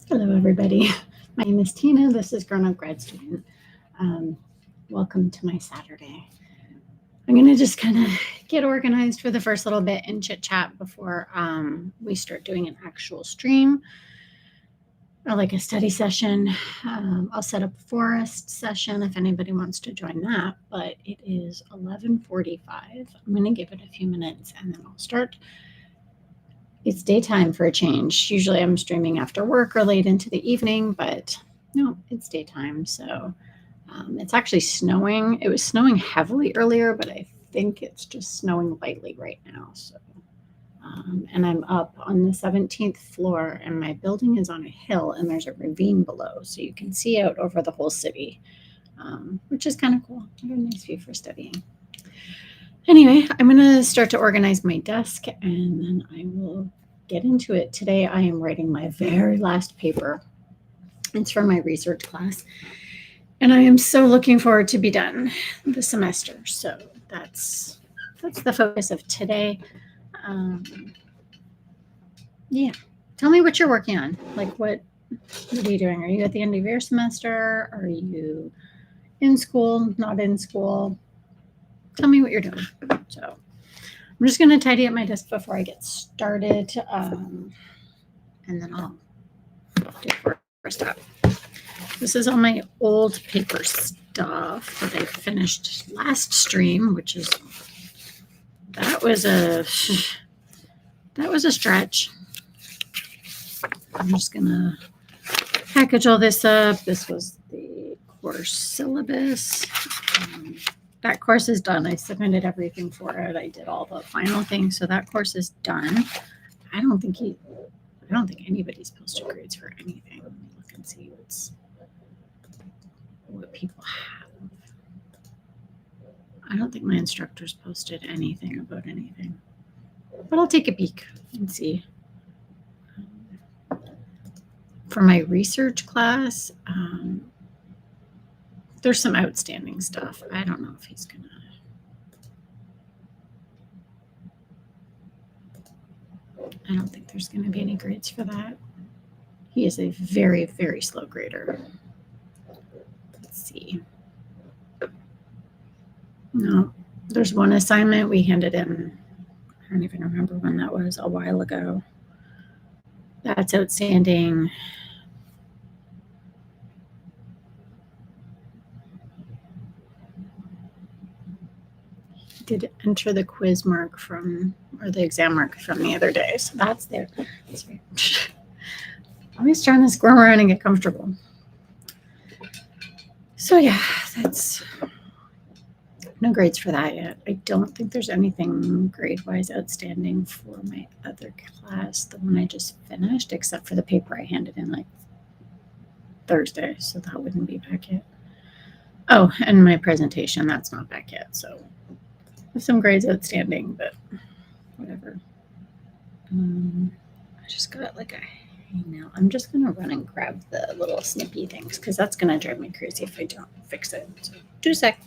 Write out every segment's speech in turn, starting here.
Hello, everybody. My name is Tina. This is Grown Up Grad Student. Welcome to my Saturday. I'm going to just kind of get organized for the first little bit and chit chat before we start doing an actual stream or like a study session. I'll set up a forest session if anybody wants to join that, but it is 11:45. I'm going to give it a few minutes and then I'll start. It's daytime for a change. Usually I'm streaming after work or late into the evening, but no, it's daytime. So it's actually snowing. It was snowing heavily earlier, but I think it's just snowing lightly right now. So, and I'm up on the 17th floor, and my building is on a hill, and there's a ravine below, so you can see out over the whole city, which is kind of cool. I have a nice view for studying. Anyway, I'm going to start to organize my desk, and then I will get into it. Today, I am writing my very last paper. It's for my research class. And I am so looking forward to be done this semester. So that's the focus of today. Yeah. Tell me what you're working on. Like what are you doing? Are you at the end of your semester? Are you in school, not in school? Tell me what you're doing. So I'm just going to tidy up my desk before I get started. And then I'll do first up. This is all my old paper stuff that I finished last stream, which is that was a stretch. I'm just gonna package all this up. This was the course syllabus. That course is done. I submitted everything for it. I did all the final things, so that course is done. I don't think anybody's posted grades for anything. Let me look and see what people have. I don't think my instructors posted anything about anything, but I'll take a peek and see. For my research class, there's some outstanding stuff. I don't know if he's gonna. I don't think there's gonna be any grades for that. He is a very, very slow grader. Let's see. No, there's one assignment we handed in. I don't even remember when that was, a while ago. That's outstanding. He did enter the quiz mark or the exam mark from the other day. So that's there. I'm always trying to squirm around and get comfortable. So yeah, that's no grades for that yet. I don't think there's anything grade-wise outstanding for my other class, the one I just finished, except for the paper I handed in like Thursday, so that wouldn't be back yet. Oh, and my presentation, that's not back yet, so there's some grades outstanding, but whatever. I just got like a hangnail. I'm just gonna run and grab the little snippy things because that's gonna drive me crazy if I don't fix it. So 2 seconds.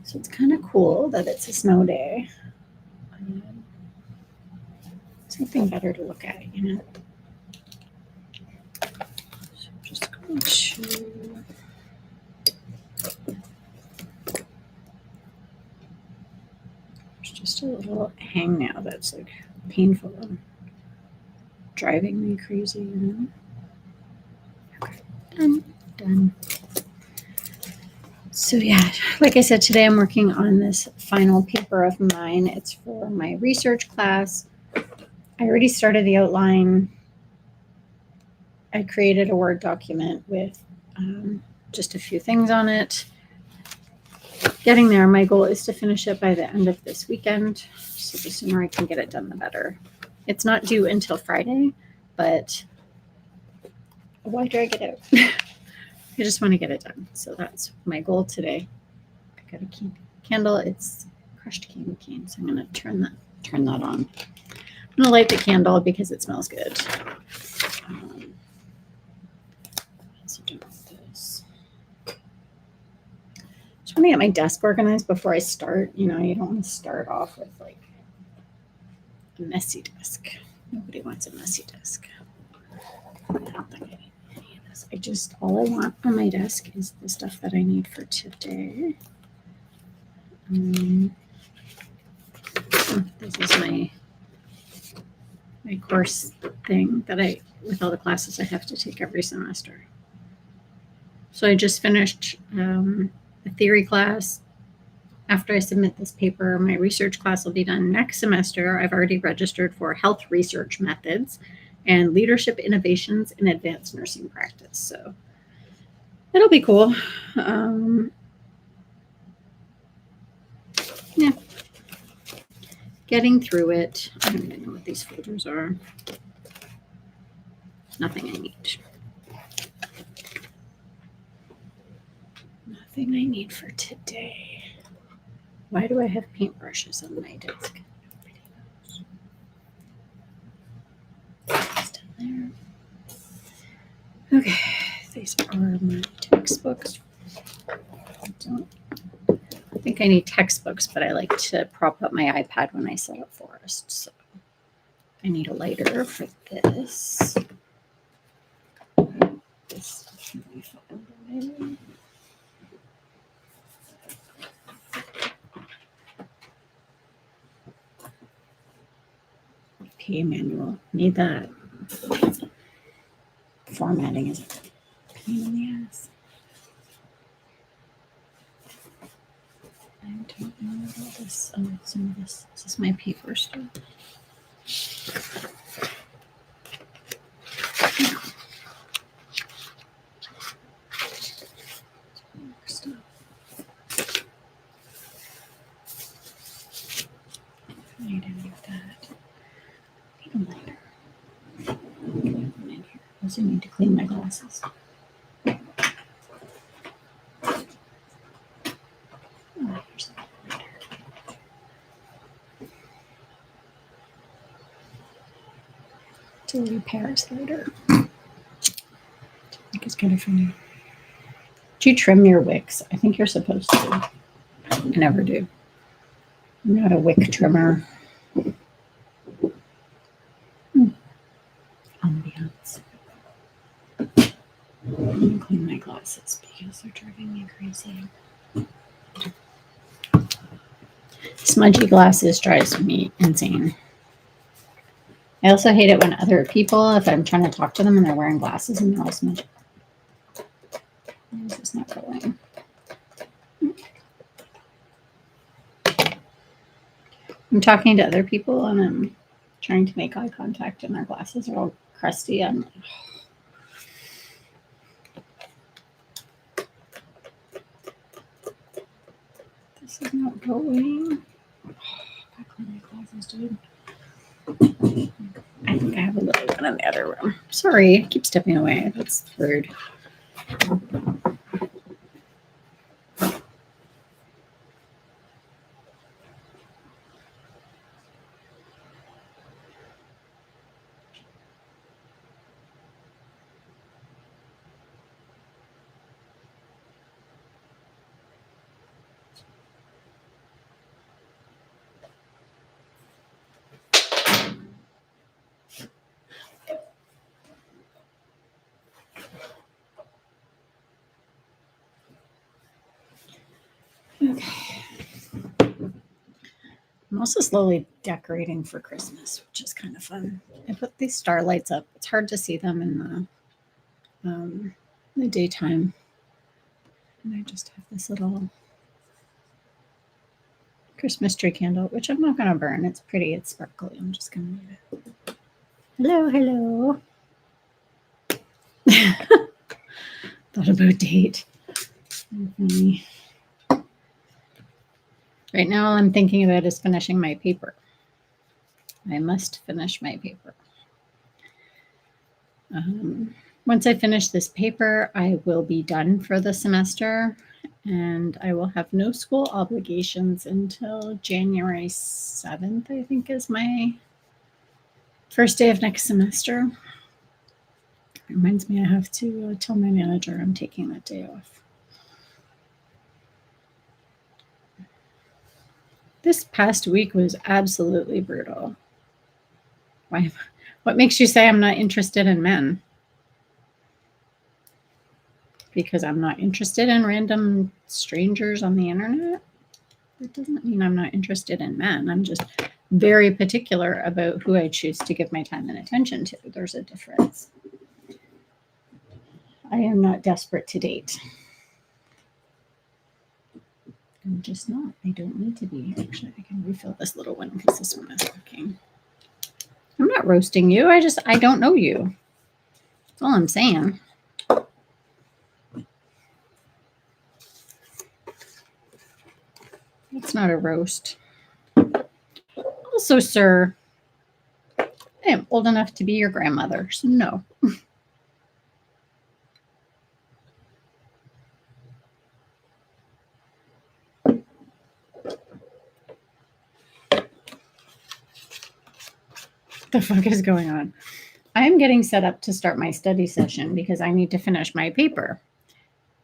So it's kind of cool that it's a snow day. Something better to look at, you know. So I'm just going to. There's just a little hangnail that's like painful and driving me crazy, you know. Okay, done. So yeah, like I said, today I'm working on this final paper of mine. It's for my research class. I already started the outline. I created a Word document with just a few things on it. Getting there, my goal is to finish it by the end of this weekend. So the sooner I can get it done, the better. It's not due until Friday, but Why do I get out? I just want to get it done. So that's my goal today. I got a candle. It's crushed candy cane. So I'm going to turn that on. I'm going to light the candle because it smells good. So do this. Just want to get my desk organized before I start. You know, you don't want to start off with like a messy desk. Nobody wants a messy desk. I don't think I need any of this. All I want on my desk is the stuff that I need for today. This is my course thing that with all the classes I have to take every semester. So I just finished a theory class. After I submit this paper, my research class will be done next semester. I've already registered for health research methods and leadership innovations in advanced nursing practice. So it'll be cool. Yeah. Getting through it. I don't even know what these folders are. Nothing I need. Nothing I need for today. Why do I have paintbrushes on my desk? Still there. Okay, these are my textbooks. I think I need textbooks, but I like to prop up my iPad when I set up Forest. So I need a lighter for this. This should be fine. Okay, manual. Need that. Formatting is a pain in the ass. I don't know about this. Oh, some of this. This is my paper stuff. I need any of that. I need a lighter. I also need to clean my glasses. Oh, here's the lighter. Dirty Paris lighter. I think it's kind of funny. Do you trim your wicks? I think you're supposed to. I never do. I'm not a wick trimmer. Ambiance. I'm going to clean my glasses because they're driving me crazy. Smudgy glasses drives me insane. I also hate it when other people, if I'm trying to talk to them and they're wearing glasses and they're all smudgy. This is not going. I'm talking to other people and I'm trying to make eye contact and their glasses are all crusty. I'm like, this is not going. Back on my glasses, dude. I think I have a little one in the other room. Sorry, I keep stepping away. That's rude. Okay. I'm also slowly decorating for Christmas, which is kind of fun. I put these starlights up. It's hard to see them in the daytime. And I just have this little Christmas tree candle, which I'm not going to burn. It's pretty. It's sparkly. I'm just going to leave it. Hello, hello. Thought about date. Right now, all I'm thinking about is finishing my paper. I must finish my paper. Once I finish this paper, I will be done for the semester, and I will have no school obligations until January 7th, I think is my first day of next semester. It reminds me I have to tell my manager I'm taking that day off. This past week was absolutely brutal. Why? What makes you say I'm not interested in men? Because I'm not interested in random strangers on the internet? That doesn't mean I'm not interested in men. I'm just very particular about who I choose to give my time and attention to. There's a difference. I am not desperate to date. I'm just not. I don't need to be. Actually, I can refill this little one because this one is working. I'm not roasting you. I don't know you. That's all I'm saying. It's not a roast. Also, sir, I am old enough to be your grandmother, so no. The fuck is going on? I'm getting set up to start my study session because I need to finish my paper.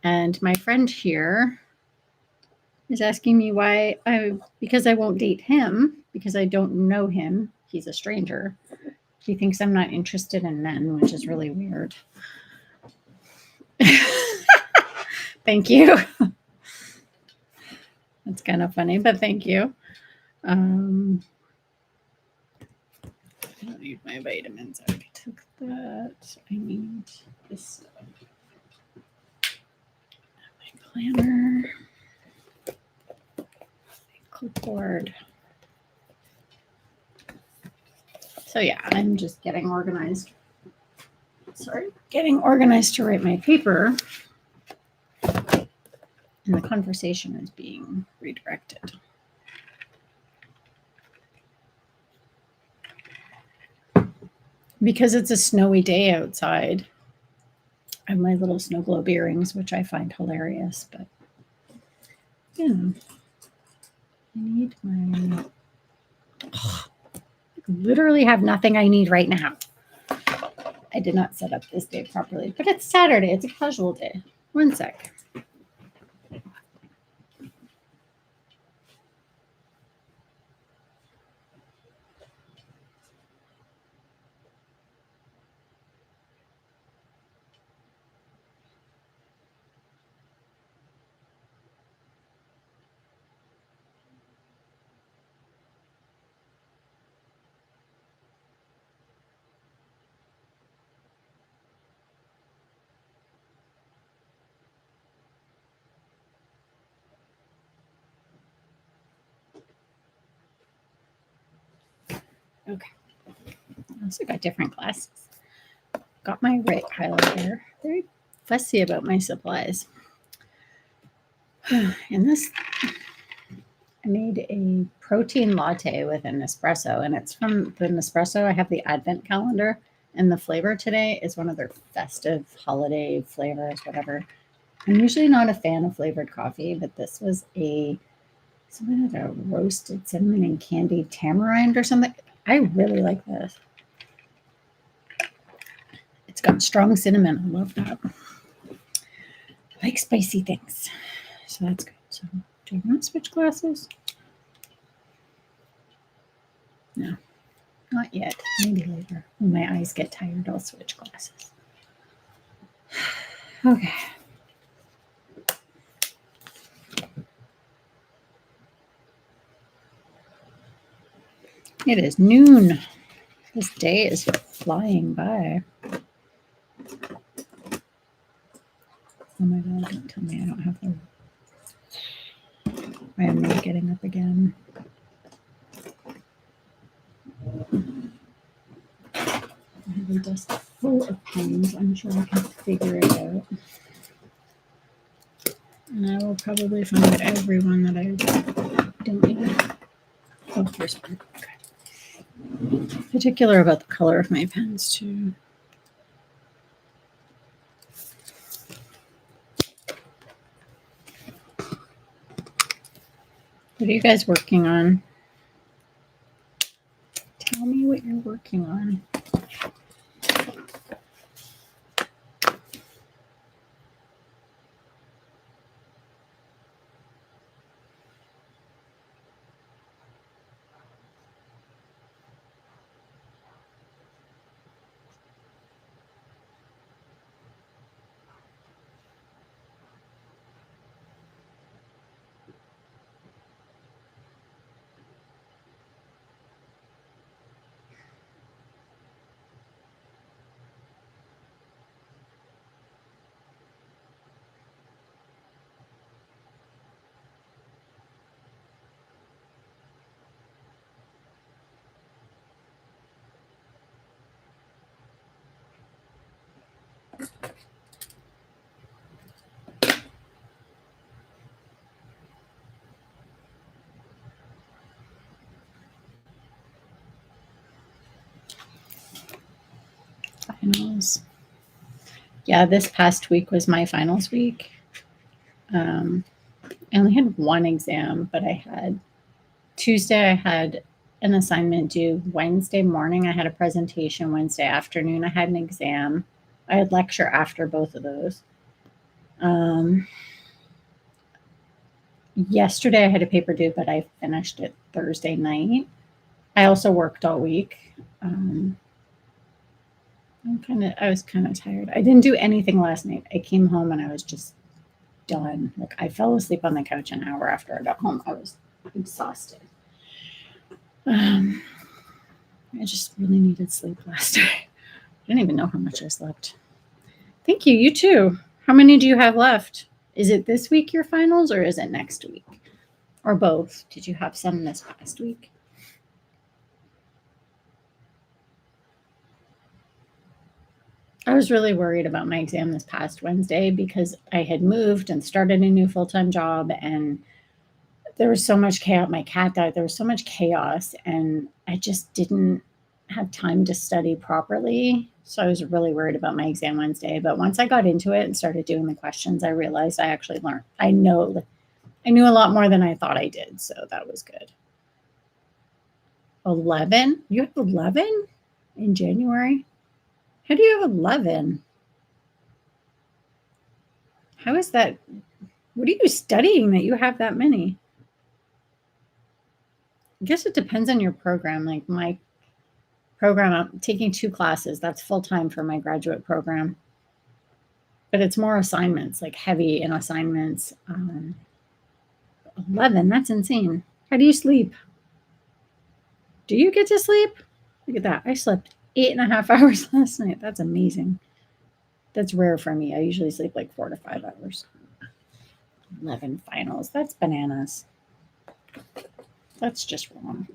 And my friend here is asking me why because I won't date him, because I don't know him. He's a stranger. He thinks I'm not interested in men, which is really weird. Thank you. That's kind of funny, but thank you. I don't need my vitamins. I already took that. I need this stuff. My planner. My clipboard. So yeah, I'm just getting organized. Getting organized to write my paper. And the conversation is being redirected. Because it's a snowy day outside, I have my little snow globe earrings, which I find hilarious, but you know, I need my, I literally have nothing I need right now. I did not set up this day properly, but it's Saturday. It's a casual day. One sec. Okay. I also got different glasses. Got my right highlighter. Very fussy about my supplies. And this, I made a protein latte with an Nespresso, and it's from the Nespresso. I have the advent calendar, and the flavor today is one of their festive holiday flavors, whatever. I'm usually not a fan of flavored coffee, but this was something like a roasted cinnamon and candied tamarind or something. I really like this. It's got strong cinnamon. I love that. I like spicy things. So that's good. So do I want to switch glasses? No, not yet. Maybe later. When my eyes get tired, I'll switch glasses. Okay. It is noon. This day is flying by. Oh my God, don't tell me I don't have the... I am not getting up again. I have a desk full of pens. I'm sure I can figure it out. And I will probably find every one that I don't need. Oh, here's one. Okay. Particular about the color of my pens too. What are you guys working on? Tell me what you're working on. Finals. Yeah, this past week was my finals week. I only had one exam, but I had Tuesday, I had an assignment due. Wednesday morning, I had a presentation. Wednesday afternoon, I had an exam. I had lecture after both of those. Yesterday, I had a paper due, but I finished it Thursday night. I also worked all week. I was kind of tired. I didn't do anything last night. I came home and I was just done. Like I fell asleep on the couch an hour after I got home. I was exhausted. I just really needed sleep last night. I didn't even know how much I slept. Thank you. You too. How many do you have left? Is it this week your finals or is it next week? Or both? Did you have some this past week? I was really worried about my exam this past Wednesday because I had moved and started a new full-time job and there was so much chaos. My cat died. There was so much chaos and I just didn't have time to study properly. So I was really worried about my exam Wednesday. But once I got into it and started doing the questions, I realized I actually learned. I knew a lot more than I thought I did. So that was good. 11? You have 11 in January? How do you have 11? How is that? What are you studying that you have that many? I guess it depends on your program. Like my program, I'm taking 2 classes. That's full time for my graduate program. But it's more assignments, like heavy in assignments. 11, that's insane. How do you sleep? Do you get to sleep? Look at that. I slept 8.5 hours last night. That's amazing. That's rare for me. I usually sleep like 4 to 5 hours. 11 finals. That's bananas. That's just wrong.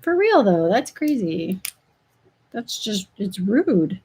For real, though, that's crazy. That's just, it's rude.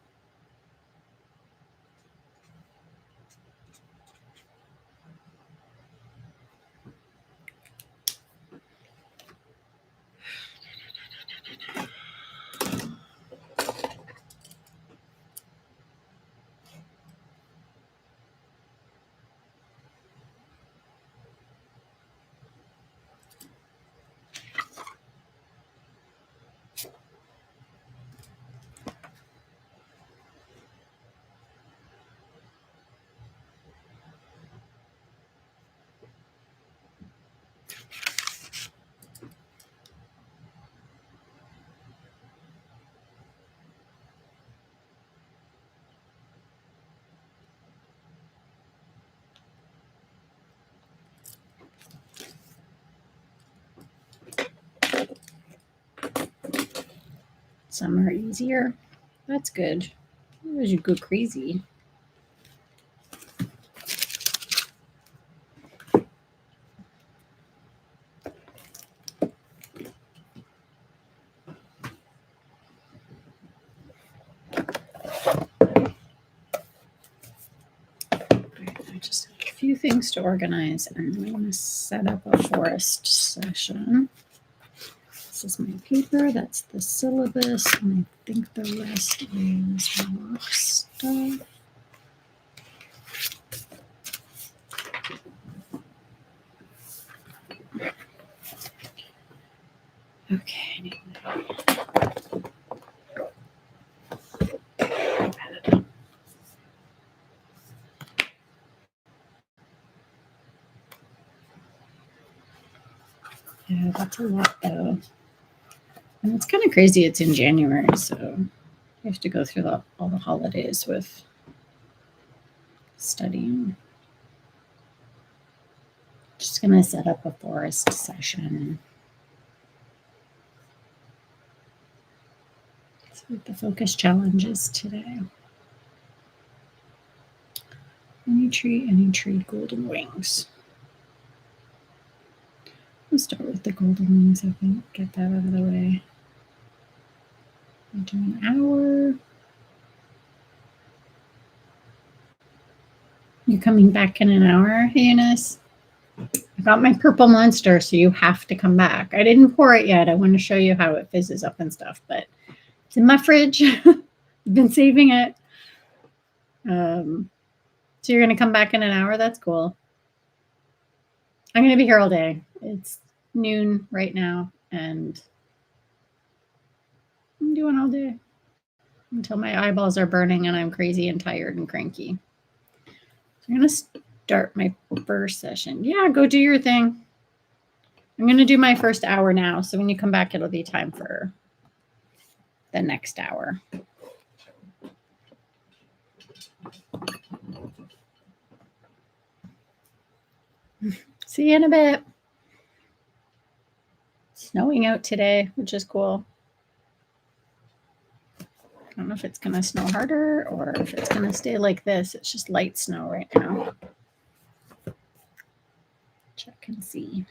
Some are easier. That's good. Otherwise, you go crazy. I just have a few things to organize, and then I'm going to set up a forest session. This is my paper. That's the syllabus. And I think the rest is mock stuff. Okay. Yeah, that's a lot though. And it's kind of crazy. It's in January, so you have to go through all the holidays with studying. Just going to set up a forest session. See what the focus challenge is today. Any tree, golden wings. We'll start with the golden wings, I think. Get that out of the way. We'll do an hour. You coming back in an hour, Eunice? I got my purple monster, so you have to come back. I didn't pour it yet. I want to show you how it fizzes up and stuff, but it's in my fridge. I've been saving it. So you're going to come back in an hour? That's cool. I'm going to be here all day. It's noon right now, and I'm doing all day until my eyeballs are burning and I'm crazy and tired and cranky. So I'm going to start my first session. Yeah, go do your thing. I'm going to do my first hour now. So when you come back, it'll be time for the next hour. See you in a bit. Snowing out today, which is cool. I don't know if it's going to snow harder or if it's going to stay like this. It's just light snow right now. Check and see.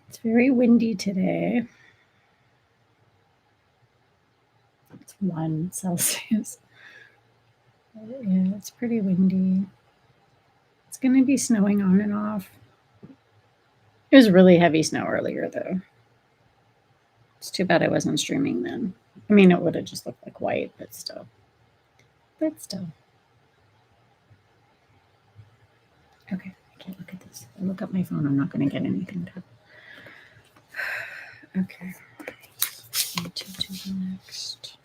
It's very windy today. It's 1 Celsius. Yeah, it's pretty windy. It's going to be snowing on and off. It was really heavy snow earlier, though. It's too bad I wasn't streaming then. I mean, it would have just looked like white, but still. Okay, I can't look at this. If I look at my phone, I'm not going to get anything done. Okay. Need to do the next.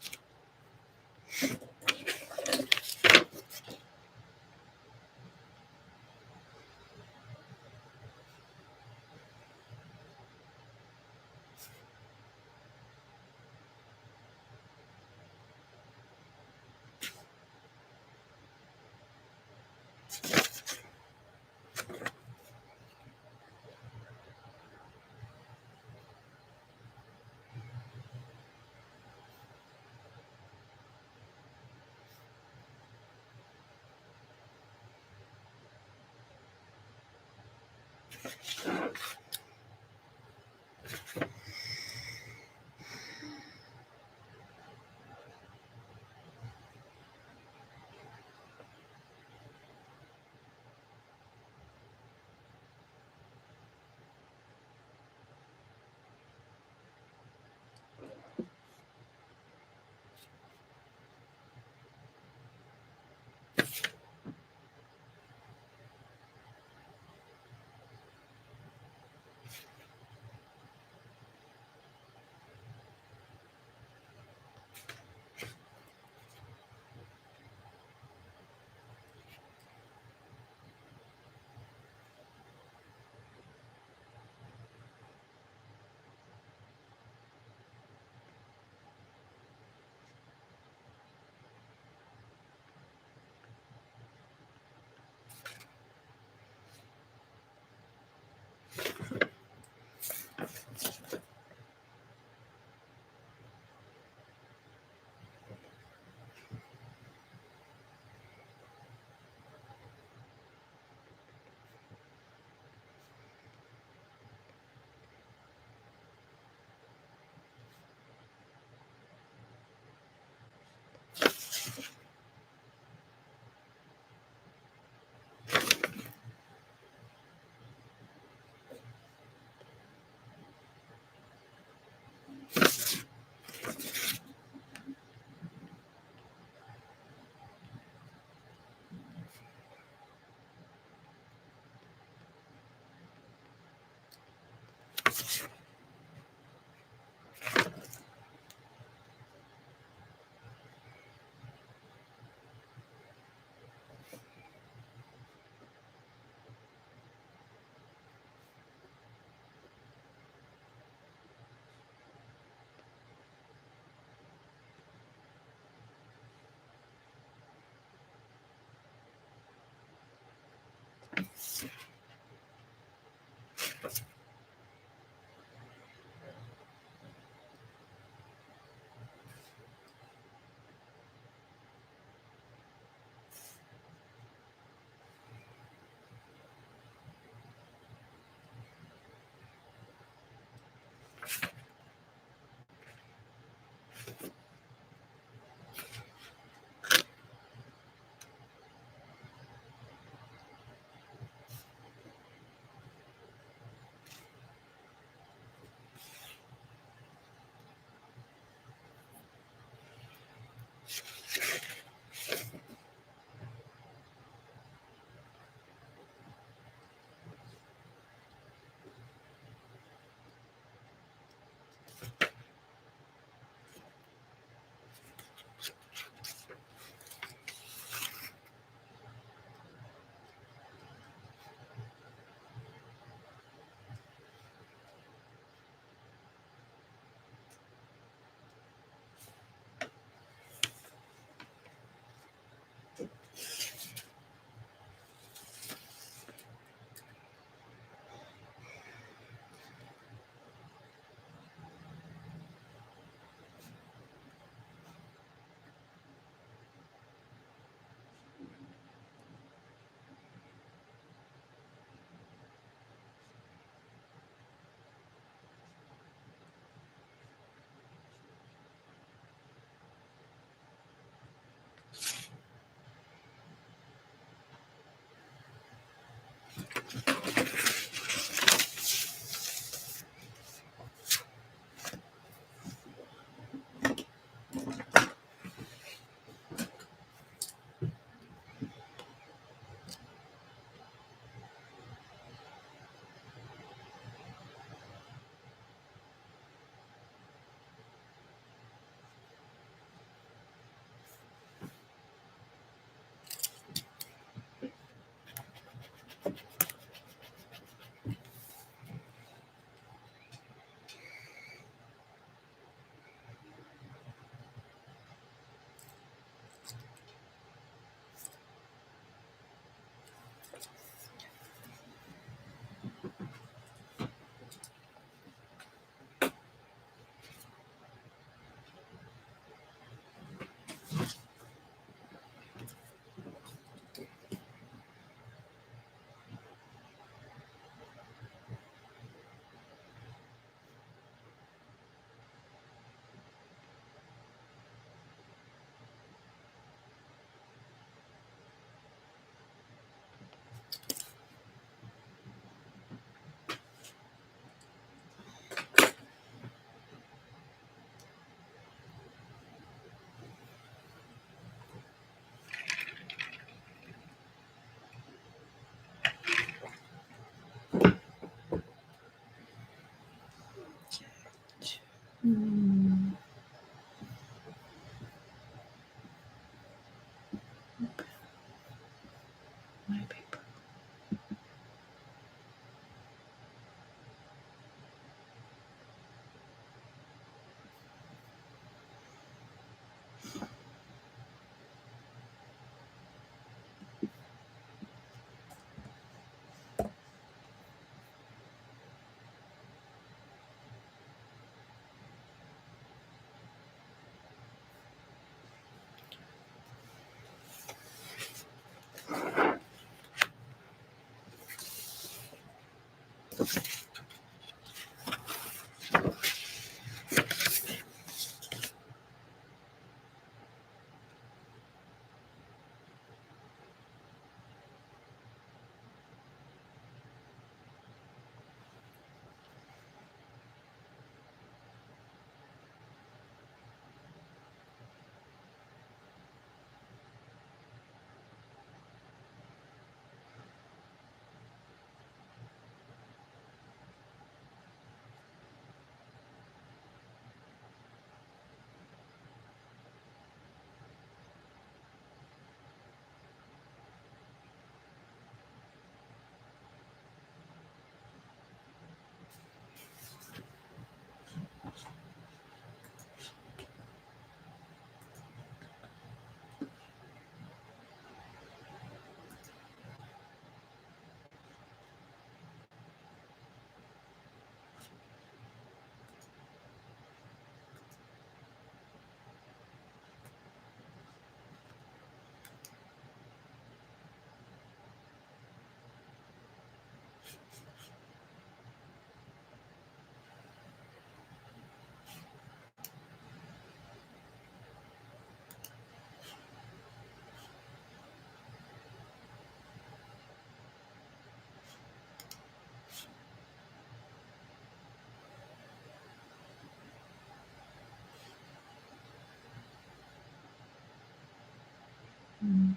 Mm.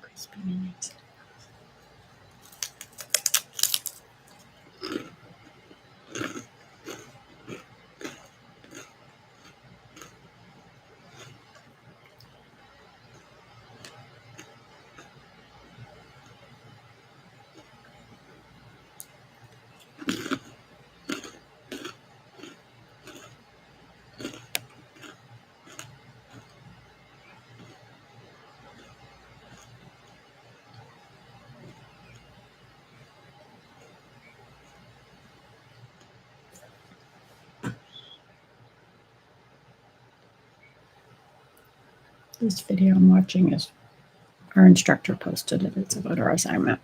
Crispy minutes. This video I'm watching is our instructor posted it. It's about our assignment.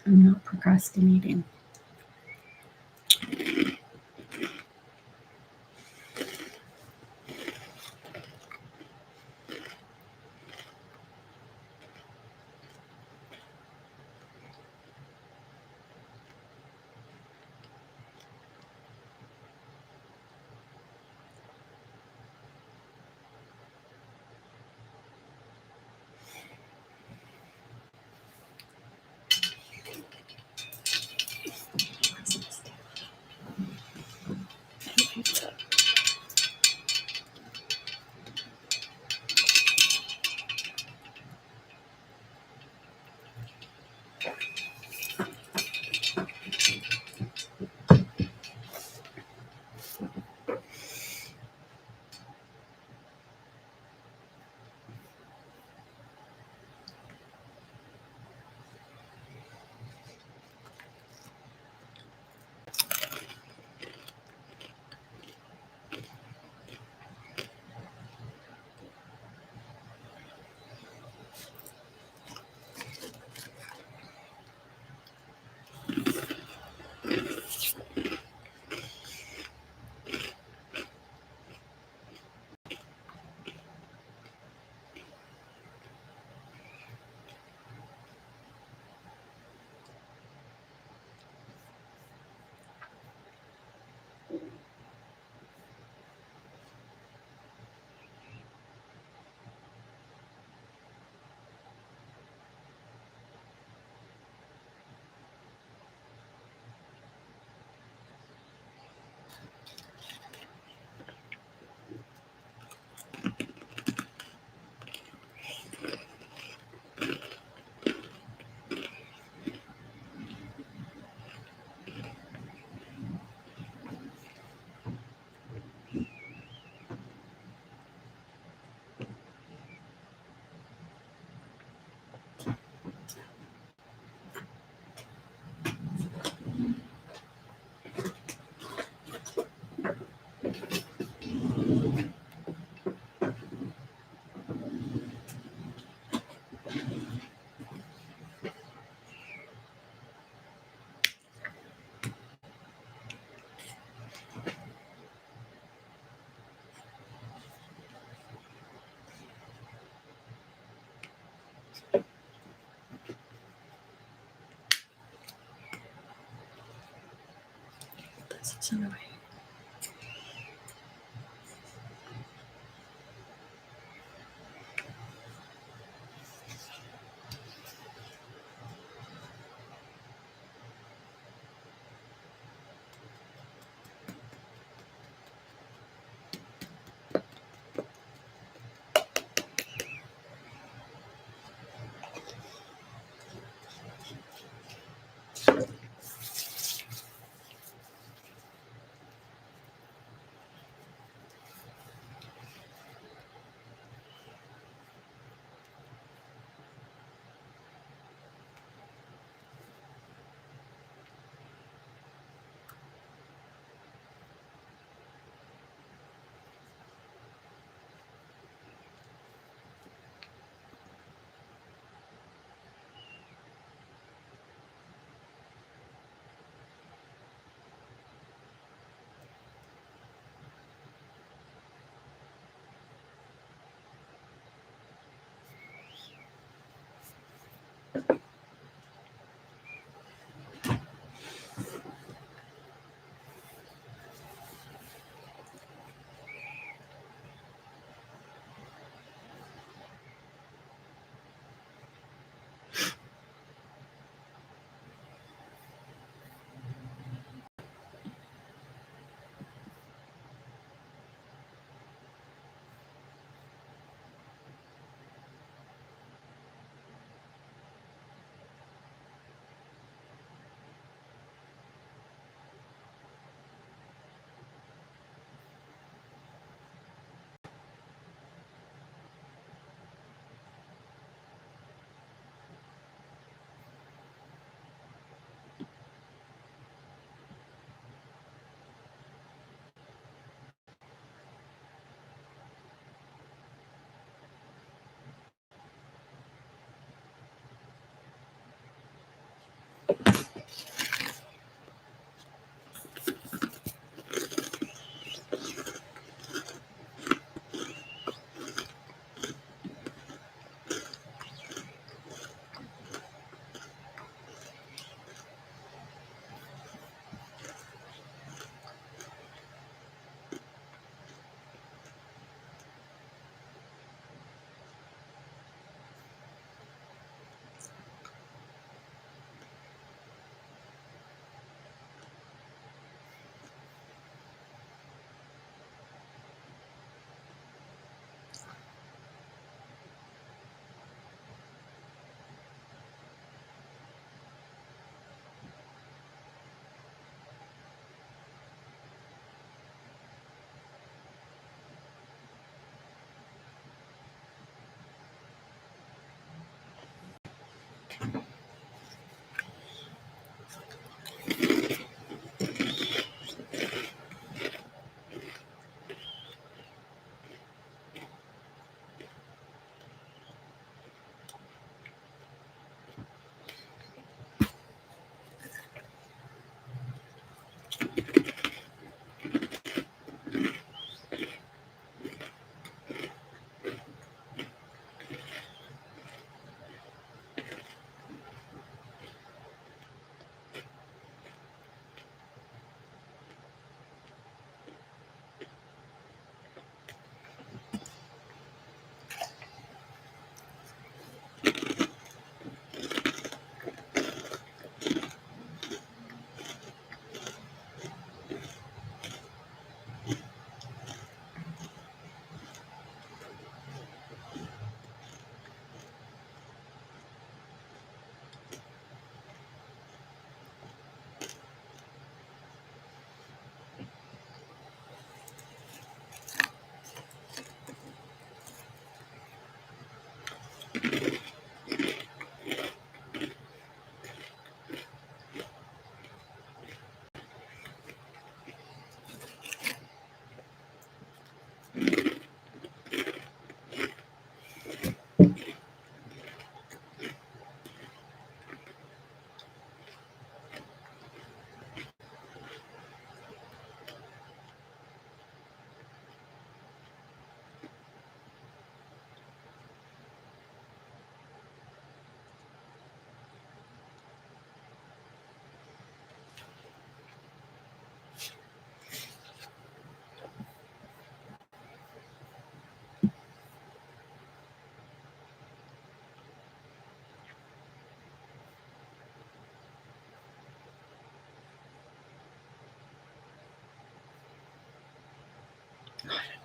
I'm not procrastinating. This is annoying.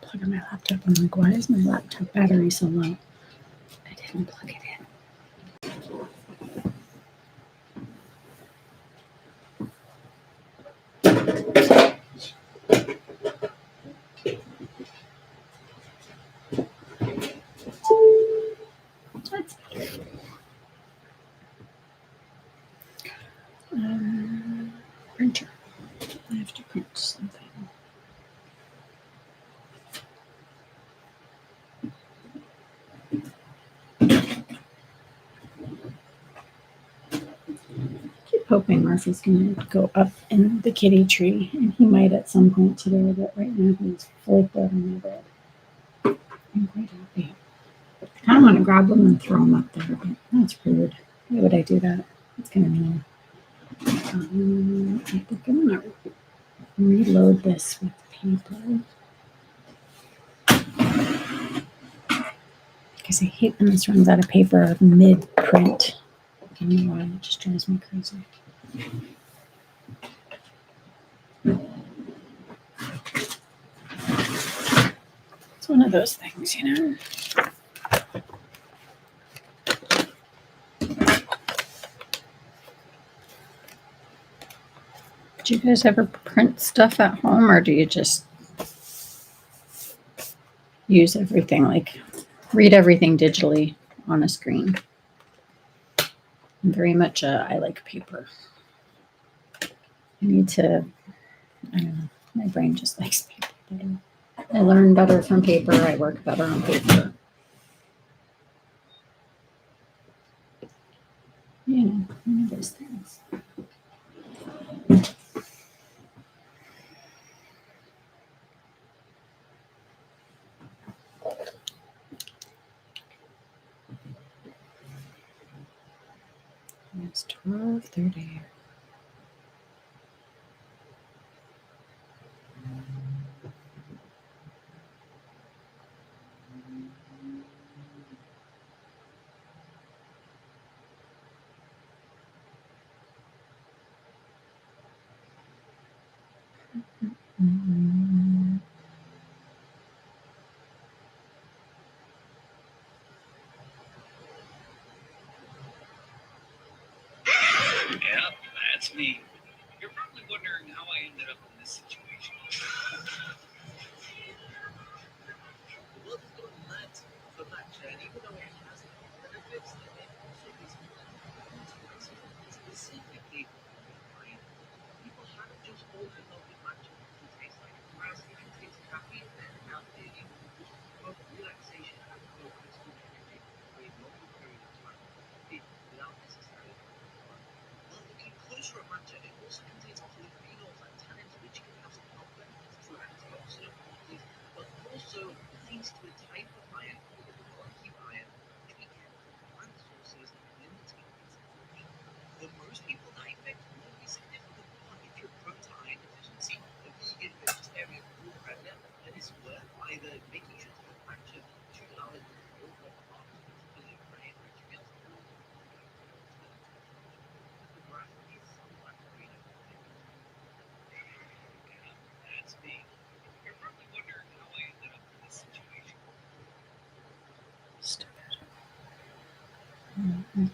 Plug in my laptop. I'm like, why is my laptop battery so low? I didn't plug it in. That's printer. I have to print something. Keep hoping Murphy's going to go up in the kitty tree, and he might at some point today, but right now he's fully put on my bed. I'm quite happy. I kind of want to grab him and throw him up there, but that's rude. Why would I do that? It's kind of mean. I think I'm going to reload this with paper. Because I hate when this runs out of paper mid-print. I don't know why, it just drives me crazy. It's one of those things, you know? Do you guys ever print stuff at home, or do you just use everything, like read everything digitally on a screen? I'm very much I like paper. I need to, I don't know, my brain just likes paper better. I learn better from paper. I work better on paper. one of those things. It's 12:30. Yeah, that's me. You're probably wondering how I ended up in this situation. The world has gone nuts for that journey, even though it has benefits that may also be consequences. Specifically, right? People haven't just fallen in love with matcha. It tastes like grass, it tastes happy, and out there, both relaxation and focus and energy for a longer period of time without necessarily looking closer at matcha, it also contains polyphenols and tannins, which can have some health benefits through antioxidant properties, but also links to a type of iron called monkey iron, which we get from plant sources, limiting its absorption. For most people, that effect won't be significant, but if you're prone to iron deficiency, a vegan, vegetarian, or pregnant, then it's worth either making sure to have matcha 2 hours before or after particularly grain-rich meals, or the graph is somewhat greener. Yeah, that's me. You're probably wondering how I ended up in this situation. Stupid. Mhm.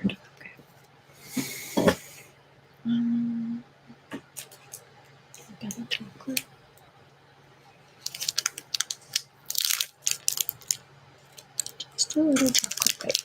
Okay. Got a chocolate. Just a little chocolate bite.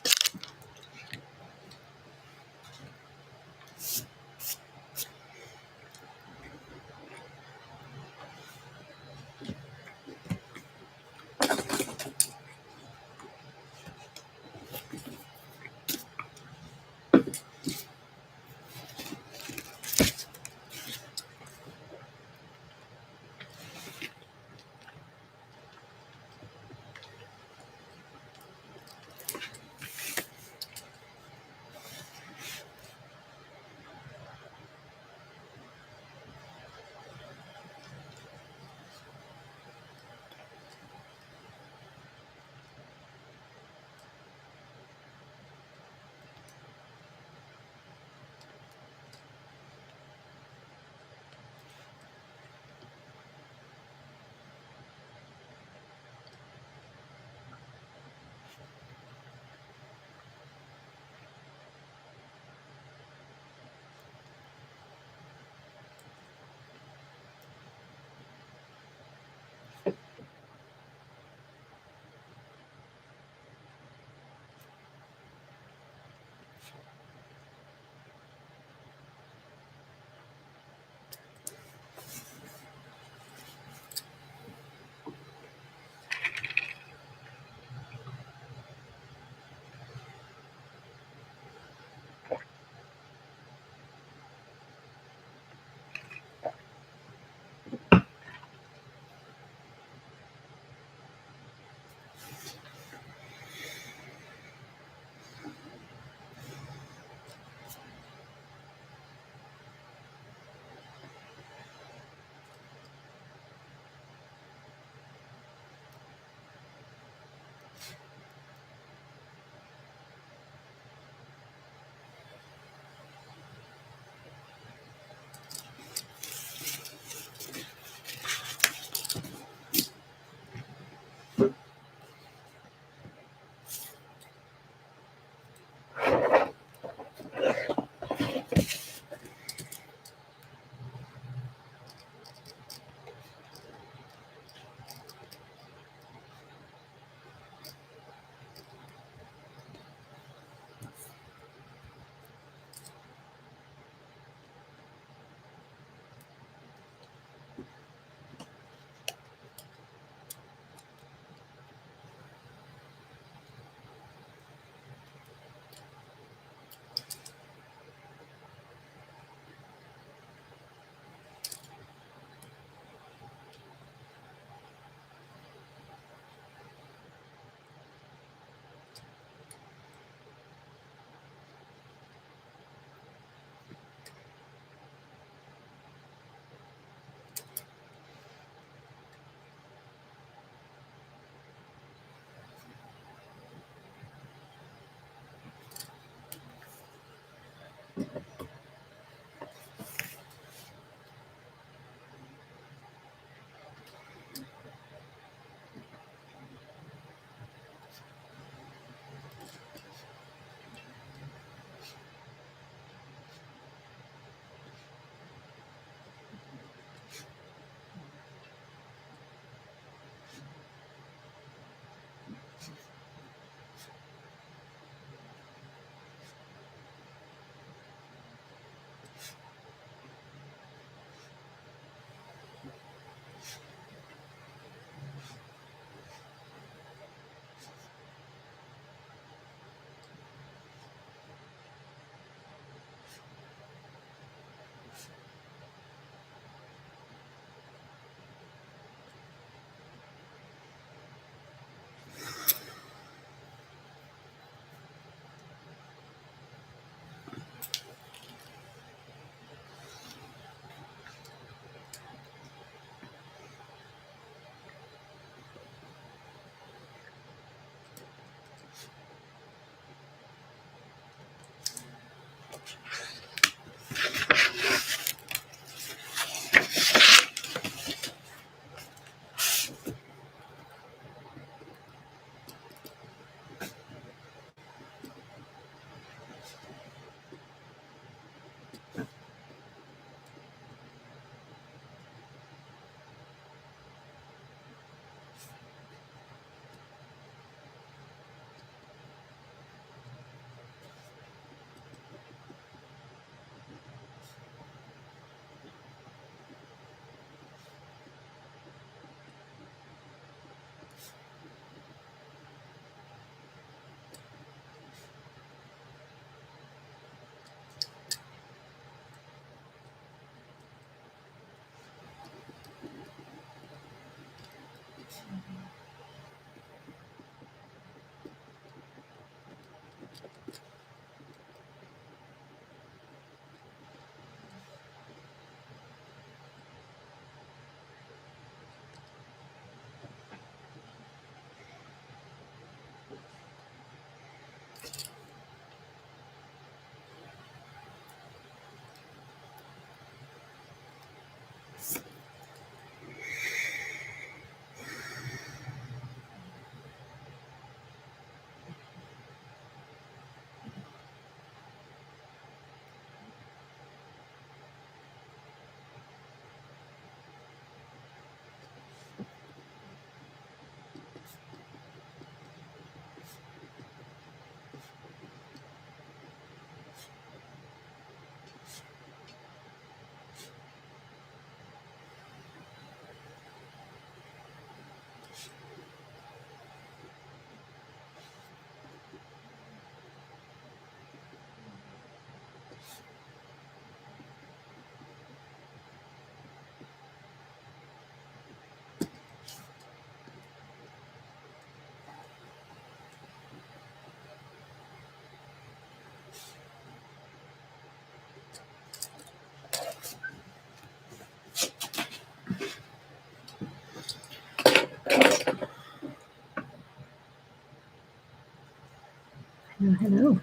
Hello, hello.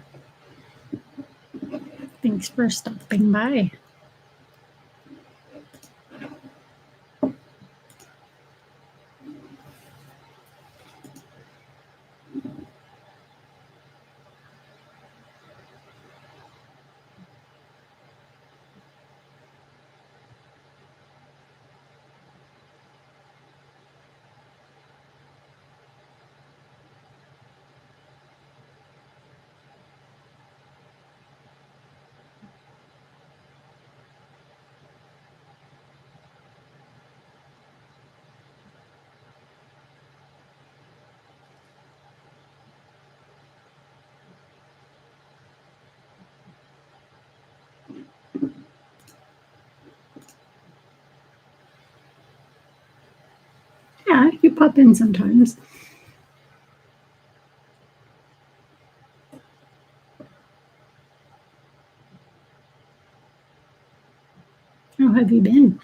Thanks for stopping by. Yeah, you pop in sometimes. How have you been?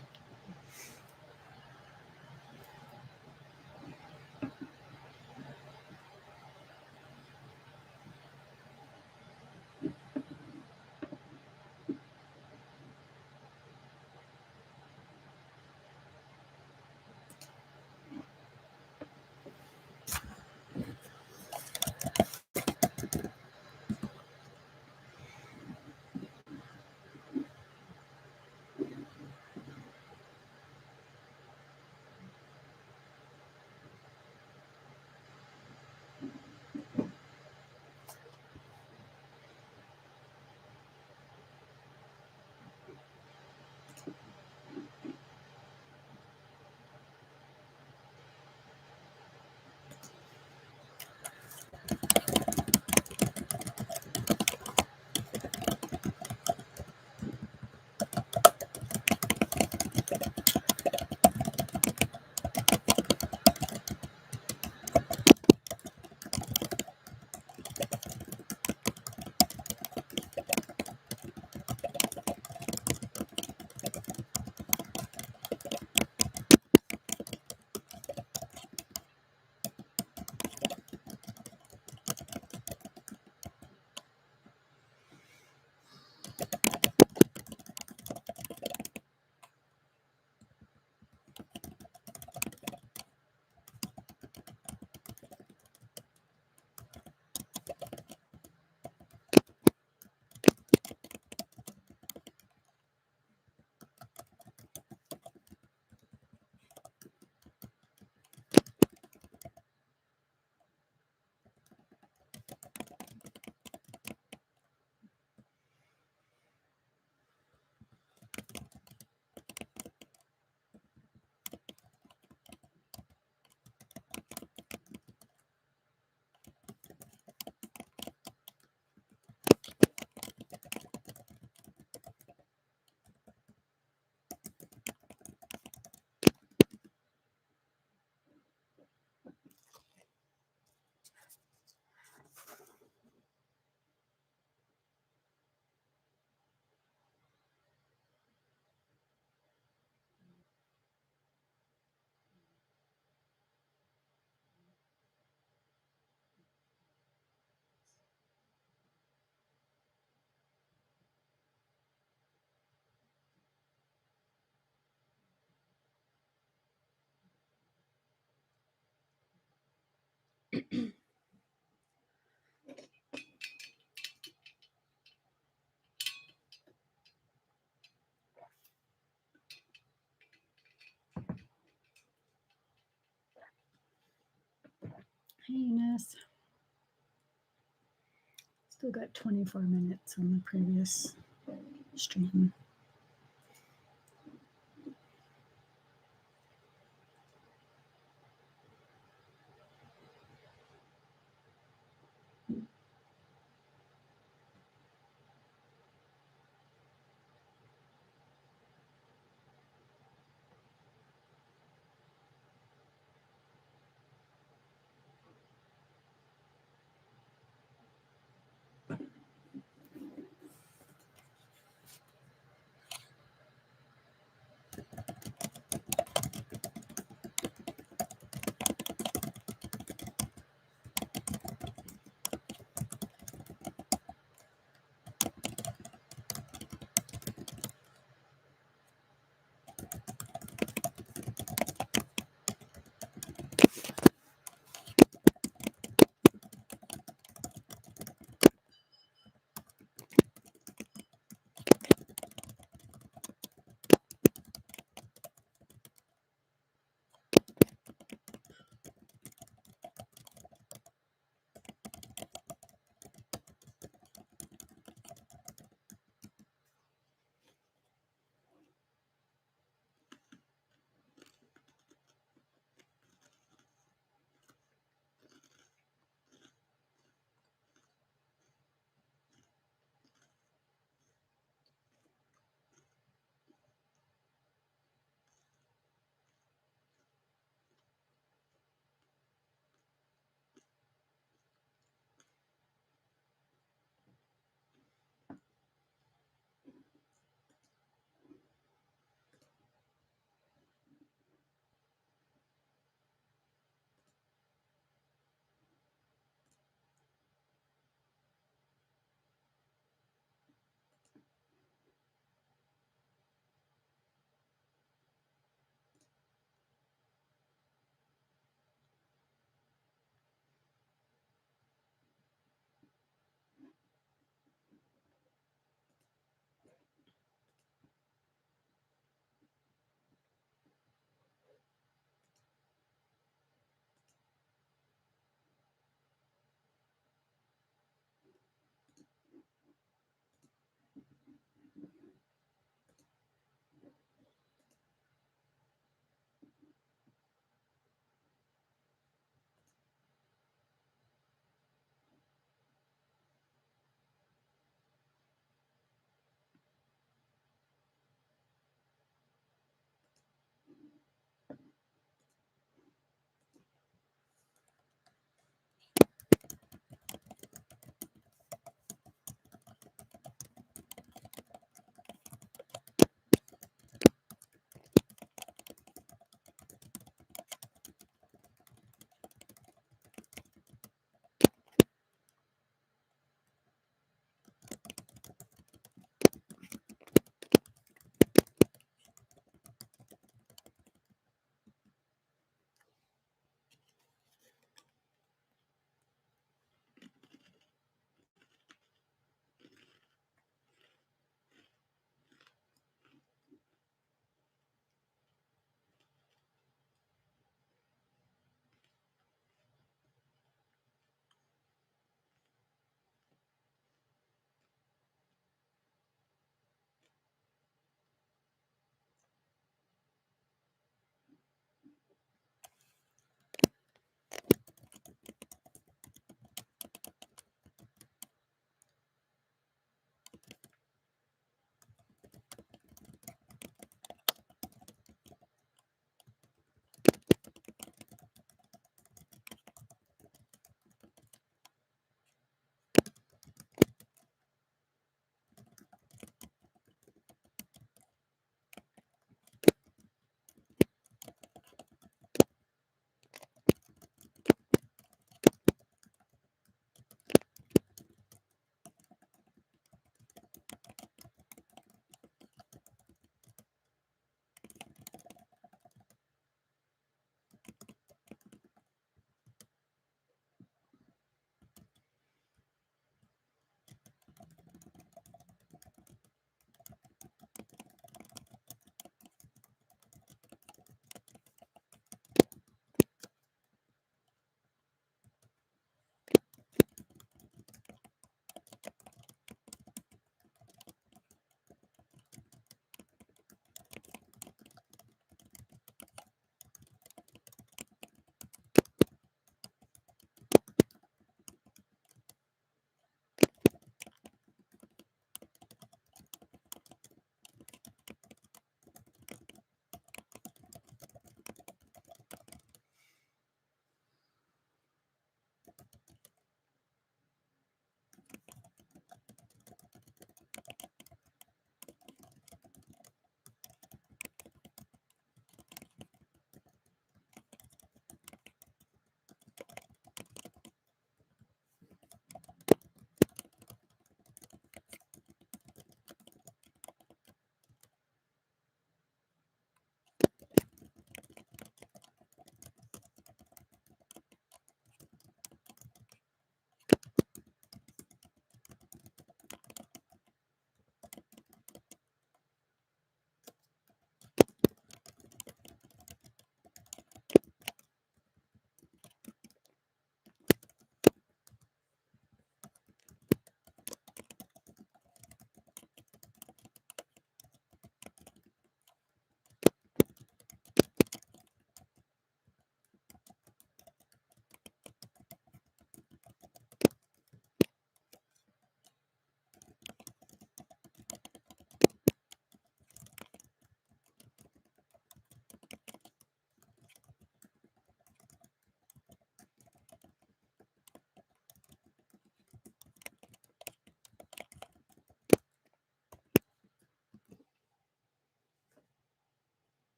Hey, Eunice. Still got 24 minutes on the previous stream.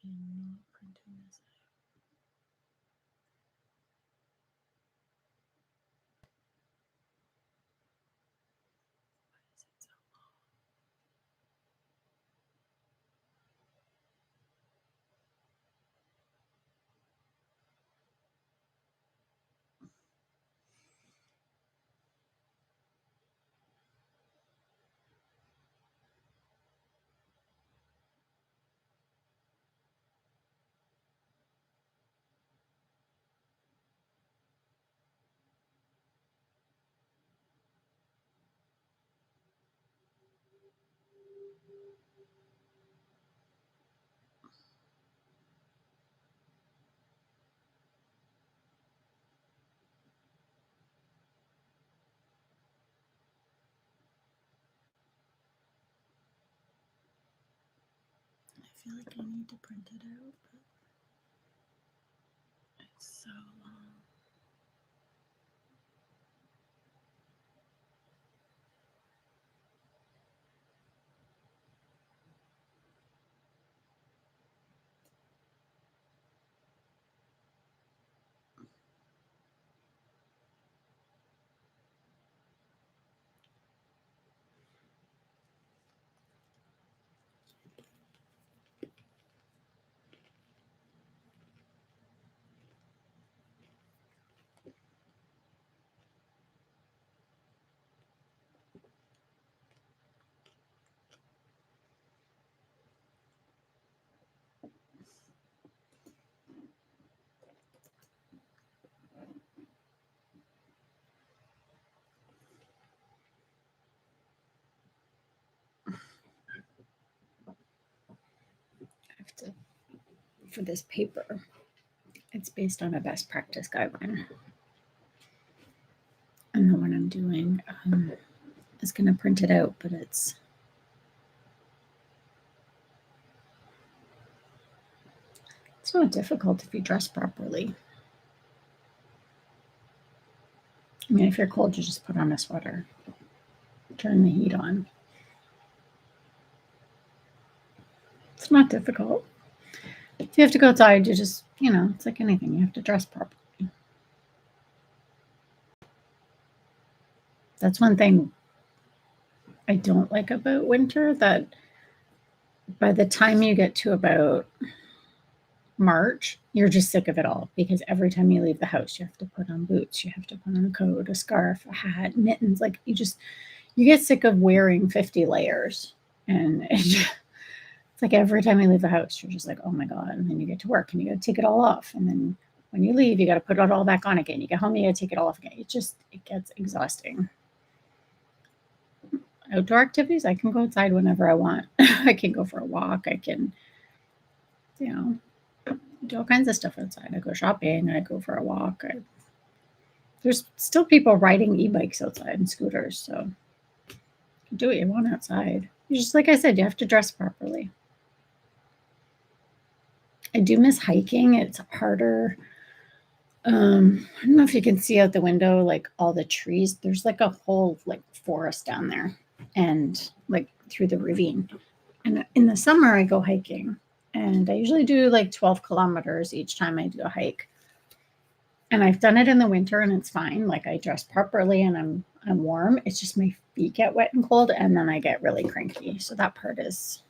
am not printing this out. Why is it so long? I feel like I need to print it out, but it's so long. I have to, for this paper, it's based on a best practice guideline. And the one I'm doing is going to print it out, but it's not difficult if you dress properly. I mean, if you're cold, you just put on a sweater, turn the heat on. It's not difficult. If you have to go outside, you just, it's like anything. You have to dress properly. That's one thing I don't like about winter, that by the time you get to about March, you're just sick of it all, because every time you leave the house, you have to put on boots, you have to put on a coat, a scarf, a hat, mittens. Like you get sick of wearing 50 layers. And it's like every time you leave the house, you're just like, oh my God. And then you get to work and you got to take it all off. And then when you leave, you got to put it all back on again. You get home, you got to take it all off again. It gets exhausting. Outdoor activities, I can go outside whenever I want. I can go for a walk. I can, do all kinds of stuff outside. I go shopping. I go for a walk. There's still people riding e-bikes outside and scooters. So you can do what you want outside. Just like I said, you have to dress properly. I do miss hiking. It's harder. I don't know if you can see out the window, like all the trees. There's like a whole like forest down there, and like through the ravine. And in the summer, I go hiking, and I usually do like 12 kilometers each time I do a hike. And I've done it in the winter, and it's fine. Like I dress properly, and I'm warm. It's just my feet get wet and cold, and then I get really cranky. So that part is,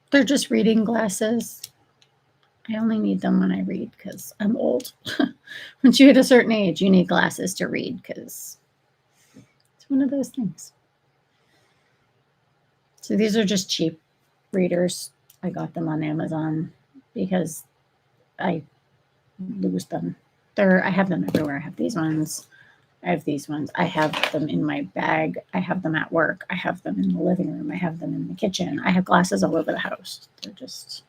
they're just reading glasses. I only need them when I read because I'm old. Once you hit a certain age, you need glasses to read because it's one of those things. So these are just cheap readers. I got them on Amazon because I lose them. I have them everywhere. I have these ones. I have these ones. I have them in my bag. I have them at work. I have them in the living room. I have them in the kitchen. I have glasses all over the house. They're just,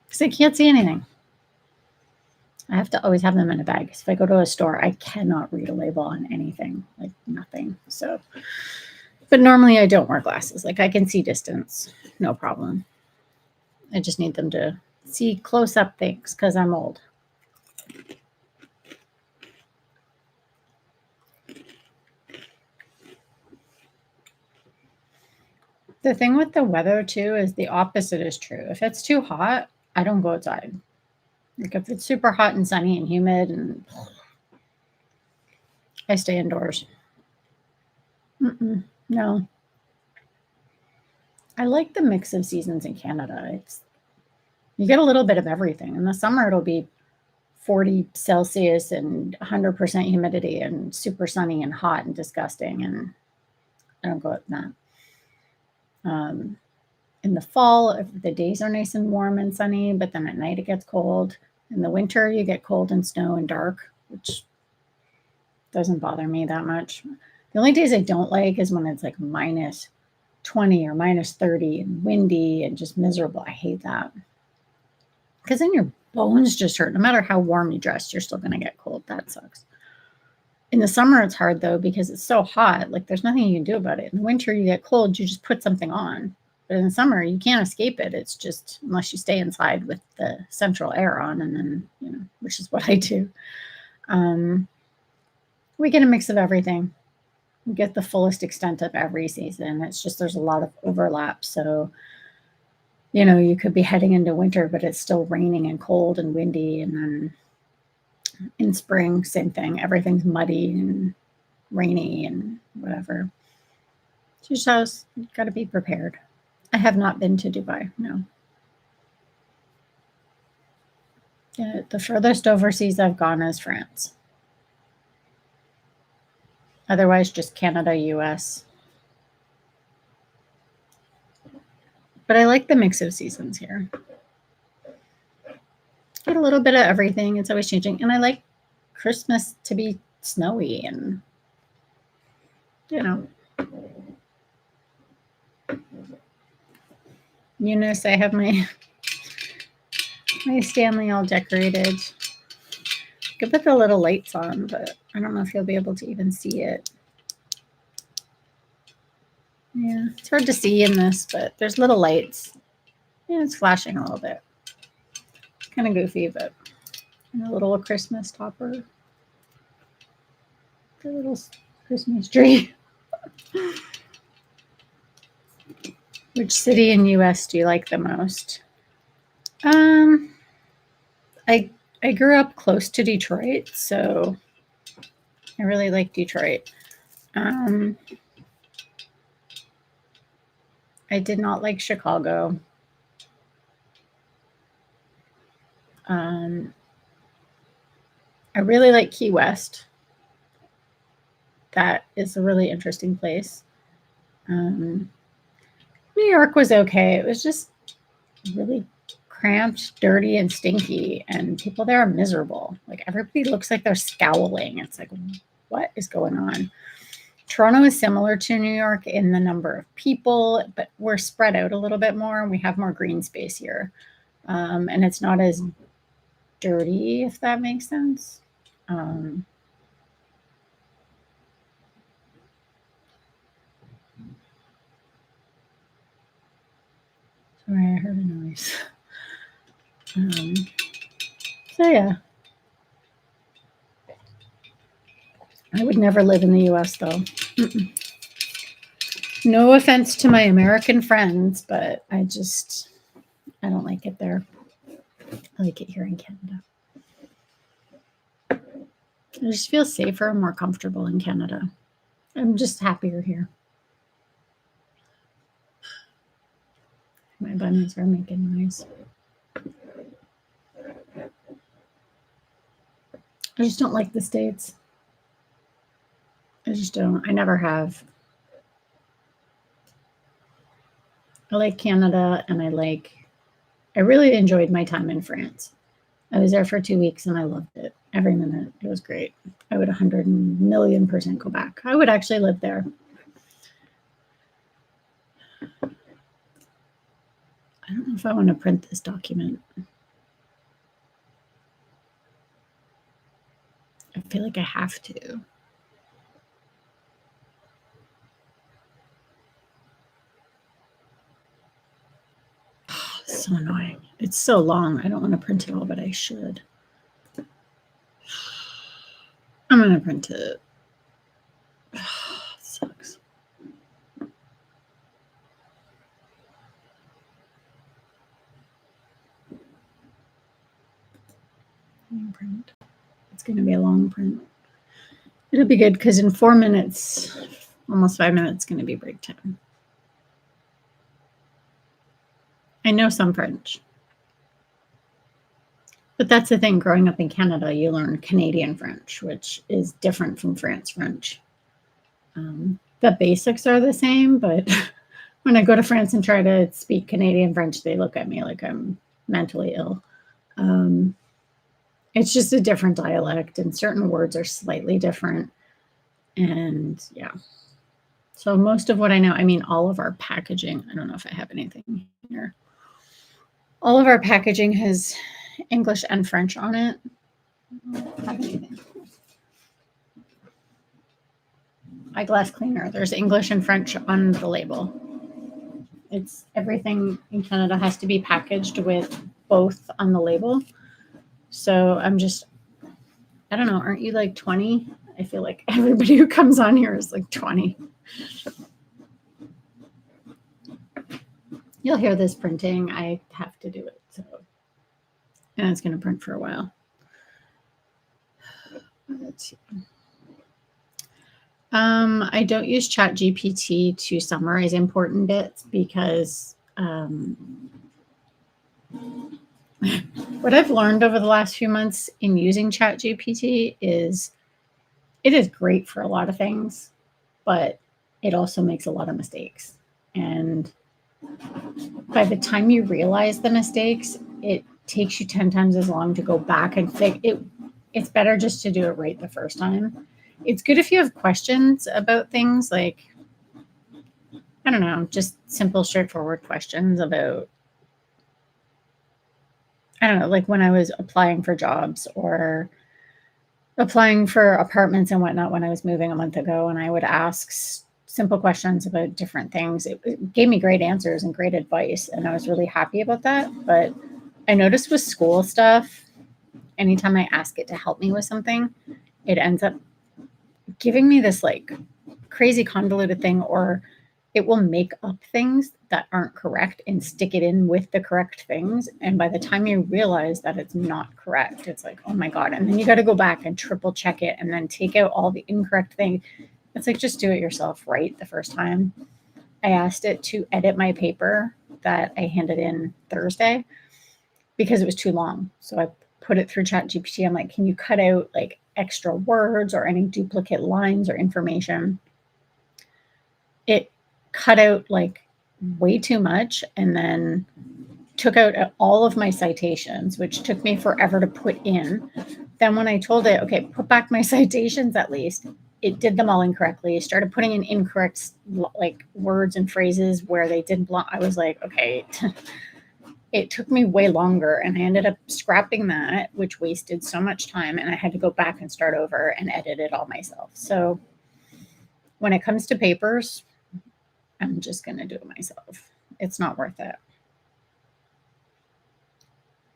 because I can't see anything. I have to always have them in a bag. If I go to a store, I cannot read a label on anything, like nothing. So, but normally I don't wear glasses. Like I can see distance, no problem. I just need them to see close up things because I'm old. The thing with the weather too is the opposite is true. If it's too hot, I don't go outside. Like if it's super hot and sunny and humid, and I stay indoors. No. I like the mix of seasons in Canada. You get a little bit of everything. In the summer, it'll be 40 Celsius and 100% humidity and super sunny and hot and disgusting. And I don't go with that. In the fall, the days are nice and warm and sunny, but then at night it gets cold. In the winter, you get cold and snow and dark, which doesn't bother me that much. The only days I don't like is when it's like minus 20 or minus 30 and windy and just miserable. I hate that. Because then your bones just hurt. No matter how warm you dress, you're still going to get cold. That sucks. In the summer, it's hard though, because it's so hot. Like there's nothing you can do about it. In the winter, you get cold, you just put something on. But in the summer, you can't escape it. It's just, unless you stay inside with the central air on, and then, which is what I do. We get a mix of everything. We get the fullest extent of every season. It's just, there's a lot of overlap. So, you could be heading into winter, but it's still raining and cold and windy. And then in spring, same thing. Everything's muddy and rainy and whatever. It's just house. You've got to be prepared. I have not been to Dubai, no. The furthest overseas I've gone is France. Otherwise, just Canada, US. But I like the mix of seasons here. Get a little bit of everything. It's always changing. And I like Christmas to be snowy and, Eunice, I have my Stanley all decorated. I could put the little lights on, but I don't know if you'll be able to even see it. Yeah, it's hard to see in this, but there's little lights. Yeah, it's flashing a little bit. Kind of goofy, but a little Christmas topper. The little Christmas tree. Which city in US do you like the most? I grew up close to Detroit, so I really like Detroit. I did not like Chicago. I really like Key West. That is a really interesting place. New York was okay. It was just really cramped, dirty, and stinky, and people there are miserable. Like everybody looks like they're scowling. It's like, what is going on? Toronto is similar to New York in the number of people, but we're spread out a little bit more. We have more green space here, and it's not as dirty, if that makes sense. Sorry, I heard a noise. So yeah, I would never live in the US though. No offense to my American friends, but I don't like it there. I like it here in Canada. I just feel safer and more comfortable in Canada. I'm just happier here. My bunnies are making noise. I just don't like the States. I just don't. I never have. I like Canada, and I really enjoyed my time in France. I was there for 2 weeks and I loved it. Every minute. It was great. I would 100,000,000% go back. I would actually live there. I don't know if I want to print this document. I feel like I have to. Oh, it's so annoying. It's so long. I don't want to print it all, but I should. I'm going to print it. Oh, it sucks. going to be a long print. It'll be good because in 4 minutes, almost 5 minutes, going to be break time. I know some French. But that's the thing, growing up in Canada, you learn Canadian French, which is different from France French. The basics are the same, but when I go to France and try to speak Canadian French, they look at me like I'm mentally ill. It's just a different dialect, and certain words are slightly different. And yeah. So most of what I know, I mean, all of our packaging, I don't know if I have anything here. All of our packaging has English and French on it. I don't have anything. Eyeglass cleaner. There's English and French on the label. It's everything in Canada has to be packaged with both on the label. So I'm just, I don't know, aren't you like 20? I feel like everybody who comes on here is like 20. You'll hear this printing. I have to do it. So, and it's going to print for a while. Let's see. I don't use ChatGPT to summarize important bits because what I've learned over the last few months in using ChatGPT is it is great for a lot of things, but it also makes a lot of mistakes. And by the time you realize the mistakes, it takes you 10 times as long to go back and fix it. It's better just to do it right the first time. It's good if you have questions about things like, I don't know, just simple, straightforward questions about, I don't know, like when I was applying for jobs or applying for apartments and whatnot when I was moving a month ago, and I would ask simple questions about different things. It gave me great answers and great advice, and I was really happy about that. But I noticed with school stuff, anytime I ask it to help me with something, it ends up giving me this like crazy convoluted thing, or it will make up things that aren't correct and stick it in with the correct things. And by the time you realize that it's not correct, it's like, oh my God. And then you got to go back and triple check it and then take out all the incorrect things. It's like, just do it yourself right the first time. I asked it to edit my paper that I handed in Thursday because it was too long. So I put it through ChatGPT. I'm like, can you cut out like extra words or any duplicate lines or information? It cut out like way too much and then took out all of my citations, which took me forever to put in. Then when I told it, okay, put back my citations at least, it did them all incorrectly. It started putting in incorrect like words and phrases where they didn't belong. I was like, okay, it took me way longer, and I ended up scrapping that, which wasted so much time, and I had to go back and start over and edit it all myself. So when it comes to papers, I'm just going to do it myself. It's not worth it.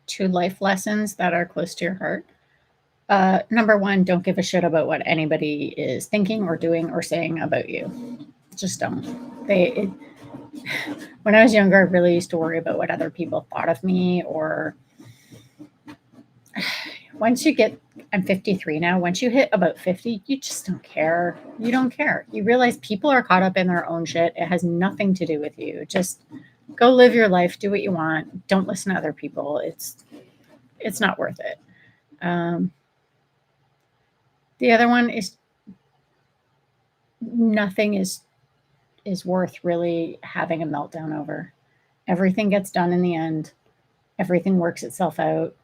2 life lessons that are close to your heart. Number 1, don't give a shit about what anybody is thinking or doing or saying about you. Just don't. When I was younger, I really used to worry about what other people thought of me, or once you get, I'm 53 now, once you hit about 50, you just don't care. You don't care. You realize people are caught up in their own shit. It has nothing to do with you. Just go live your life, do what you want. Don't listen to other people. It's not worth it. The other one is nothing is worth really having a meltdown over. Everything gets done in the end. Everything works itself out.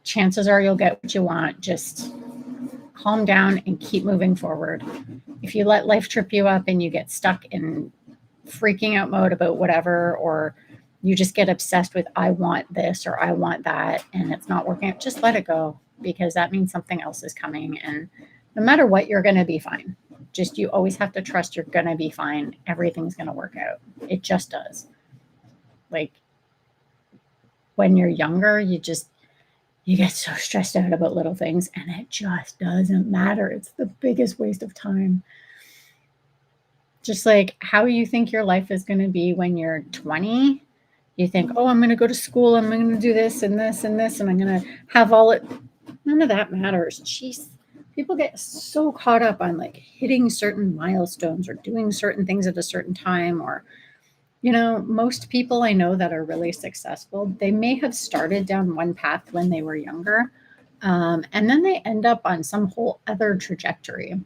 Chances are you'll get what you want. Just calm down and keep moving forward. If you let life trip you up and you get stuck in freaking out mode about whatever, or you just get obsessed with, I want this or I want that, and it's not working out, just let it go, because that means something else is coming. And no matter what, you're going to be fine. Just, you always have to trust you're going to be fine. Everything's going to work out. It just does. Like when you're younger, you get so stressed out about little things, and it just doesn't matter. It's the biggest waste of time. Just like how you think your life is going to be when you're 20. You think, oh, I'm going to go to school, I'm going to do this and this and this, and I'm going to have all it. None of that matters. Jeez. People get so caught up on like hitting certain milestones or doing certain things at a certain time. Or, most people I know that are really successful, they may have started down one path when they were younger. And then they end up on some whole other trajectory.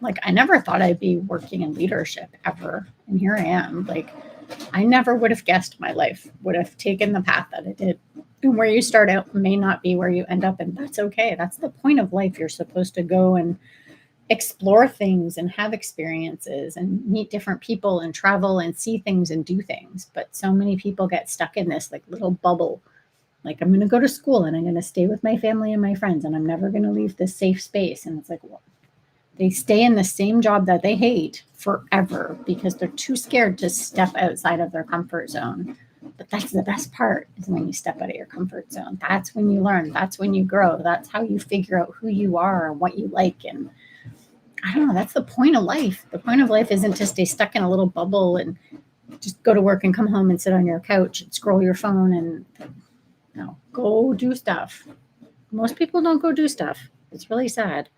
Like, I never thought I'd be working in leadership ever. And here I am. Like, I never would have guessed my life would have taken the path that it did. And where you start out may not be where you end up. And that's okay. That's the point of life. You're supposed to go and explore things and have experiences and meet different people and travel and see things and do things. But so many people get stuck in this like little bubble. Like, I'm going to go to school and I'm going to stay with my family and my friends and I'm never going to leave this safe space. And it's like, well, they stay in the same job that they hate forever because they're too scared to step outside of their comfort zone. But that's the best part, is when you step out of your comfort zone. That's when you learn. That's when you grow. That's how you figure out who you are and what you like. And I don't know, that's the point of life. The point of life isn't to stay stuck in a little bubble and just go to work and come home and sit on your couch and scroll your phone and go do stuff. Most people don't go do stuff. It's really sad.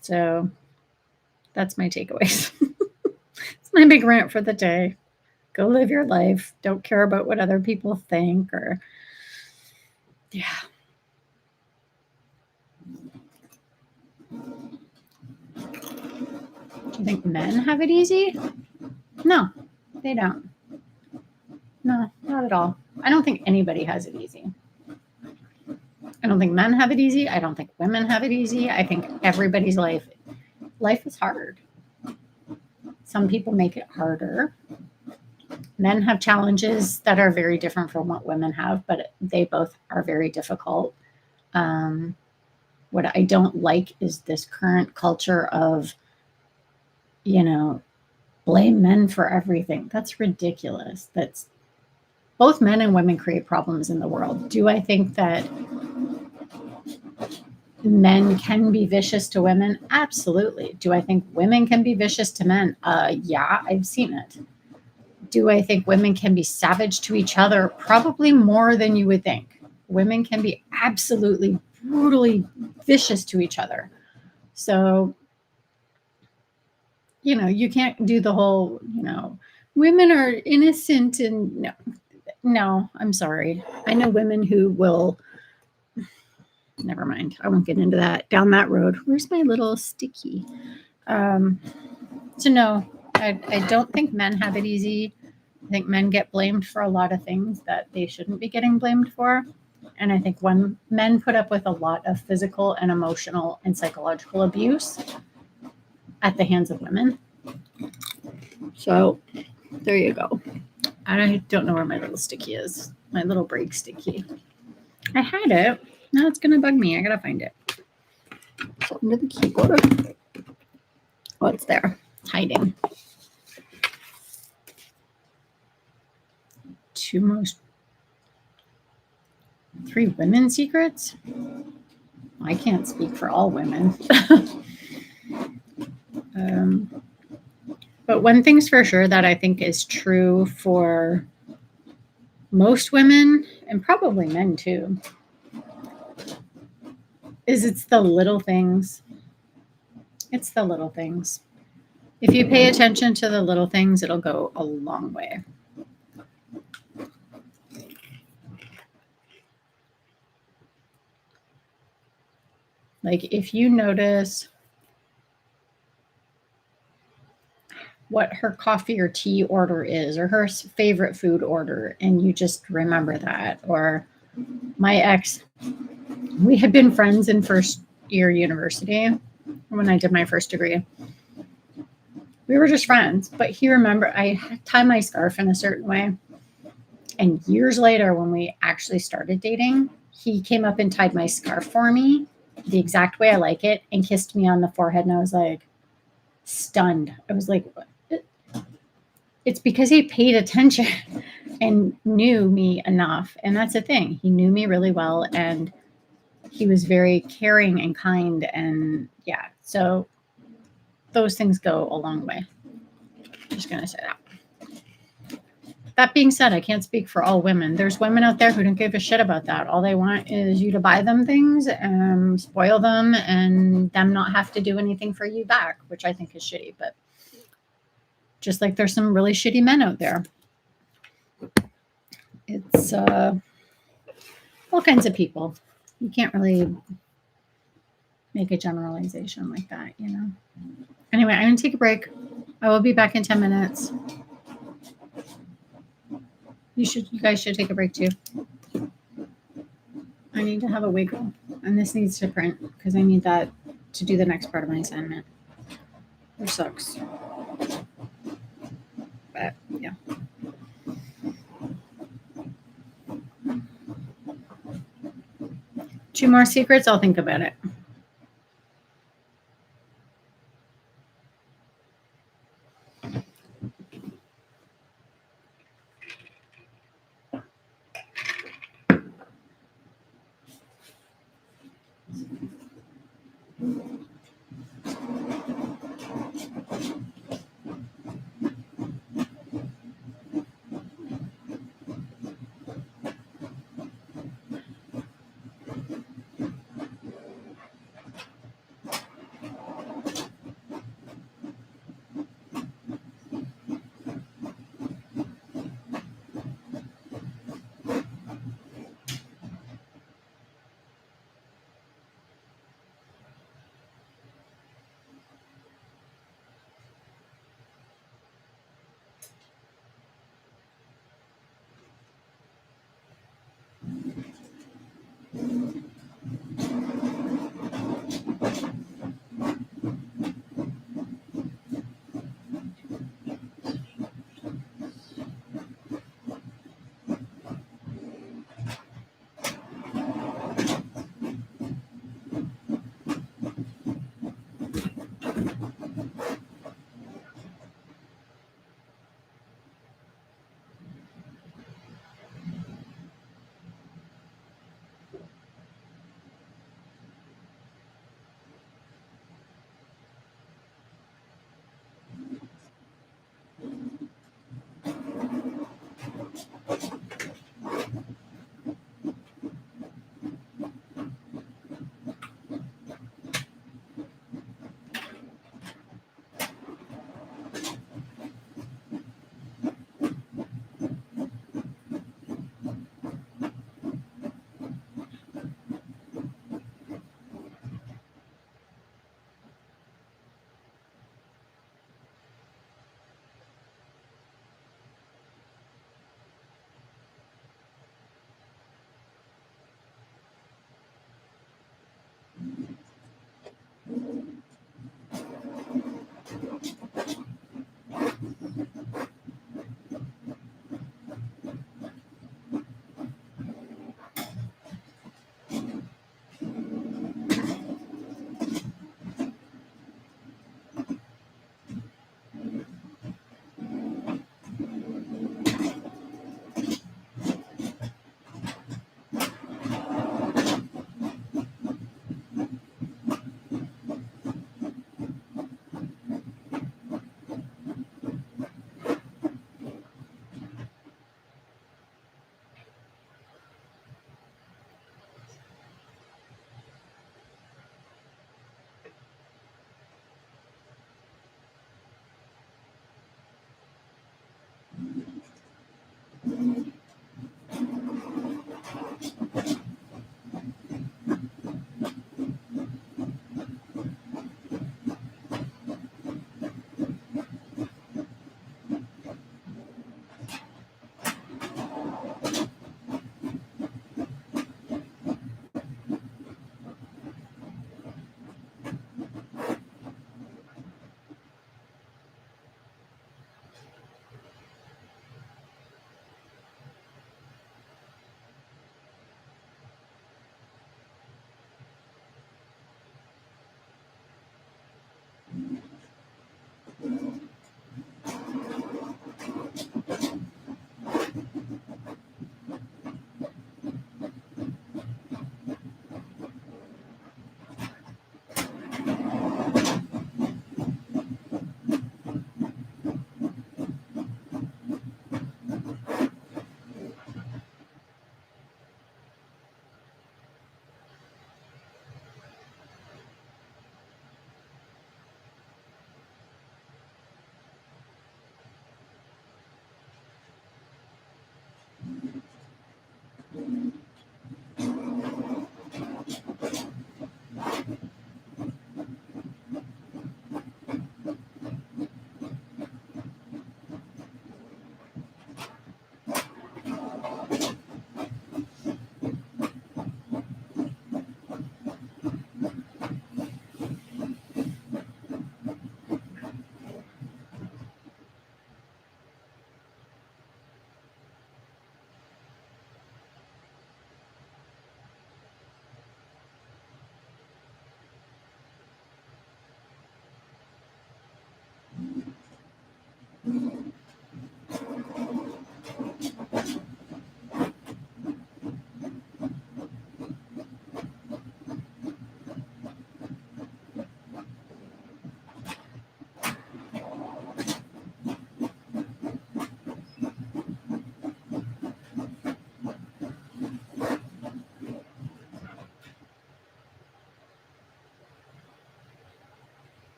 So that's my takeaways. It's my big rant for the day. Go live your life. Don't care about what other people think yeah. Do you think men have it easy? No, they don't. No, not at all. I don't think anybody has it easy. I don't think men have it easy. I don't think women have it easy. I think everybody's life is hard. Some people make it harder. Men have challenges that are very different from what women have, but they both are very difficult. What I don't like is this current culture of, blame men for everything. That's ridiculous. That's both men and women create problems in the world. Do I think that men can be vicious to women? Absolutely. Do I think women can be vicious to men? Yeah, I've seen it. Do I think women can be savage to each other? Probably more than you would think. Women can be absolutely brutally vicious to each other. So, you can't do the whole, women are innocent and no, I'm sorry. I know women who will, never mind. I won't get into that, down that road. Where's my little sticky? So no, I don't think men have it easy. I think men get blamed for a lot of things that they shouldn't be getting blamed for. And I think when men put up with a lot of physical and emotional and psychological abuse at the hands of women. So there you go. I don't know where my little sticky is. My little break sticky. I had it. Now it's going to bug me. I got to find it. It's under the keyboard. Oh, it's there. Hiding. 3 women secrets? I can't speak for all women. But one thing's for sure that I think is true for most women, and probably men too, is it's the little things. It's the little things. If you pay attention to the little things, it'll go a long way. Like, if you notice what her coffee or tea order is, or her favorite food order, and you just remember that. Or my ex, we had been friends in first year university when I did my first degree. We were just friends, but he remembered I tie my scarf in a certain way. And years later, when we actually started dating, he came up and tied my scarf for me the exact way I like it and kissed me on the forehead. And I was like, stunned. I was like, it's because he paid attention and knew me enough. And that's the thing. He knew me really well. And he was very caring and kind. And yeah, so those things go a long way. Just going to say that. That being said, I can't speak for all women. There's women out there who don't give a shit about that. All they want is you to buy them things and spoil them and them not have to do anything for you back, which I think is shitty. But just like there's some really shitty men out there. It's all kinds of people. You can't really make a generalization like that, you know. Anyway, I'm going to take a break. I will be back in 10 minutes. You guys should take a break too. I need to have a wiggle, and this needs to print because I need that to do the next part of my assignment. Which sucks. But yeah. Two more secrets, I'll think about it.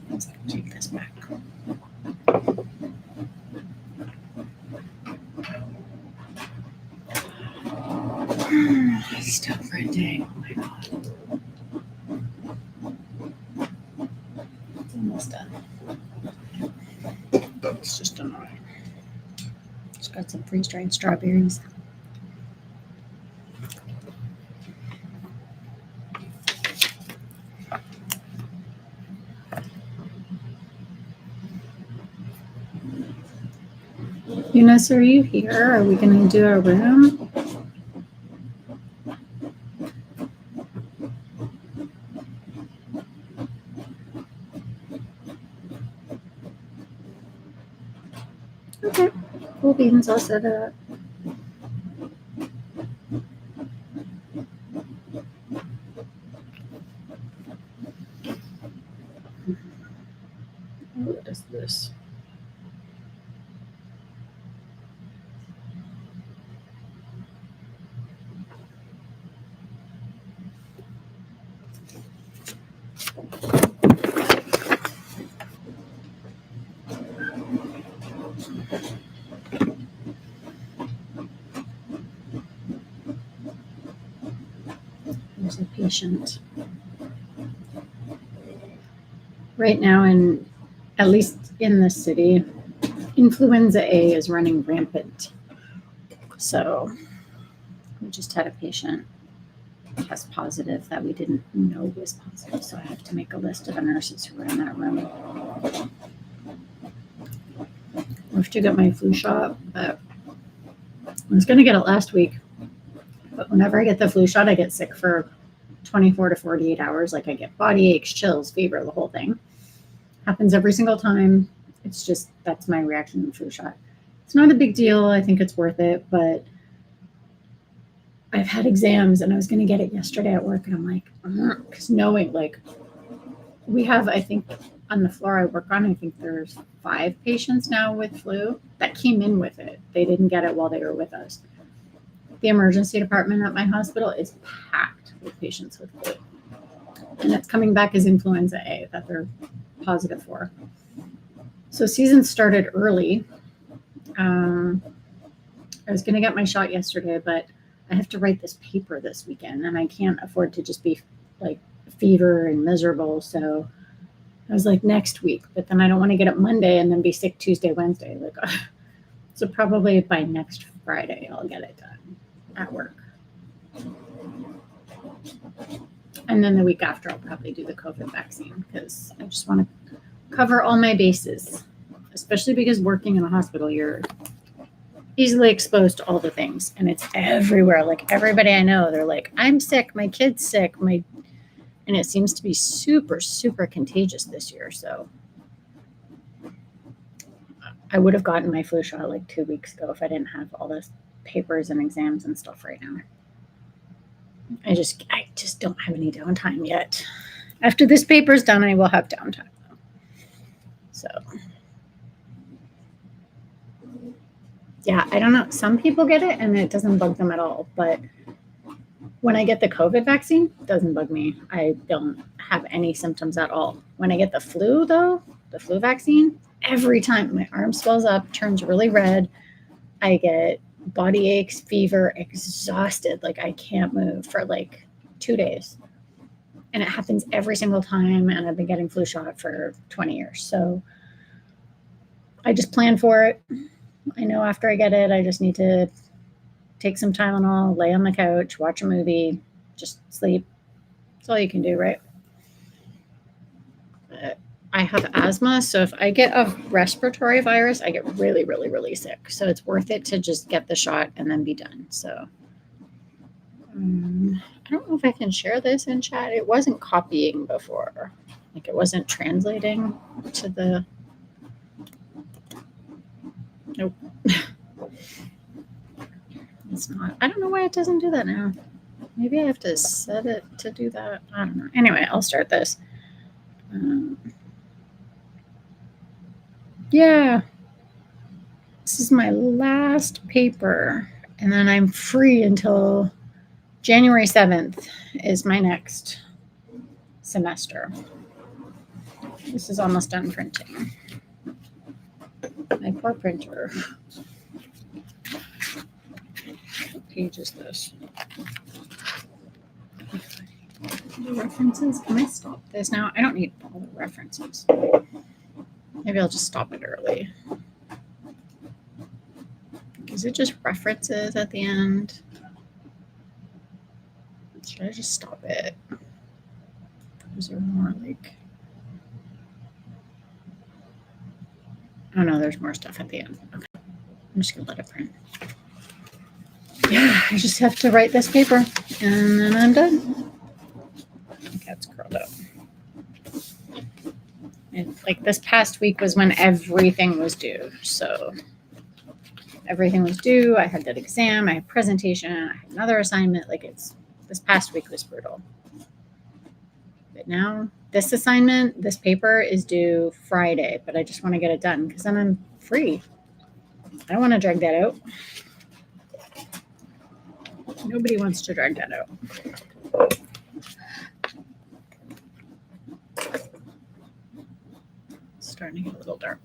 Let's take this back. Still printing. Oh my god. It's almost done. It's just annoying. It's got some freeze-dried strawberries. Eunice, are you here? Are we going to do a room? Okay. Cool beans. I'll set it up. What is this? There's a patient. Right now, at least in the city, influenza A is running rampant. So we just had a patient test positive that we didn't know was positive. So I have to make a list of the nurses who were in that room. I have to get my flu shot, but I was going to get it last week. But whenever I get the flu shot, I get sick for 24 to 48 hours. Like I get body aches, chills, fever, the whole thing. Happens every single time. It's just, that's my reaction to the flu shot. It's not a big deal. I think it's worth it, but I've had exams and I was going to get it yesterday at work and I'm like, because knowing like we have, I think on the floor I work on, I think there's 5 patients now with flu that came in with it. They didn't get it while they were with us. The emergency department at my hospital is packed with patients with flu. And it's coming back as influenza A that they're positive for. So season started early. I was going to get my shot yesterday, but I have to write this paper this weekend and I can't afford to just be like fever and miserable. So I was like next week, but then I don't want to get it Monday and then be sick Tuesday, Wednesday. Like, so probably by next Friday, I'll get it done at work. And then the week after, I'll probably do the COVID vaccine because I just want to cover all my bases, especially because working in a hospital, you're easily exposed to all the things and it's everywhere. Like everybody I know, they're like, I'm sick, my kid's sick, and it seems to be super, super contagious this year. So I would have gotten my flu shot like 2 weeks ago if I didn't have all this papers and exams and stuff right now. I just don't have any downtime yet. After this paper's done, I will have downtime. So yeah, I don't know. Some people get it and it doesn't bug them at all. But when I get the COVID vaccine, it doesn't bug me. I don't have any symptoms at all. When I get the flu, though, the flu vaccine, every time my arm swells up, turns really red. I get body aches, fever, exhausted. Like I can't move for like 2 days. And it happens every single time. And I've been getting flu shot for 20 years. So I just plan for it. I know after I get it, I just need to take some Tylenol, lay on the couch, watch a movie, just sleep. That's all you can do, right? But I have asthma, so if I get a respiratory virus, I get really, really, really sick. So it's worth it to just get the shot and then be done. So I don't know if I can share this in chat. It wasn't copying before. Like it wasn't translating to the... Nope. It's not. I don't know why it doesn't do that now. Maybe I have to set it to do that. I don't know. Anyway, I'll start this. Yeah. This is my last paper. And then I'm free until January 7th is my next semester. This is almost done printing. My poor printer. What page is this? The references? Can I stop this now? I don't need all the references. Maybe I'll just stop it early. Is it just references at the end? Should I just stop it? Is there more like... Oh no, there's more stuff at the end. Okay. I'm just gonna let it print. Yeah, I just have to write this paper and then I'm done. My cat's curled up. And like this past week was when everything was due. So everything was due. I had that exam, I had presentation, I had another assignment. Like this past week was brutal. But now this assignment, this paper is due Friday, but I just want to get it done because then I'm free. I don't want to drag that out. Nobody wants to drag that out. It's starting to get a little dark.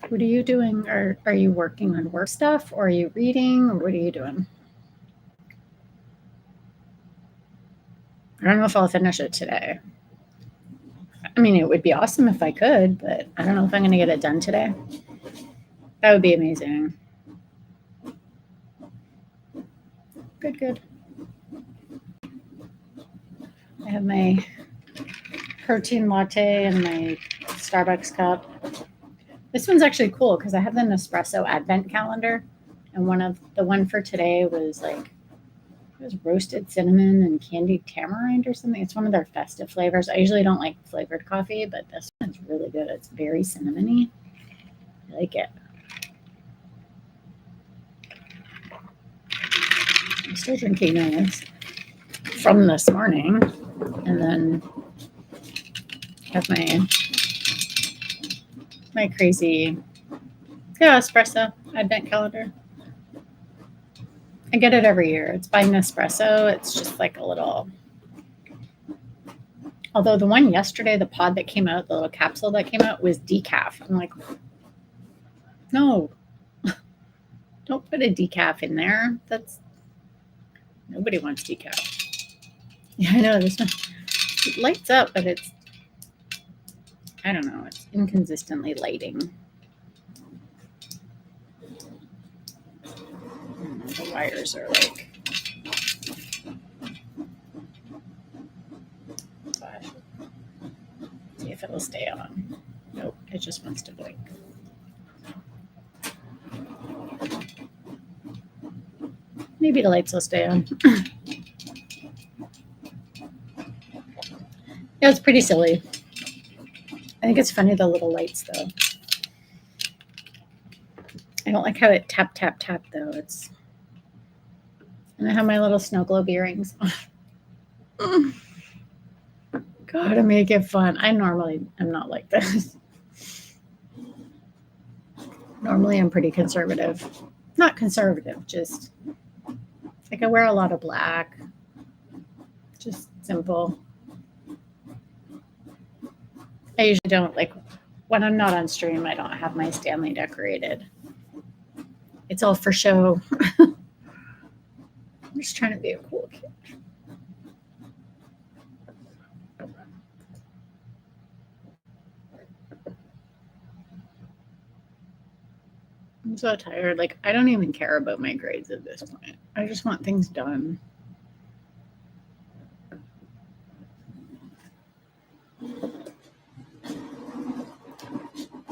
What are you doing? Are you working on work stuff, or are you reading, or what are you doing? I don't know if I'll finish it today. I mean, it would be awesome if I could, but I don't know if I'm going to get it done today. That would be amazing. Good. I have my protein latte and my Starbucks cup. This one's actually cool because I have the Nespresso advent calendar, and one for today was like, it was roasted cinnamon and candied tamarind or something. It's one of their festive flavors. I usually don't like flavored coffee, but this one's really good. It's very cinnamony. I like it. I'm still drinking this from this morning, and then have my crazy espresso advent calendar. I get it every year. It's by Nespresso. It's just like a little. Although the one yesterday, the pod that came out, the little capsule that came out was decaf. I'm like, no, don't put a decaf in there. Nobody wants decaf. Yeah, I know this one. It lights up, but it's, I don't know, it's inconsistently lighting. The wires are like, see if it'll stay on. Nope, it just wants to blink. Maybe the lights will stay on. Yeah, it's pretty silly. I think it's funny, the little lights, though. I don't like how it tap, tap, tap, though. And I have my little snow globe earrings. Gotta make it fun. I'm not like this. Normally, I'm pretty conservative. Not conservative, just like I wear a lot of black. Just simple. I usually don't, like, when I'm not on stream, I don't have my Stanley decorated. It's all for show. I'm just trying to be a cool kid. I'm so tired. Like, I don't even care about my grades at this point. I just want things done.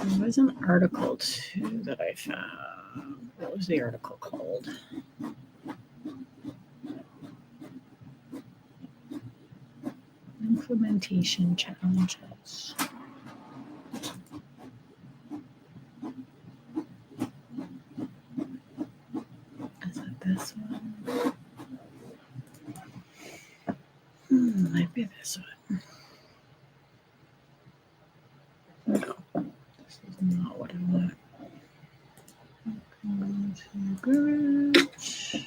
There was an article too that I found. What was the article called? Implementation challenges. Is it this one? Might be this one. No, this is not what I want. Garage.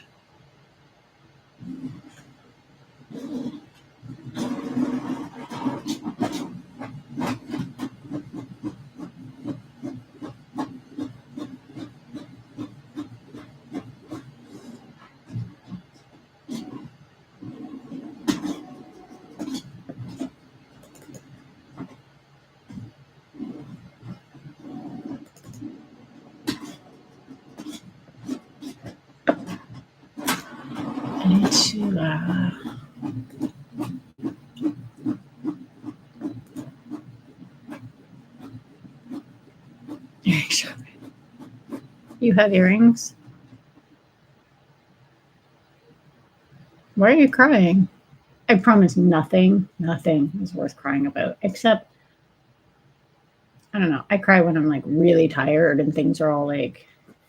I need to You have earrings? Why are you crying? I promise nothing is worth crying about, except I don't know. I cry when I'm like really tired and things are all like,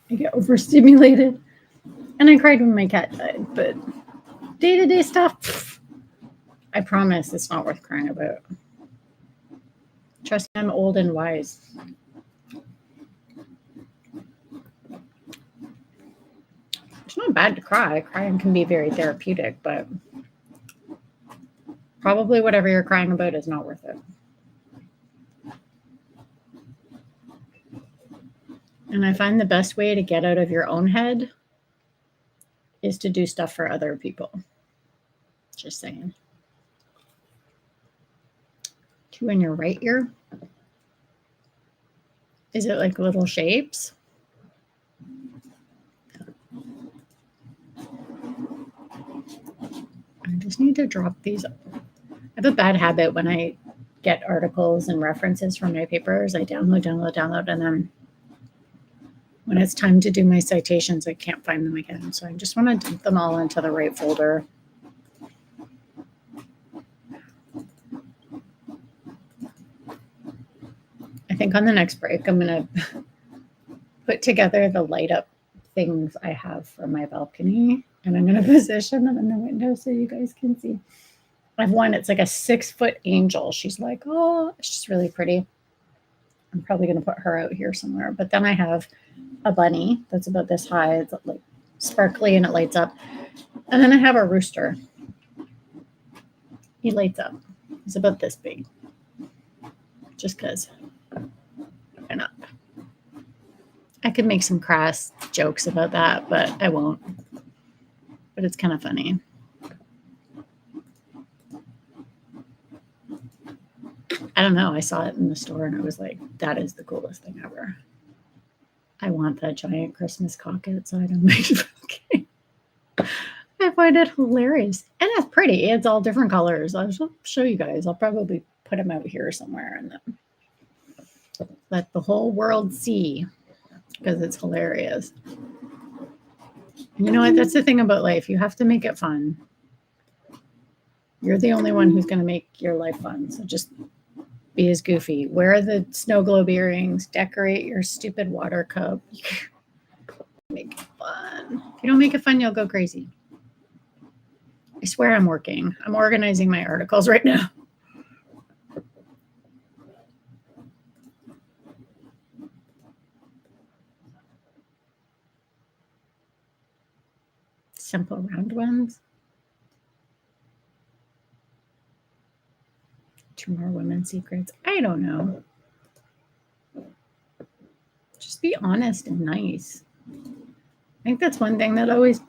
I get overstimulated. And I cried when my cat died. But day-to-day stuff, I promise it's not worth crying about. Trust me, I'm old and wise. It's not bad to cry. Crying can be very therapeutic, but probably whatever you're crying about is not worth it. And I find the best way to get out of your own head is to do stuff for other people. Just saying. 2 in your right ear. Is it like little shapes? I just need to drop these. I have a bad habit when I get articles and references from my papers. I download, and then when it's time to do my citations, I can't find them again. So I just want to dump them all into the right folder. I think on the next break, I'm going to put together the light up things I have for my balcony, and I'm going to position them in the window so you guys can see. I have one, it's like a 6-foot angel. She's like, oh, she's really pretty. I'm probably going to put her out here somewhere. But then I have a bunny that's about this high. It's like sparkly and it lights up. And then I have a rooster. He lights up. He's about this big. Just because. Why not? I could make some crass jokes about that, but I won't. But it's kind of funny. I don't know. I saw it in the store and I was like, that is the coolest thing ever. I want that giant Christmas cock outside on my balcony. I find it hilarious. And it's pretty. It's all different colors. I'll show you guys. I'll probably put them out here somewhere and then let the whole world see because it's hilarious. You know what? That's the thing about life. You have to make it fun. You're the only one who's going to make your life fun. So just be as goofy. Wear the snow globe earrings. Decorate your stupid water cup. Make it fun. If you don't make it fun, you'll go crazy. I swear I'm working. I'm organizing my articles right now. Simple round ones. 2 more women's secrets. I don't know. Just be honest and nice. I think that's one thing that always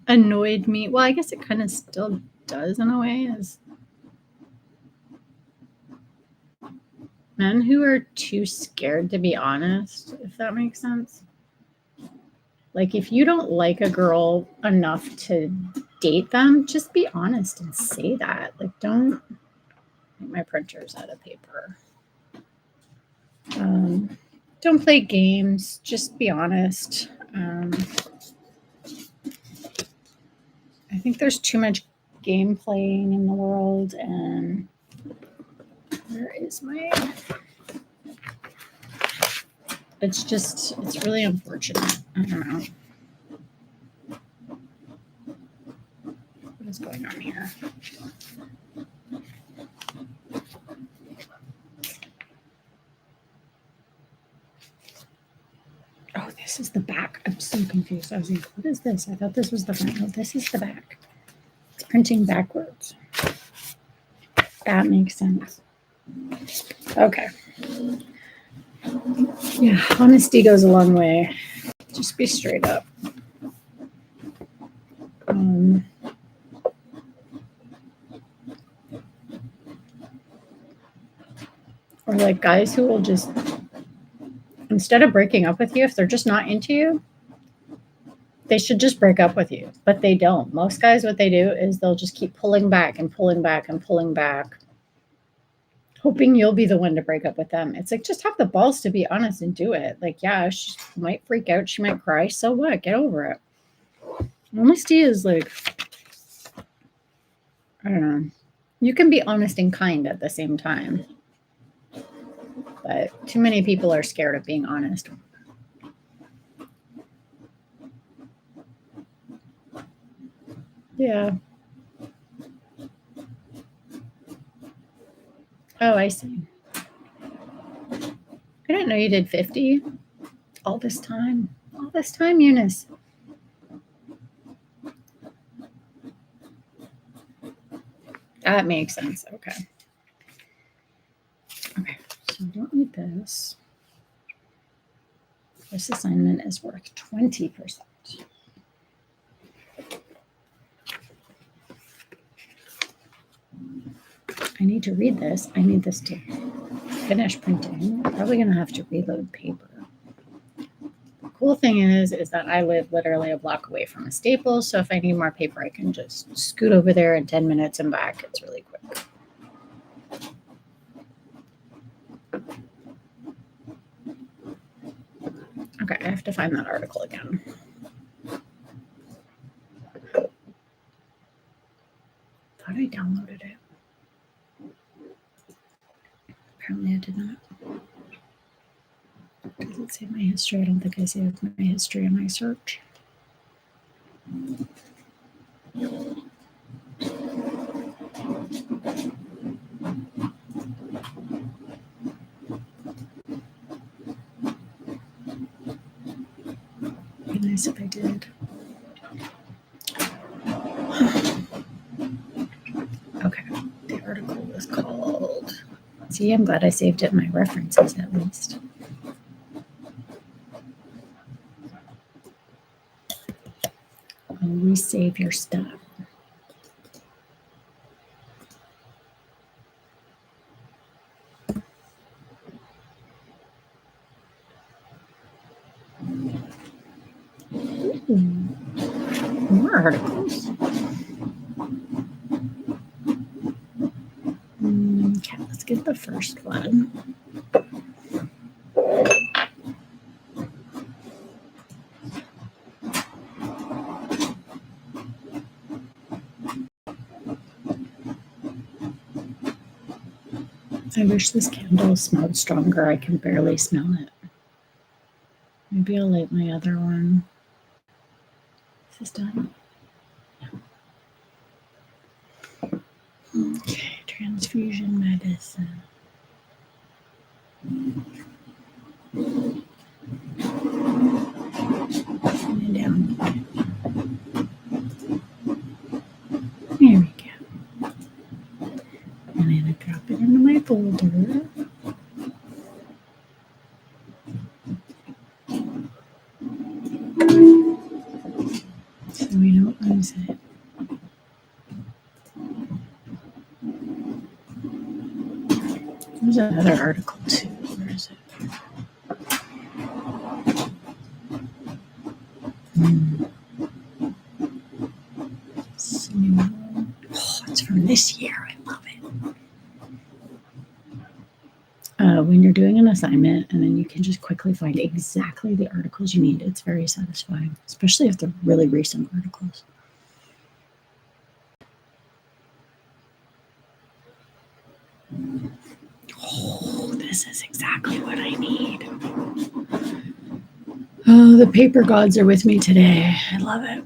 annoyed me. Well, I guess it kind of still does in a way, is men who are too scared to be honest, if that makes sense. Like, if you don't like a girl enough to date them, just be honest and say that. Like, don't. My printer's out of paper. Don't play games. Just be honest. I think there's too much game playing in the world, and where is my... It's really unfortunate. I don't know. What is going on here? Oh, this is the back. I'm so confused. I was like, what is this? I thought this was the front. No, this is the back. It's printing backwards. That makes sense. Okay. Yeah, honesty goes a long way. Just be straight up. Or like guys who will just, instead of breaking up with you, if they're just not into you, they should just break up with you. But they don't. Most guys, what they do is they'll just keep pulling back and pulling back and pulling back, hoping you'll be the one to break up with them. It's like, just have the balls to be honest and do it. Like, yeah, she might freak out. She might cry. So what? Get over it. Honesty is like, I don't know. You can be honest and kind at the same time. but too many people are scared of being honest. Yeah. Oh, I see. I didn't know you did 50 all this time. All this time, Eunice. That makes sense. Okay. Okay. So I don't need this. This assignment is worth 20%. I need to read this. I need this to finish printing. I'm probably going to have to reload paper. The cool thing is that I live literally a block away from a Staples. So if I need more paper, I can just scoot over there in 10 minutes and back. It's really quick. Okay, I have to find that article again. Thought I downloaded it. Apparently I did not. Does it save my history? I don't think I saved my history in my search. Be nice if I did. Okay, the article was called. See, I'm glad I saved it in my references at least. Always save your stuff. Ooh, more articles. Okay, let's get the first one. I wish this candle smelled stronger. I can barely smell it. Maybe I'll light my other one. Is this done? Okay, transfusion medicine. Turn it down. There we go. And I'm going to drop it into my folder. So we don't lose it. There's another article too. Where is it? Oh, it's from this year. I love it. When you're doing an assignment and then you can just quickly find exactly the articles you need, it's very satisfying, especially if they're really recent articles. Oh, this is exactly what I need. Oh, the paper gods are with me today. I love it.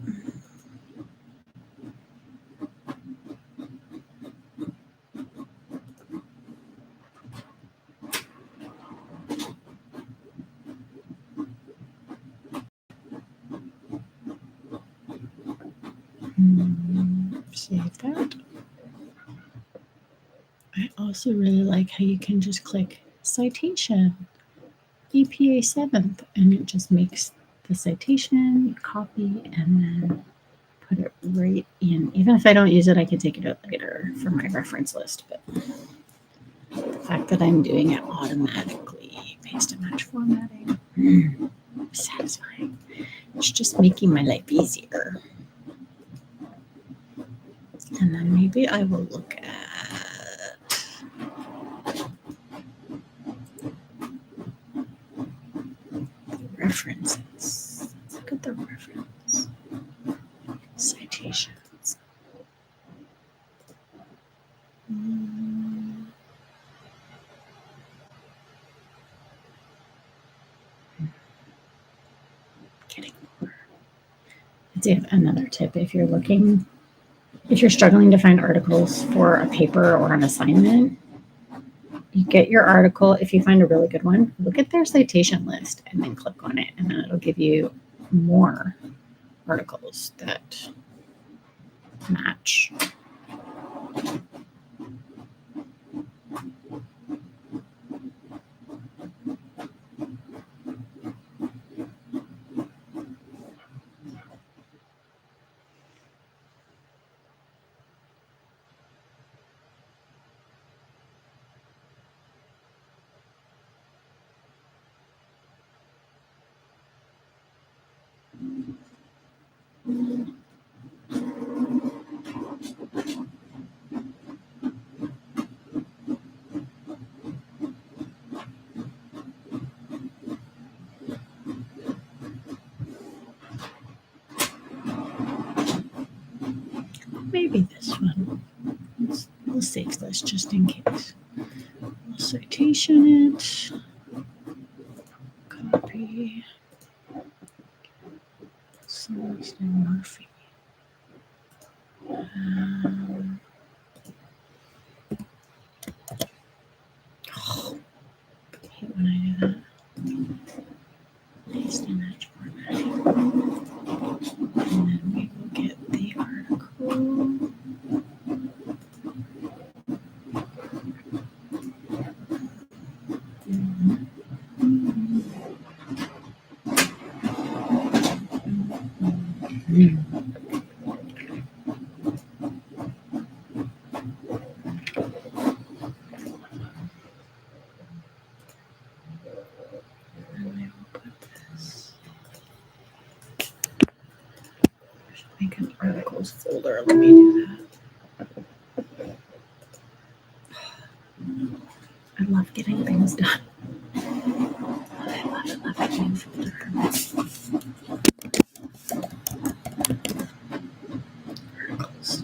Save that. I also really like how you can just click citation, EPA 7th, and it just makes the citation, you copy, and then put it right in. Even if I don't use it, I can take it out later for my reference list. But the fact that I'm doing it automatically, paste and match formatting, satisfying. It's just making my life easier. And then maybe I will look at the references. Let's look at the reference. Citations. do have another tip. If you're struggling to find articles for a paper or an assignment, you get your article. If you find a really good one, look at their citation list and then click on it, and then it'll give you more articles that match. Maybe this one. We'll save this just in case. We'll citation it. Copy. Celeste Murphy. I hate when I do that. Paste image formatting. And then we will get the article. Make an articles folder. Let me do that. I love getting things done. I love it. New folder. Articles.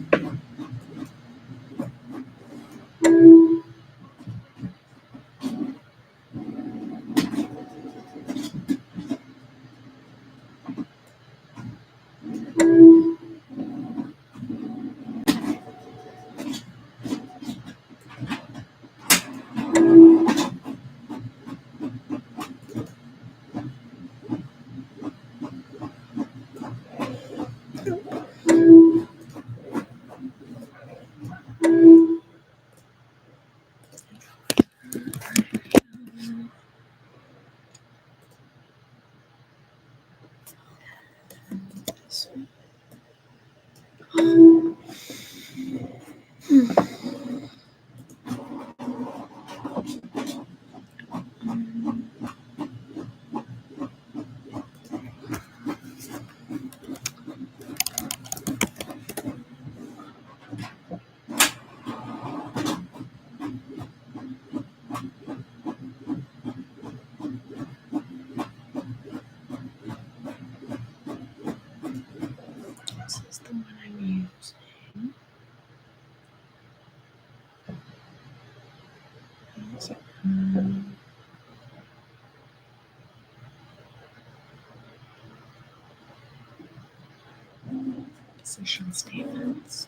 This is the one I'm using. Position statements.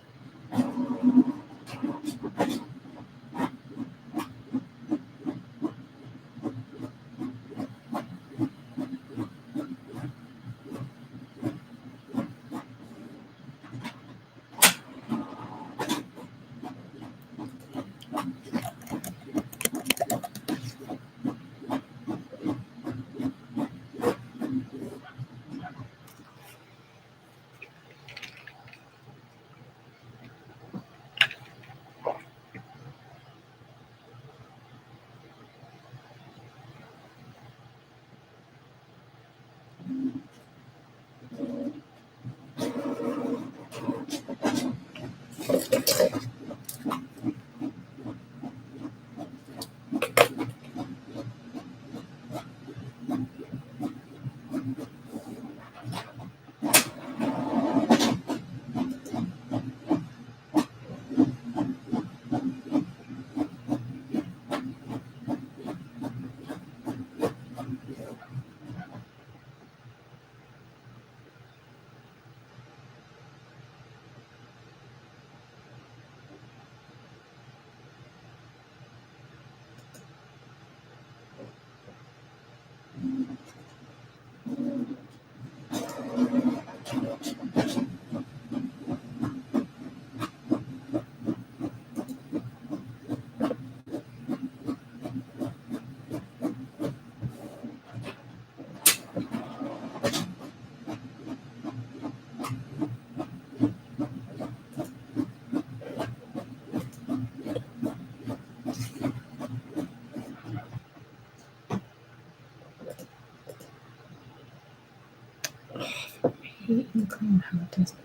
hate and Chrome how it does it.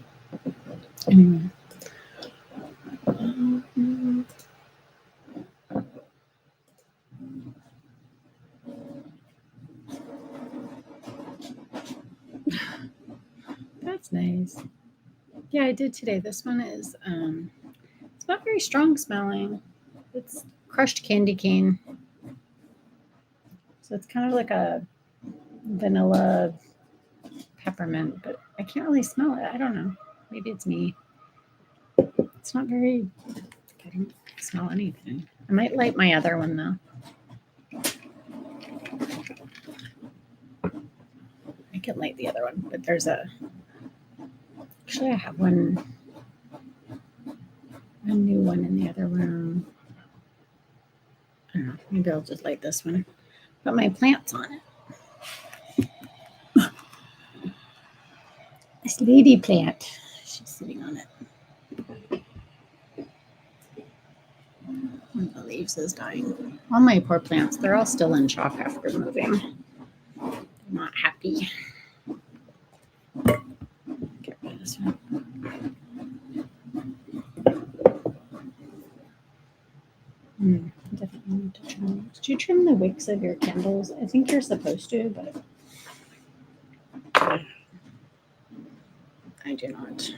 Anyway. That's nice. Yeah, I did today. This one is it's not very strong smelling. It's crushed candy cane. So it's kind of like a vanilla peppermint, but I can't really smell it. I don't know. Maybe it's me. It's not very, I don't smell anything. I might light my other one though. I can light the other one, but there's actually I have a new one in the other room. I don't know, maybe I'll just light this one. Put my plants on it. This lady plant, she's sitting on it. One of the leaves is dying. All my poor plants, they're all still in shock after moving. They're not happy. Get rid of this one. Definitely need to trim. Did you trim the wicks of your candles? I think you're supposed to, but I do not. Is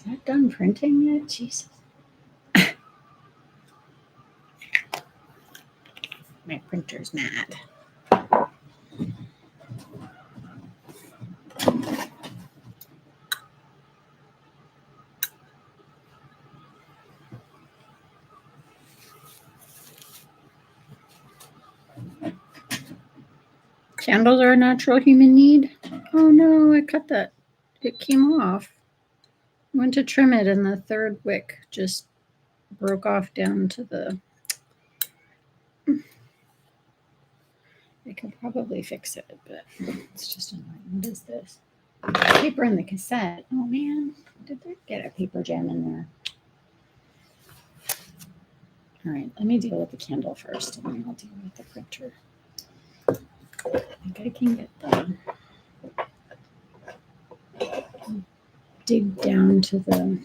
that done printing yet? Jesus. My printer's mad. Candles are a natural human need. Oh no, I cut that. It came off. Went to trim it and the third wick just broke off down to the... I could probably fix it, but it's just annoying. What is this? Paper in the cassette. Oh man, did they get a paper jam in there? All right, let me deal with the candle first and then I'll deal with the printer. I think I can get the... dig down to the...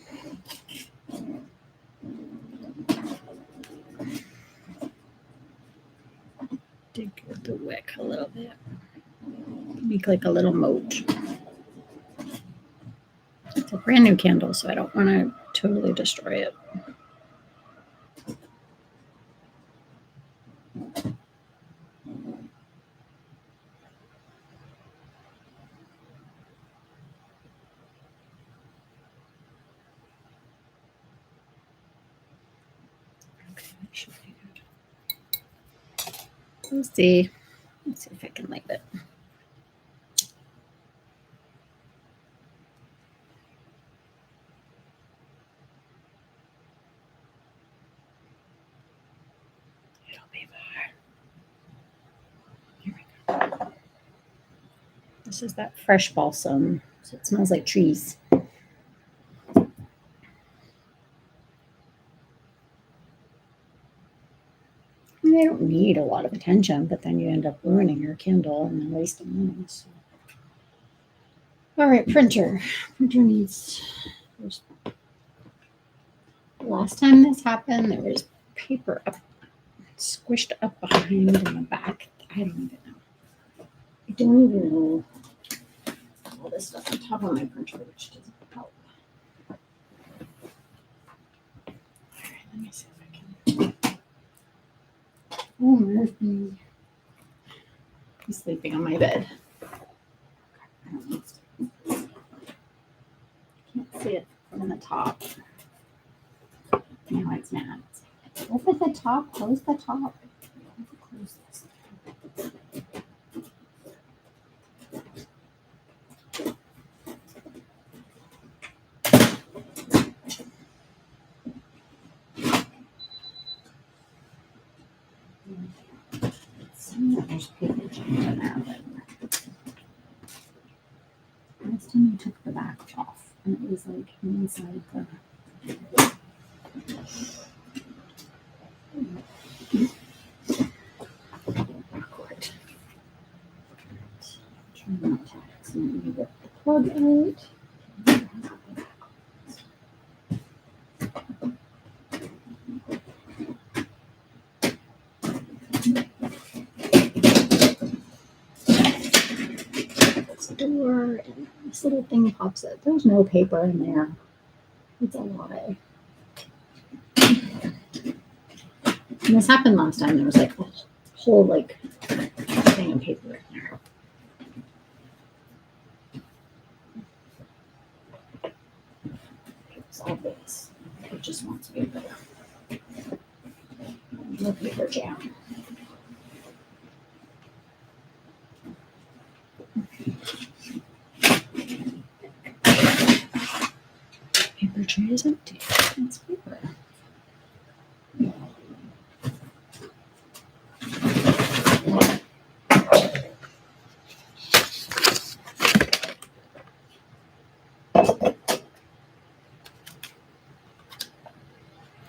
dig the wick a little bit. Make like a little moat. It's a brand new candle, so I don't want to totally destroy it. Okay, that should be good. We'll see. Let's see if I can light it. It'll be there. Here we go. This is that fresh balsam, so it smells like trees. They don't need a lot of attention, but then you end up ruining your candle and then wasting money. So. All right, printer. Printer needs... Last time this happened, there was paper up, squished up behind in the back. I don't even know. I don't even know all this stuff on top of my printer, which doesn't help. All right, let me see if I can... Oh, Murphy. He's sleeping on my bed. I don't know. Can't see it from the top. Now it's mad. Open the top, close the top. Close this. There's paper jam in there, but last time I took the back off, and it was like inside the. Backward. Try not to accidentally rip the plug out. Door, and this little thing pops up. There's no paper in there. It's a lie. And this happened last time. There was like a whole like thing of paper in there. It's all this. It just wants paper. No paper jam. Paper tray is empty. It's paper.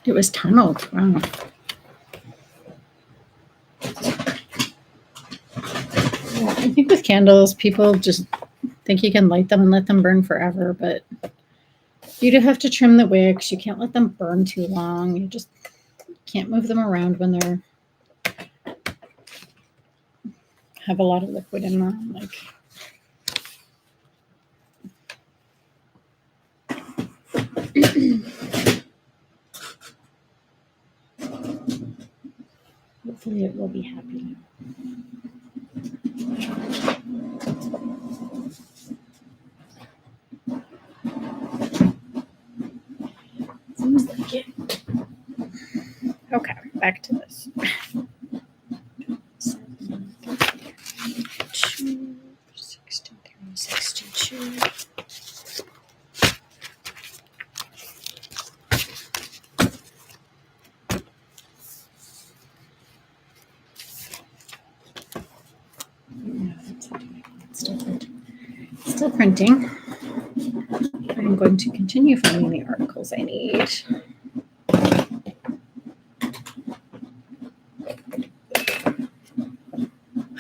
It was tunneled. Wow. Yeah, I think with candles, people just think you can light them and let them burn forever, but you do have to trim the wicks. You can't let them burn too long. You just can't move them around when they're have a lot of liquid in them. Like hopefully it will be happy. Seems like it. Okay, back to this. 63, 62. Still printing. I'm going to continue finding the articles I need.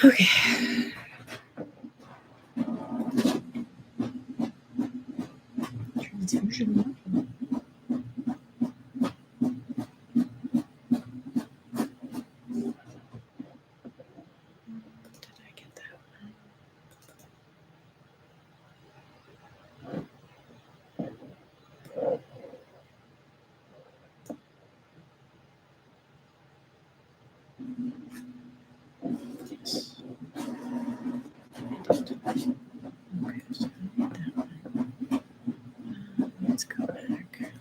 Okay. Transfusion. Did I get that one? Yes. Okay, so I need that one. Let's go back.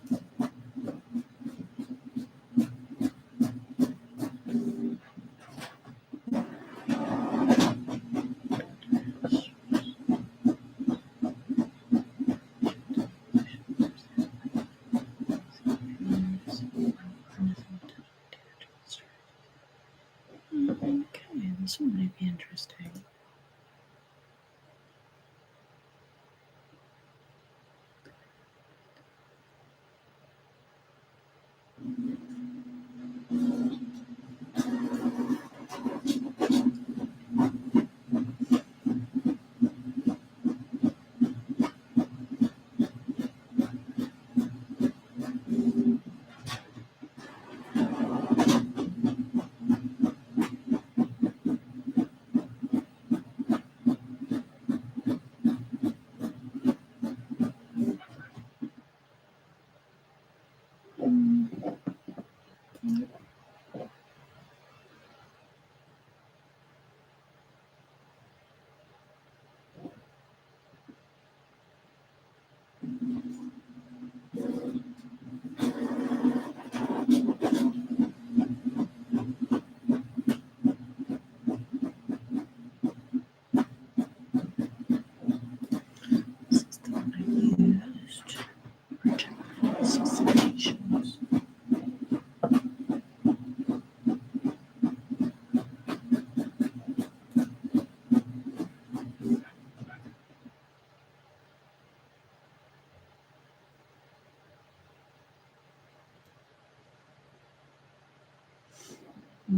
Okay, this one might be interesting.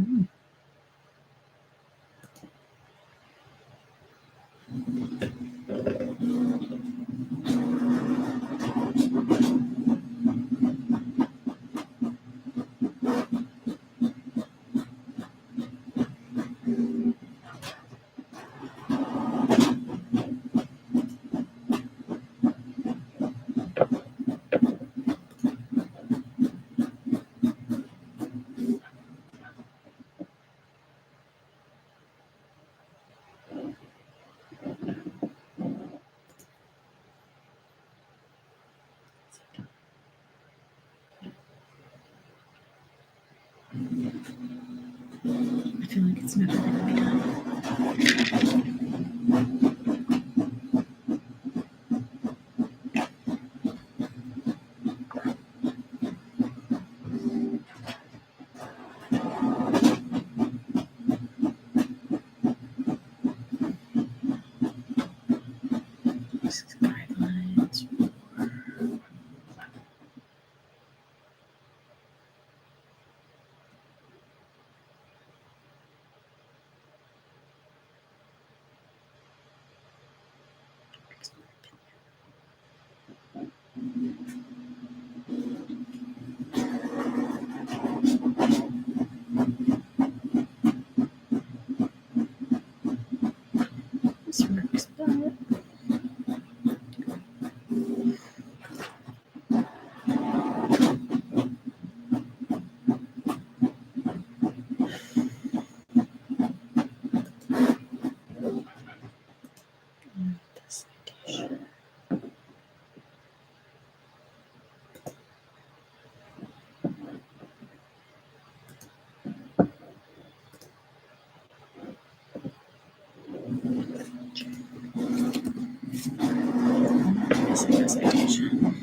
I feel like it's never going to be done. This is guidelines. This works, but this citation. Missing a citation.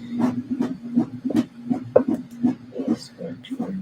Search for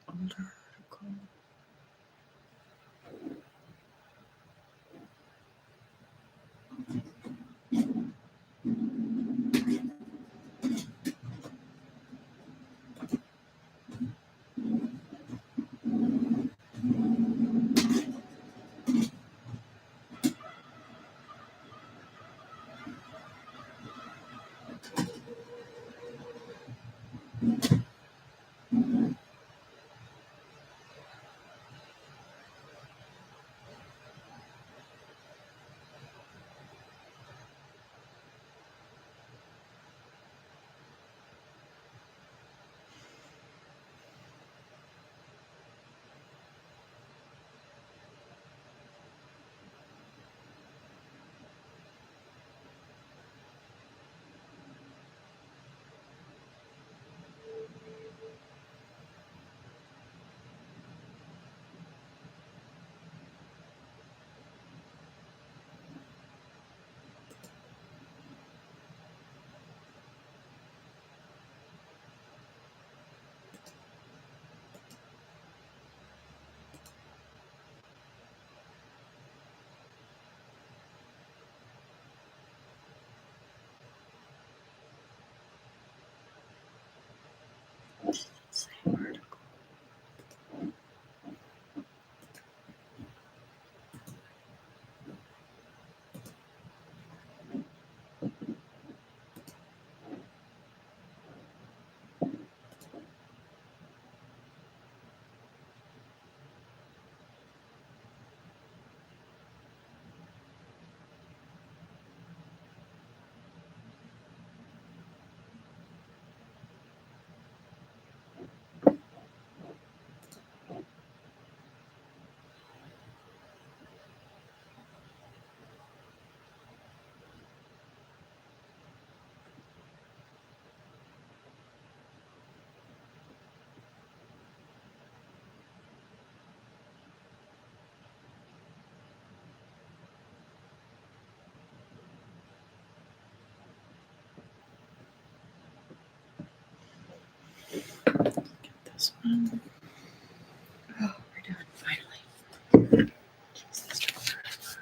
Older article. Same article. This one. Oh, we're done finally. Jesus, took forever.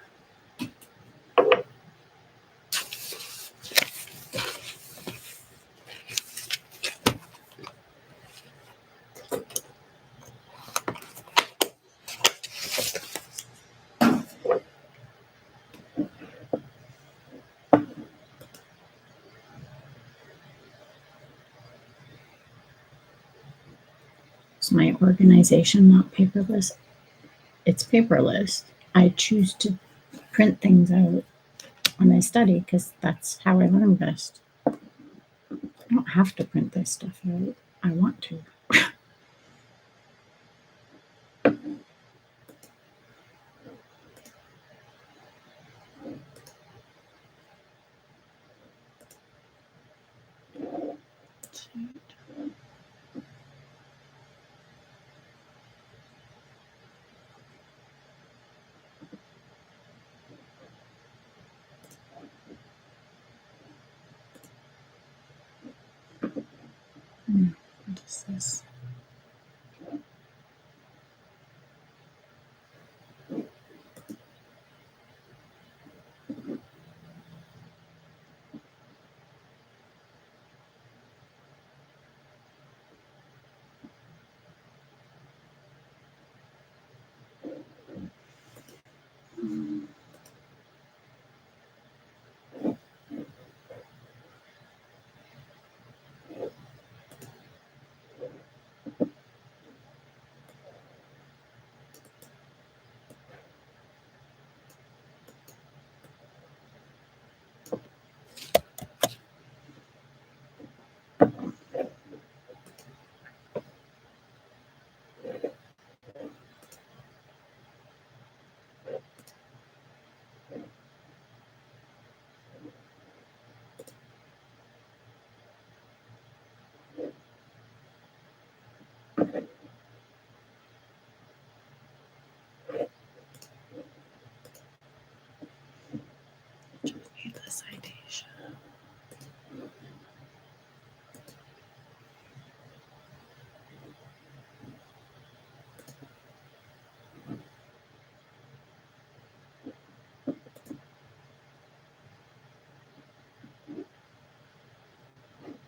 Is my organization not paperless? It's paperless. I choose to print things out when I study because that's how I learn best. I don't have to print this stuff out. I want to. What is this? Need the citation.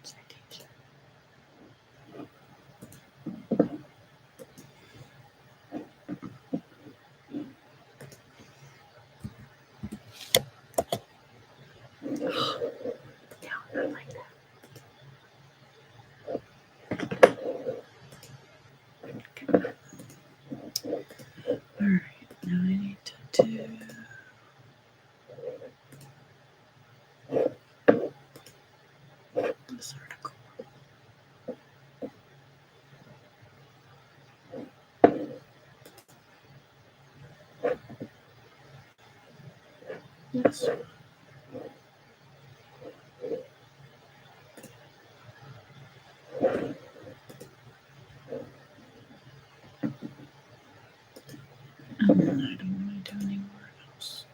Citation. Yeah, I like that. All right, now I need to do this article. This one. And then I don't want to do anywhere else.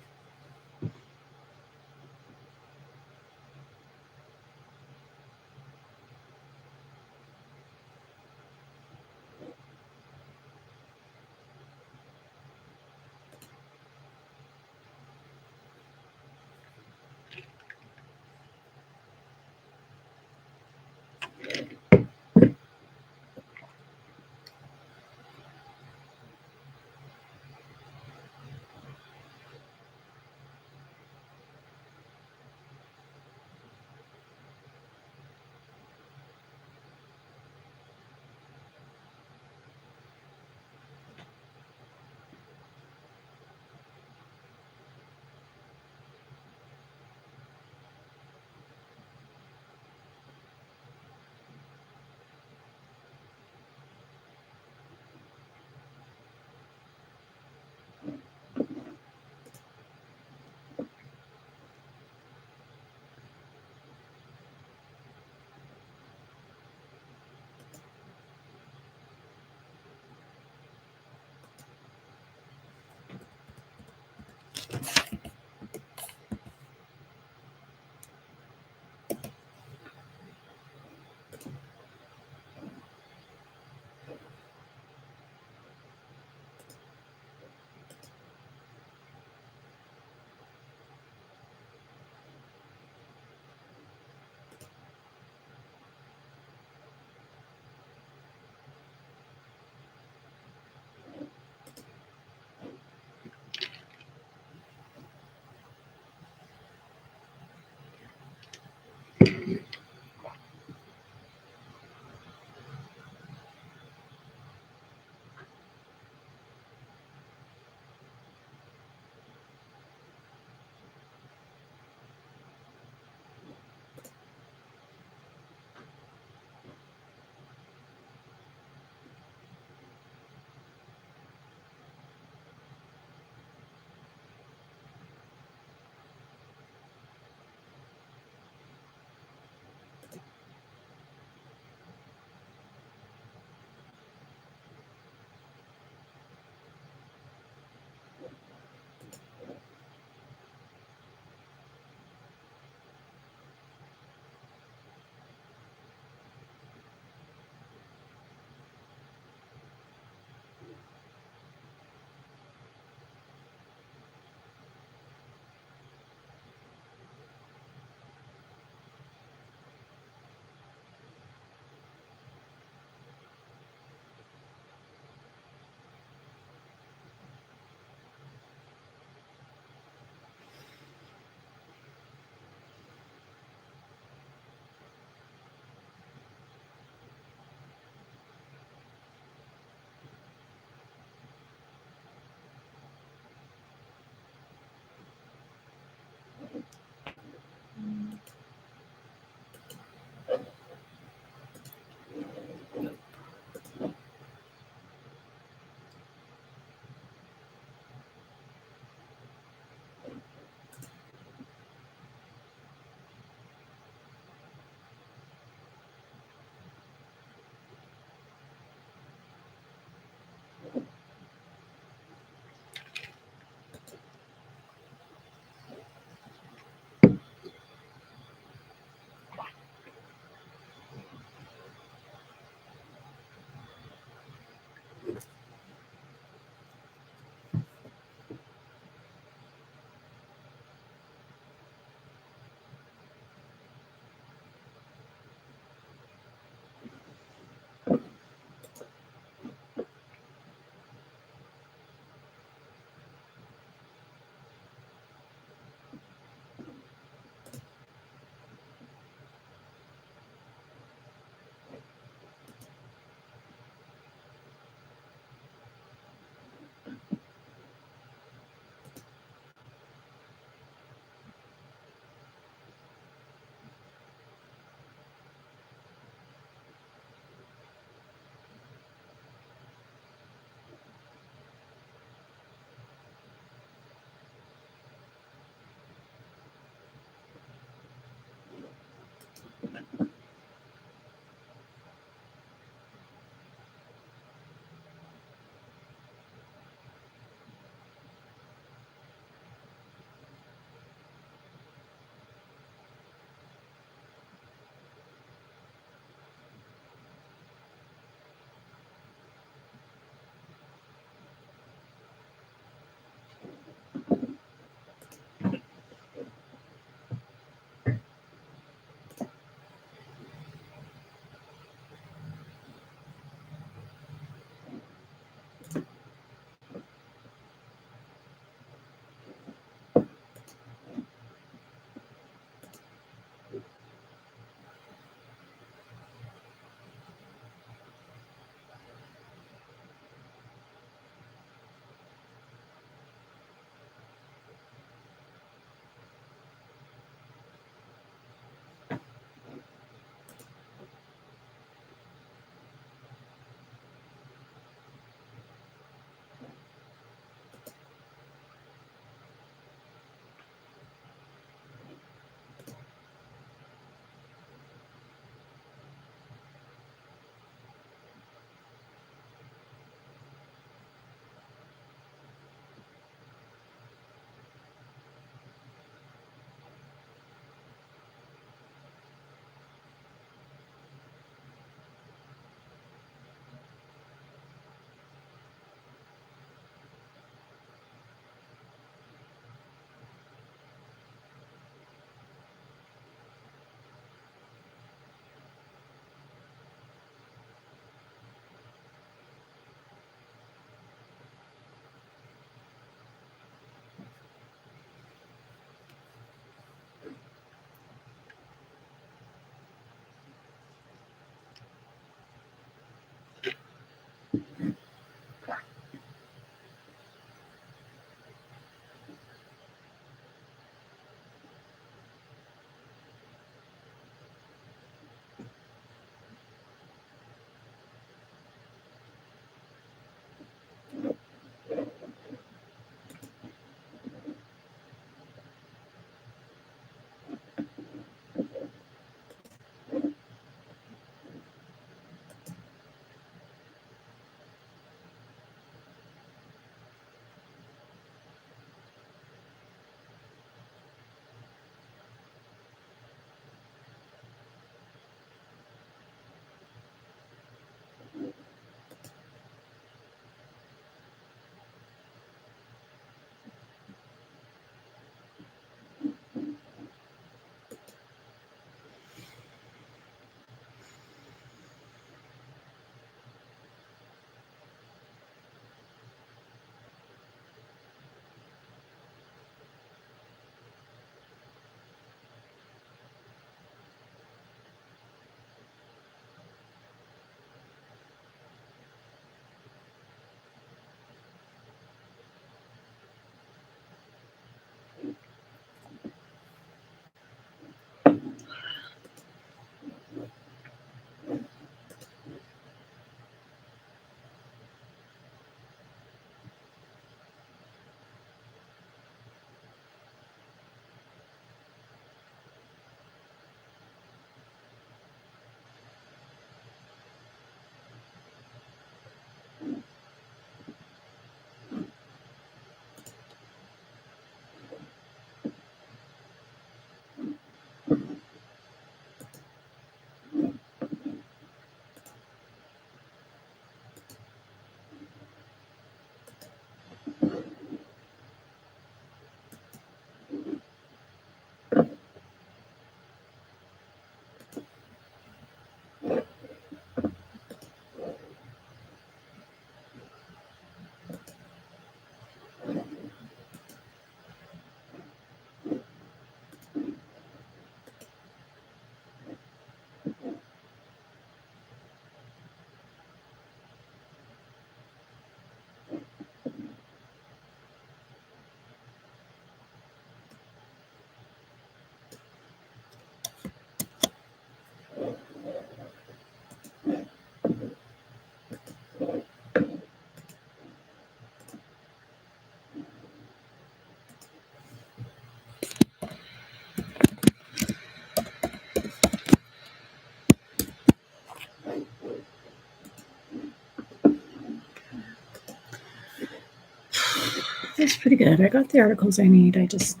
It's pretty good. I got the articles I need. I just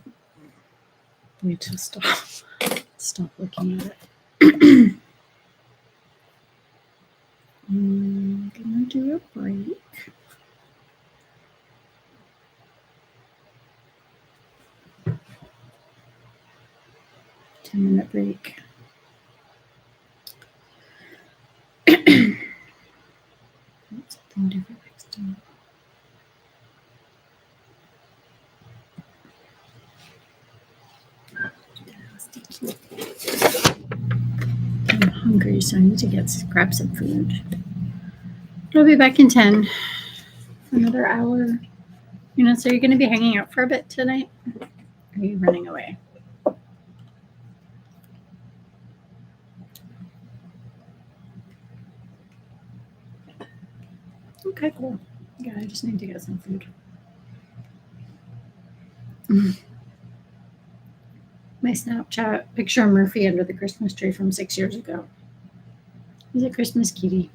need to stop looking at it. I'm gonna do a break. Ten-minute break. Something different next time. I'm hungry, so I need to grab some food. I'll be back in 10 for another hour. So you're going to be hanging out for a bit tonight? Or are you running away? Okay, cool. Yeah, I just need to get some food. My Snapchat picture of Murphy under the Christmas tree from 6 years ago. He's a Christmas kitty.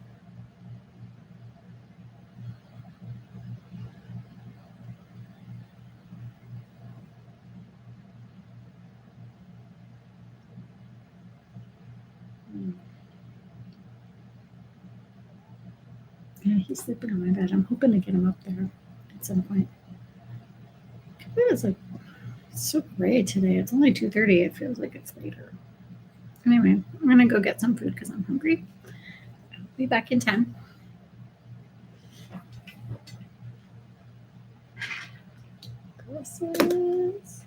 Yeah, he's sleeping on my bed. I'm hoping to get him up there at some point. It's like so gray today. It's only 2:30. It feels like it's later. Anyway, I'm gonna go get some food because I'm hungry. I'll be back in 10. Glasses.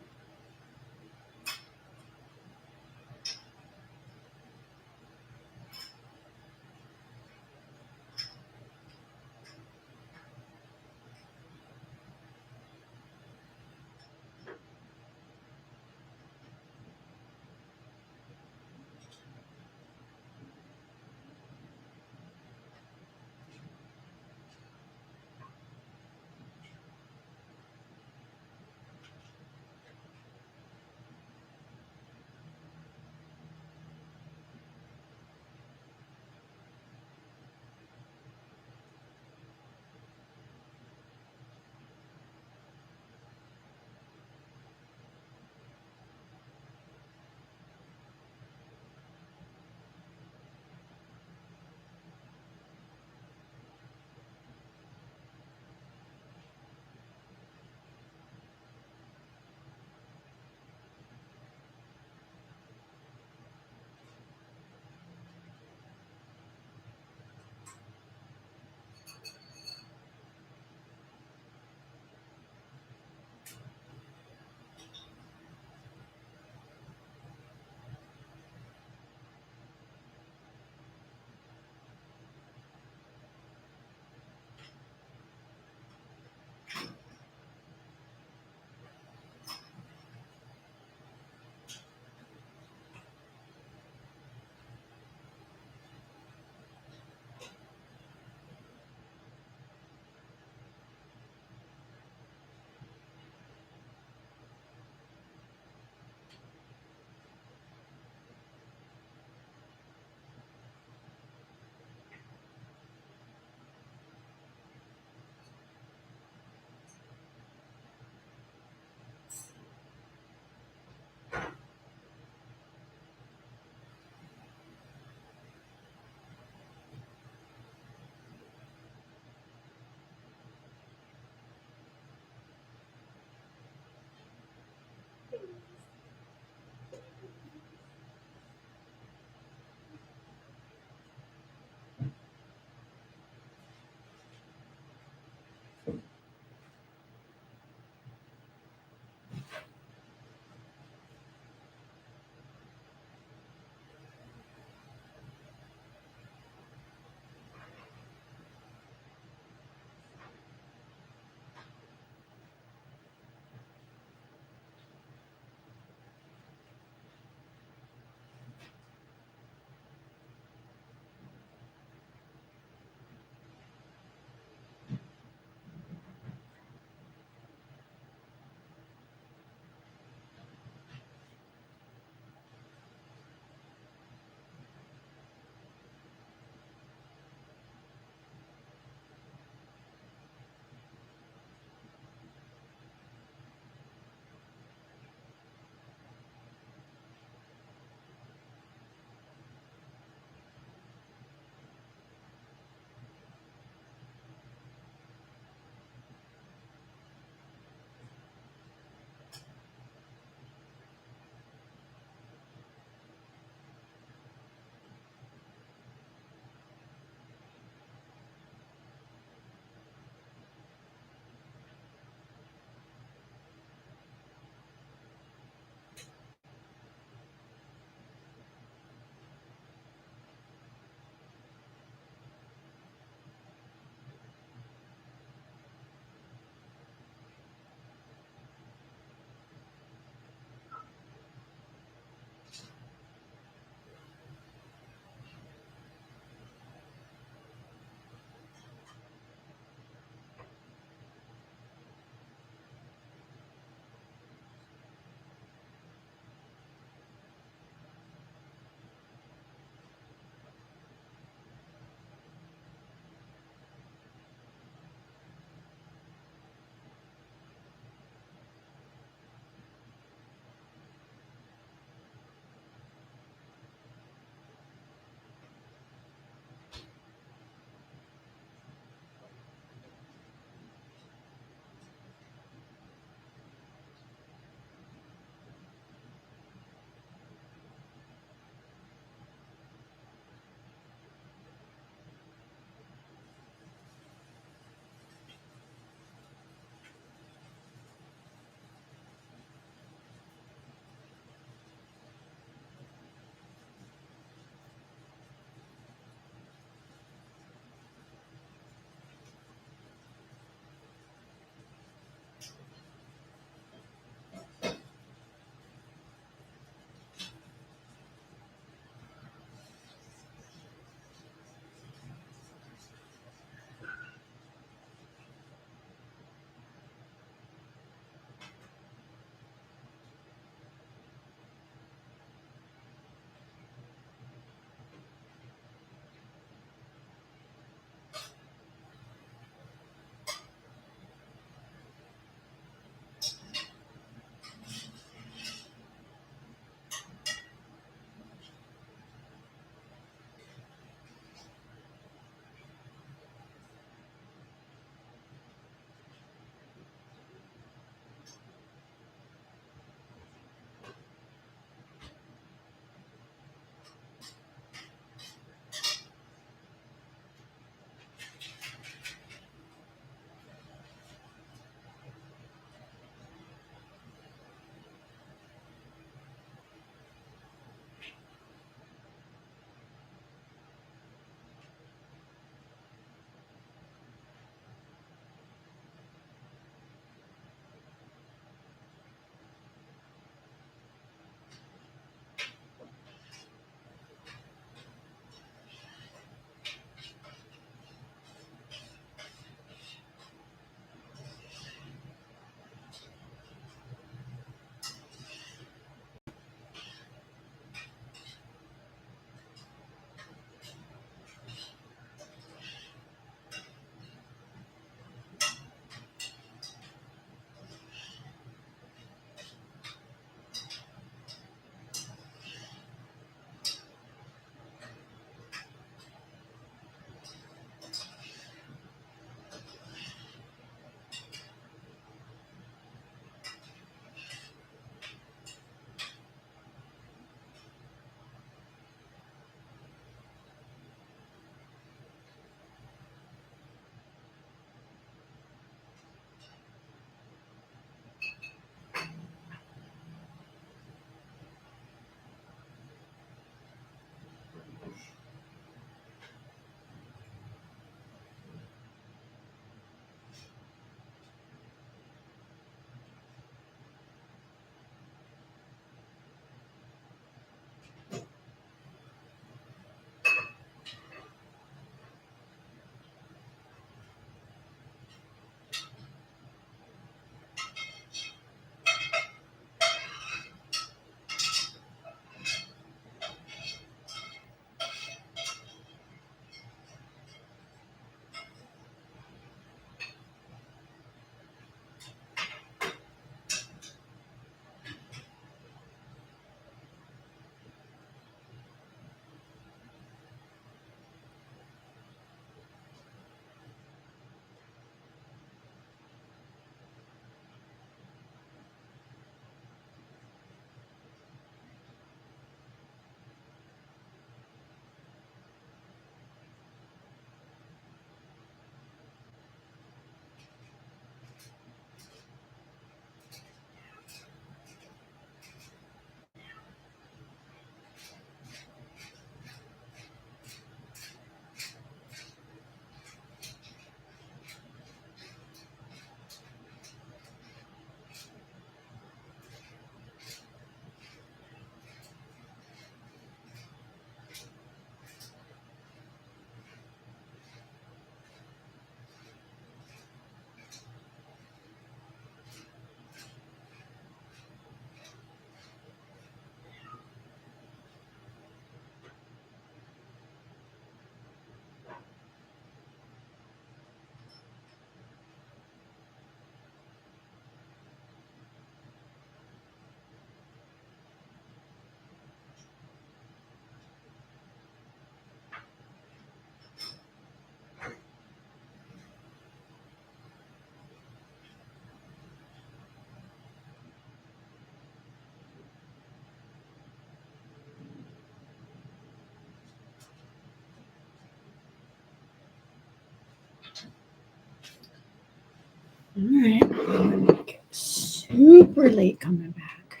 All right. I'm like super late coming back.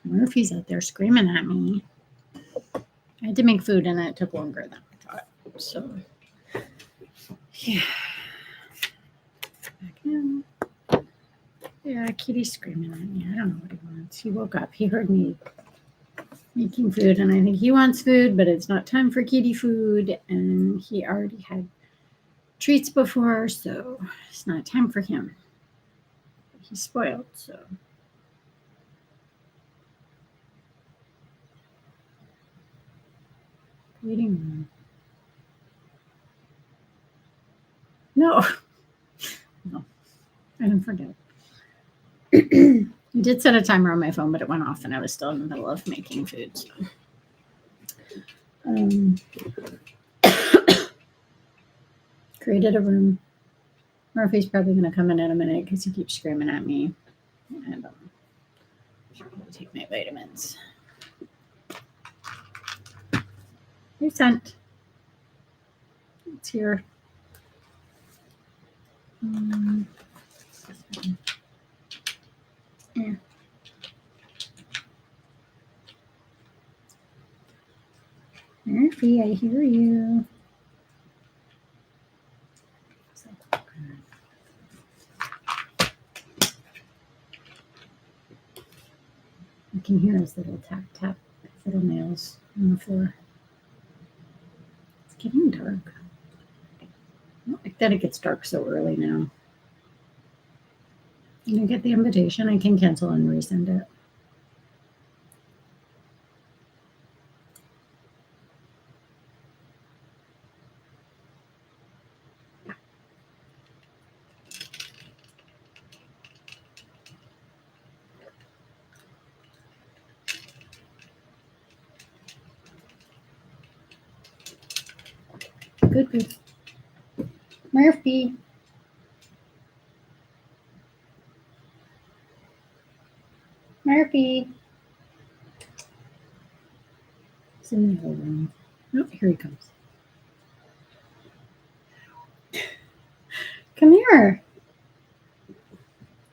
Murphy's out there screaming at me. I had to make food and it took longer than I thought. So, yeah. Back in. Yeah, Kitty's screaming at me. I don't know what he wants. He woke up. He heard me making food, and I think he wants food, but it's not time for Kitty food. And he already had treats before, so it's not time for him. He's spoiled, so. Waiting room. No. No. I didn't forget. I did set a timer on my phone, but it went off and I was still in the middle of making food. So. Created a room. Murphy's probably going to come in a minute because he keeps screaming at me. And should probably take my vitamins. New scent. It's here. Yeah. Murphy, I hear you. You can hear his little tap tap, his little nails on the floor. It's getting dark. I don't like that it gets dark so early now. When I get the invitation, I can cancel and resend it. Good, good. Murphy. Murphy. He's in the other room. Oh, here he comes. Come here.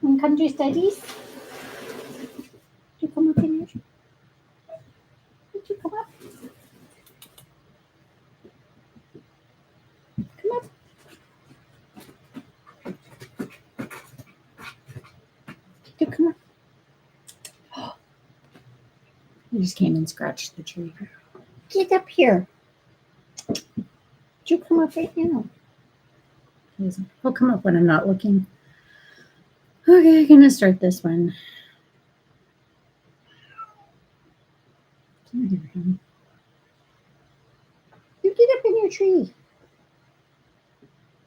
Want to come do studies? Did you come up in here? Did you come up? Come up. Did you come up? He just came and scratched the tree. Get up here. Did you come up right now? He'll come up when I'm not looking. Okay, I'm gonna start this one. Can you hear him? You get up in your tree.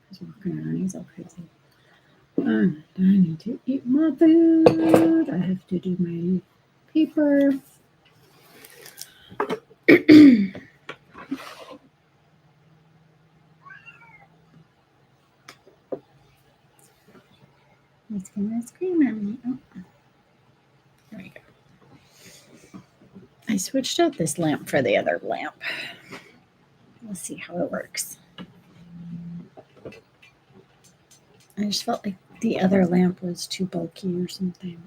He's walking around. He's all crazy. I need to eat my food. I have to do my paper. He's gonna scream at me. Oh. There we go. I switched out this lamp for the other lamp. We'll see how it works. I just felt like the other lamp was too bulky or something.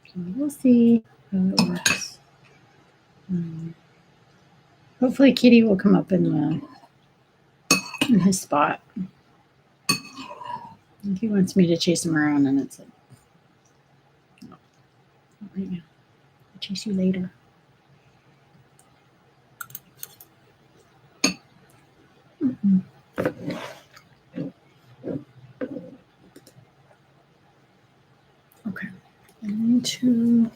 So we'll see how it works. Hopefully Kitty will come up in his spot. He wants me to chase him around, and it's like, no, not right now. I'll chase you later. Okay, I need to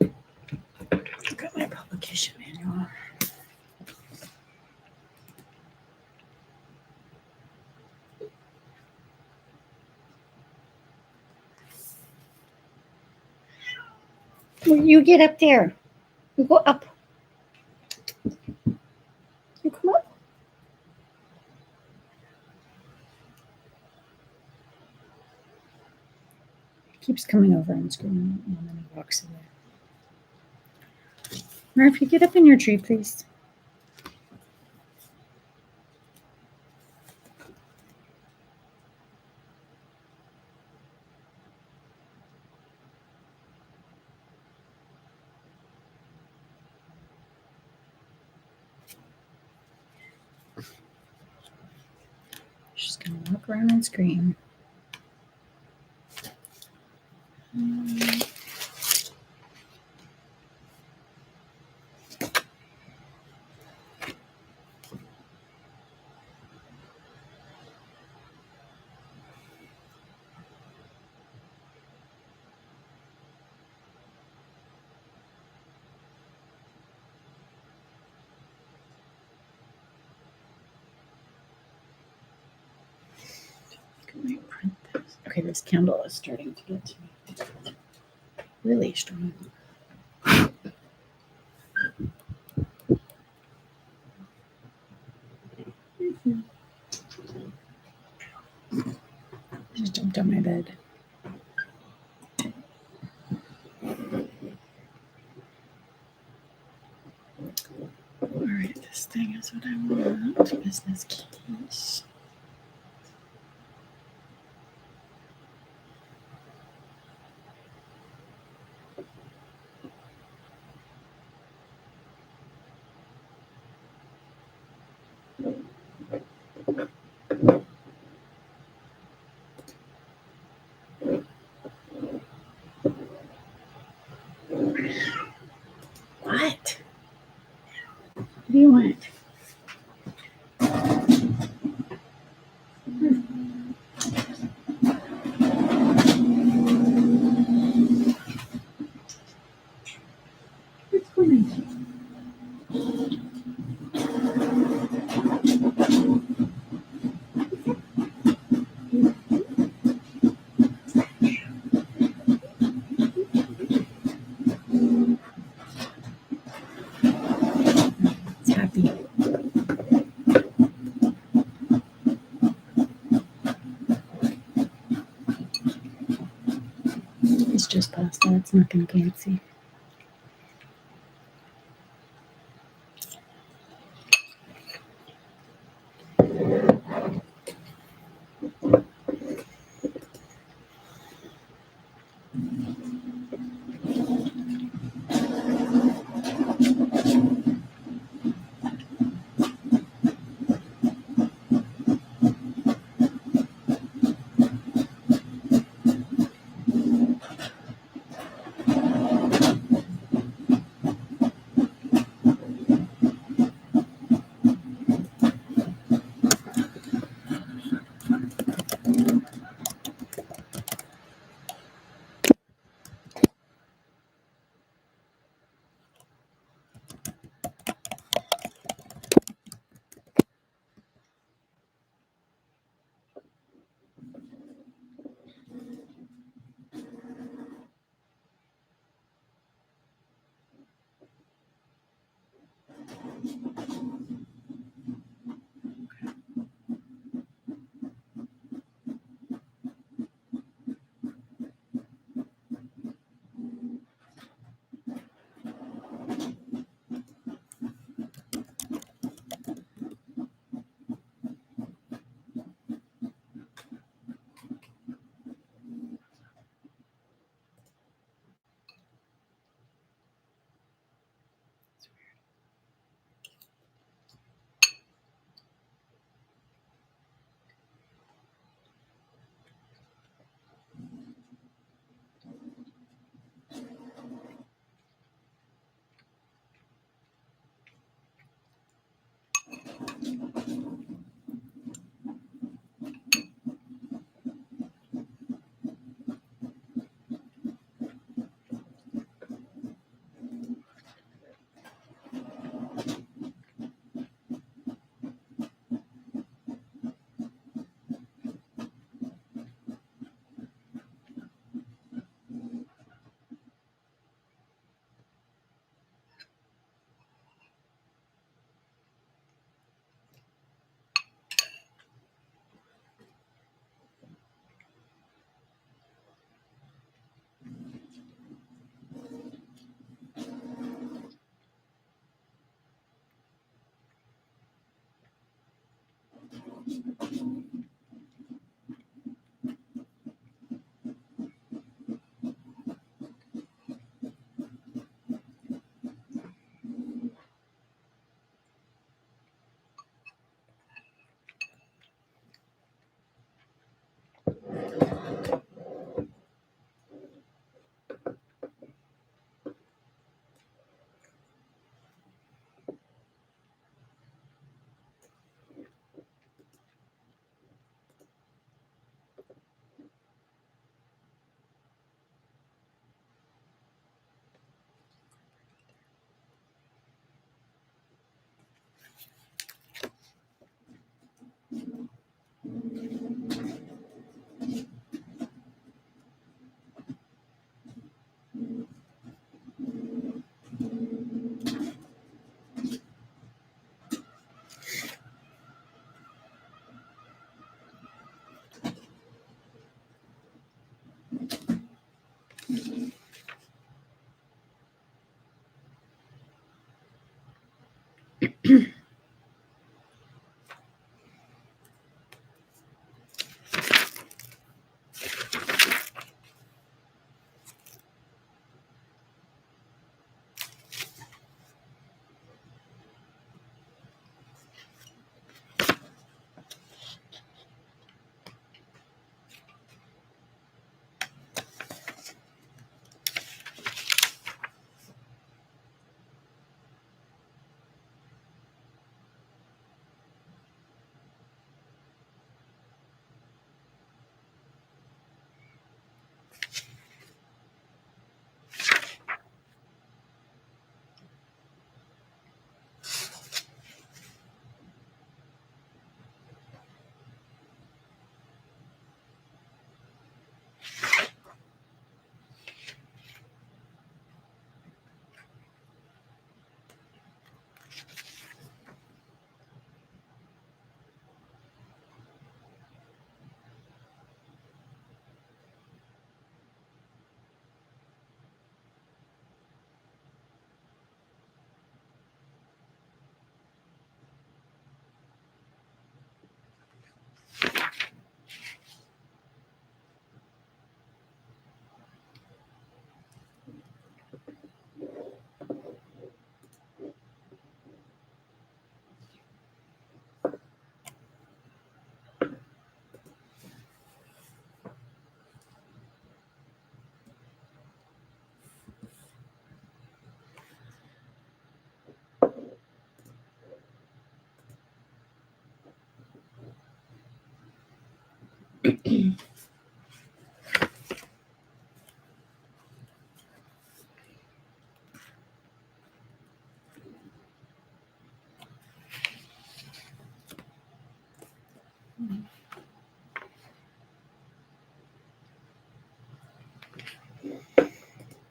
look at my publication manual. You get up there. You go up. You come up. He keeps coming over and screaming, and then he walks away. Murphy, get up in your tree, please. just gonna walk around and scream. Can I print this? Okay, this candle is starting to get to me. Really strong. Just jumped on my bed. All right, this thing is what I want. Business keys. What? What do you want? What's going on? It's happy. It's just pasta. It's nothing fancy.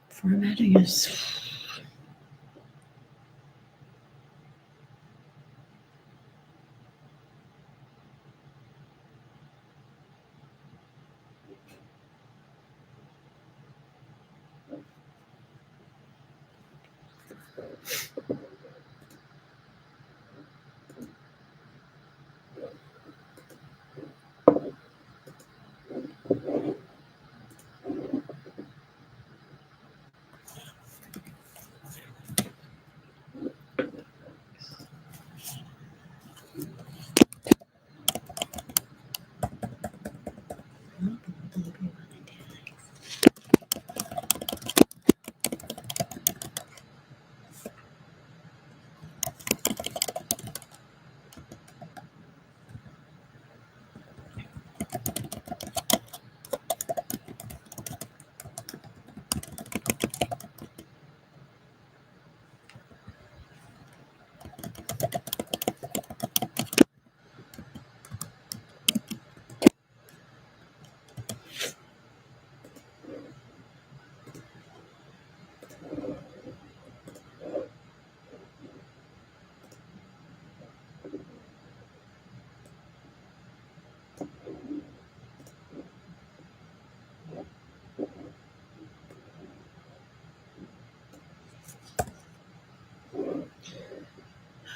Formatting is.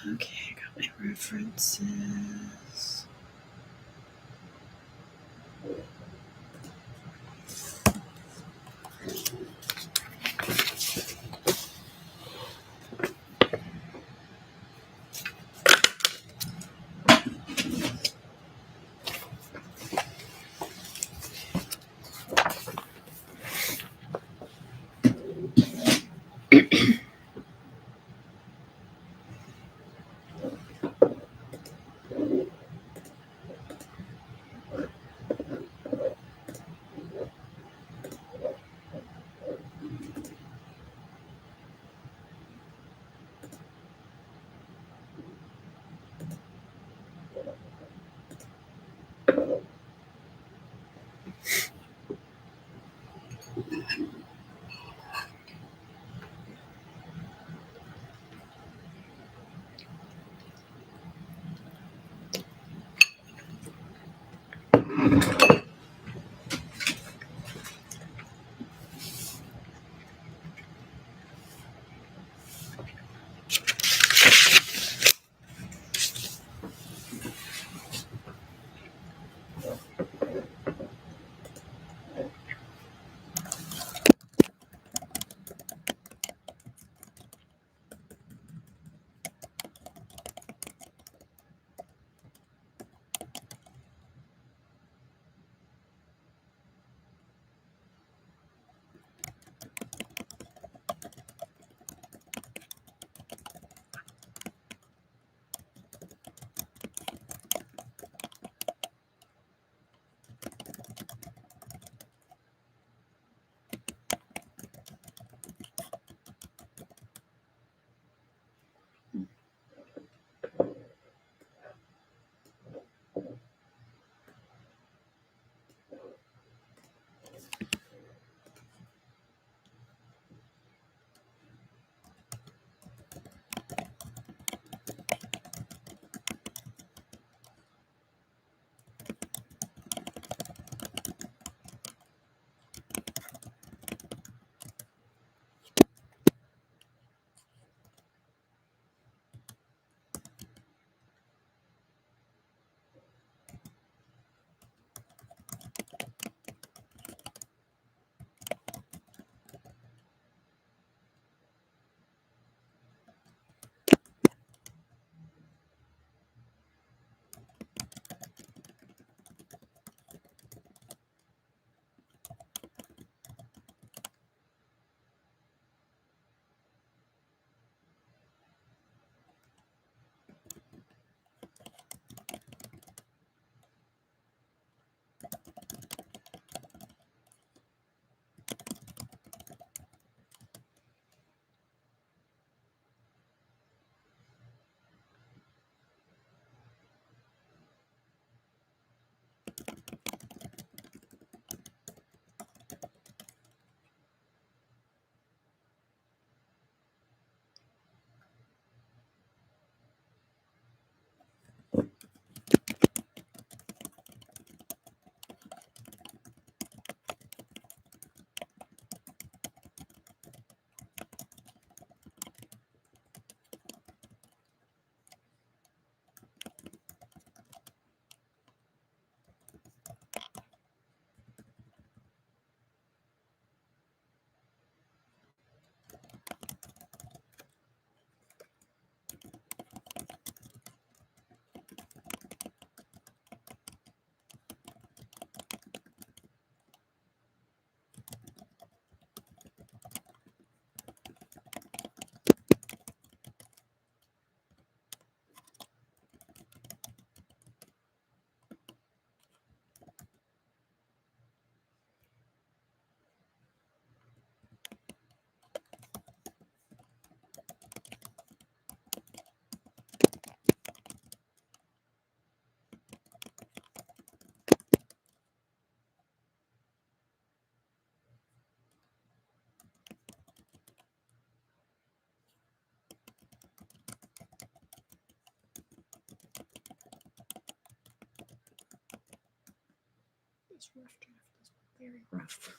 Okay, I got my references. this rough draft is very rough.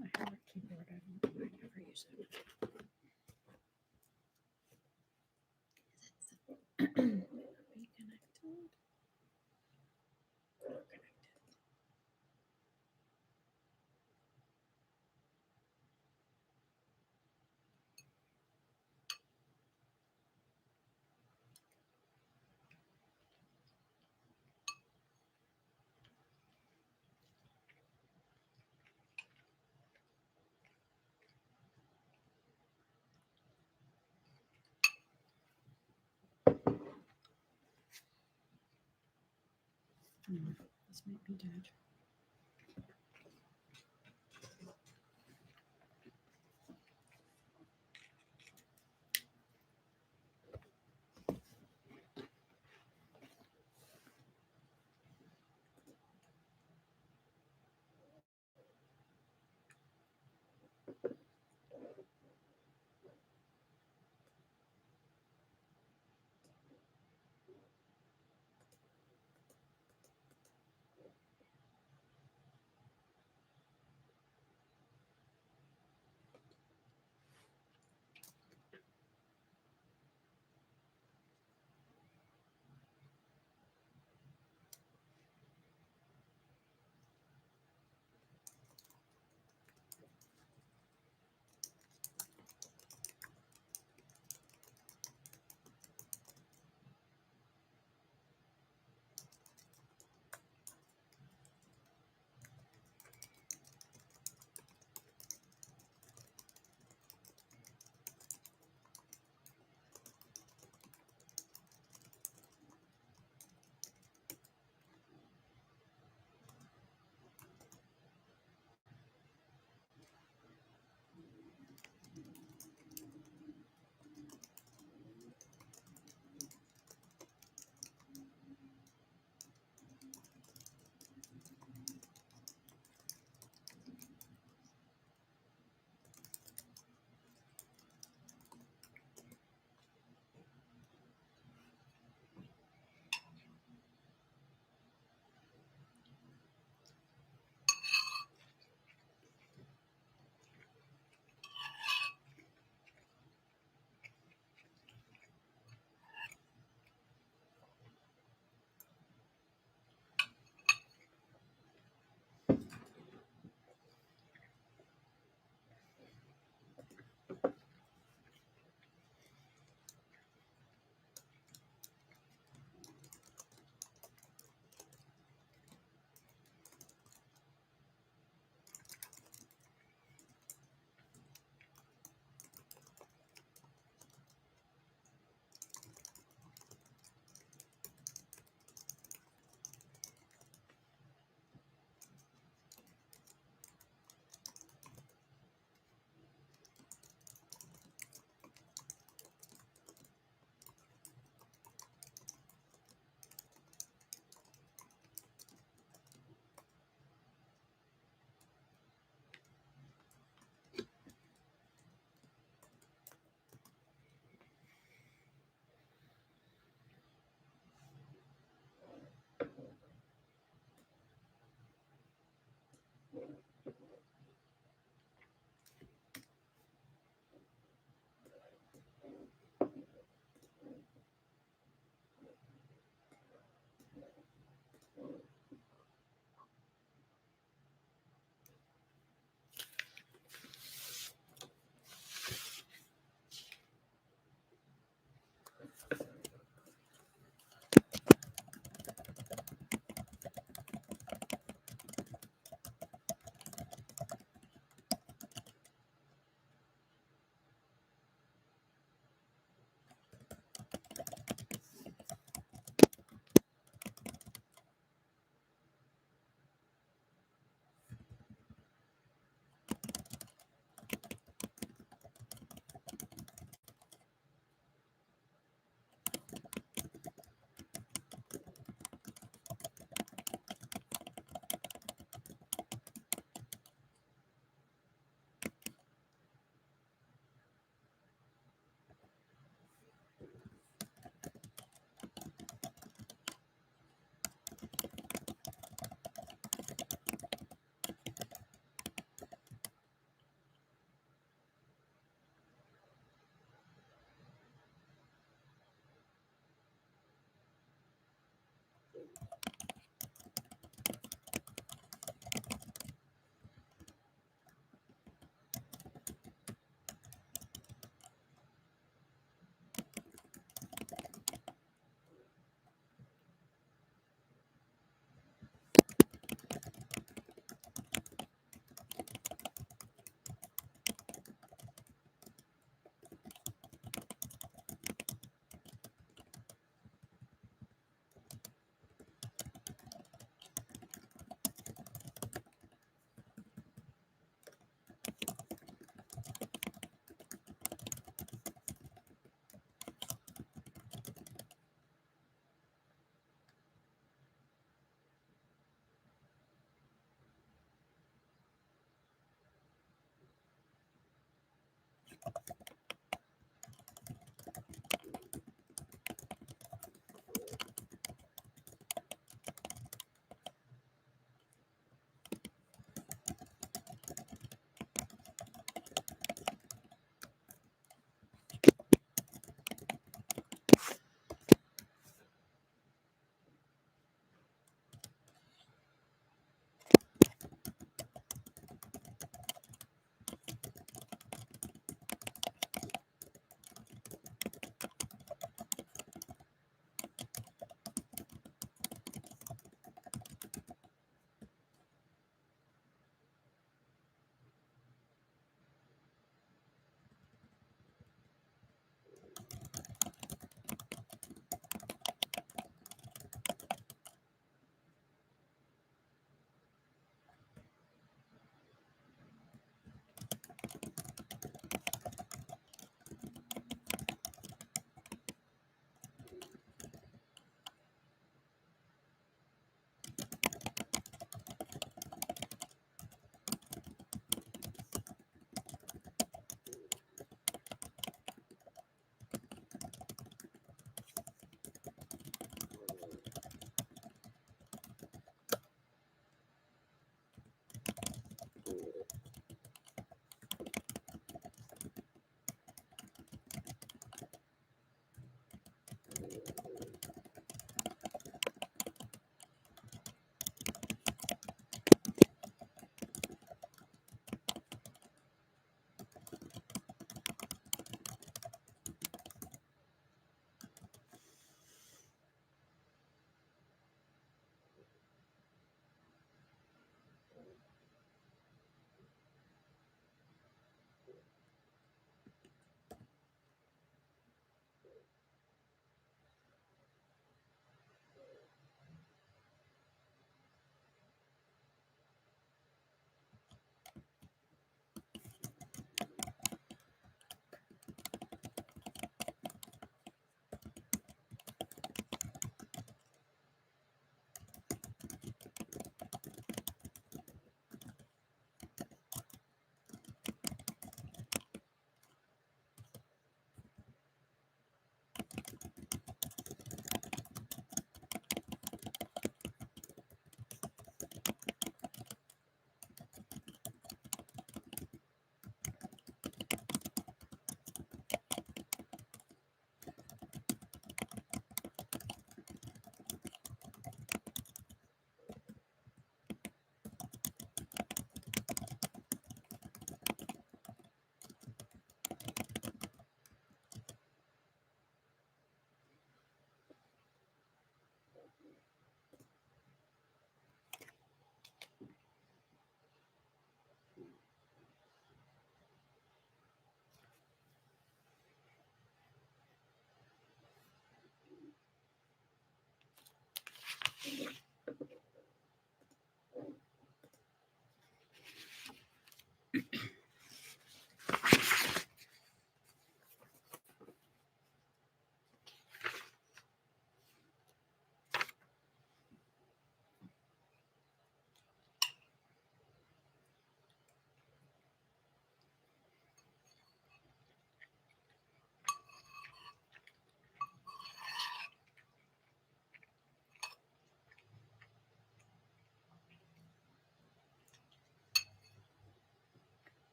I have a keyboard. I never use it. Be connected. Not connected. No, this might be dead.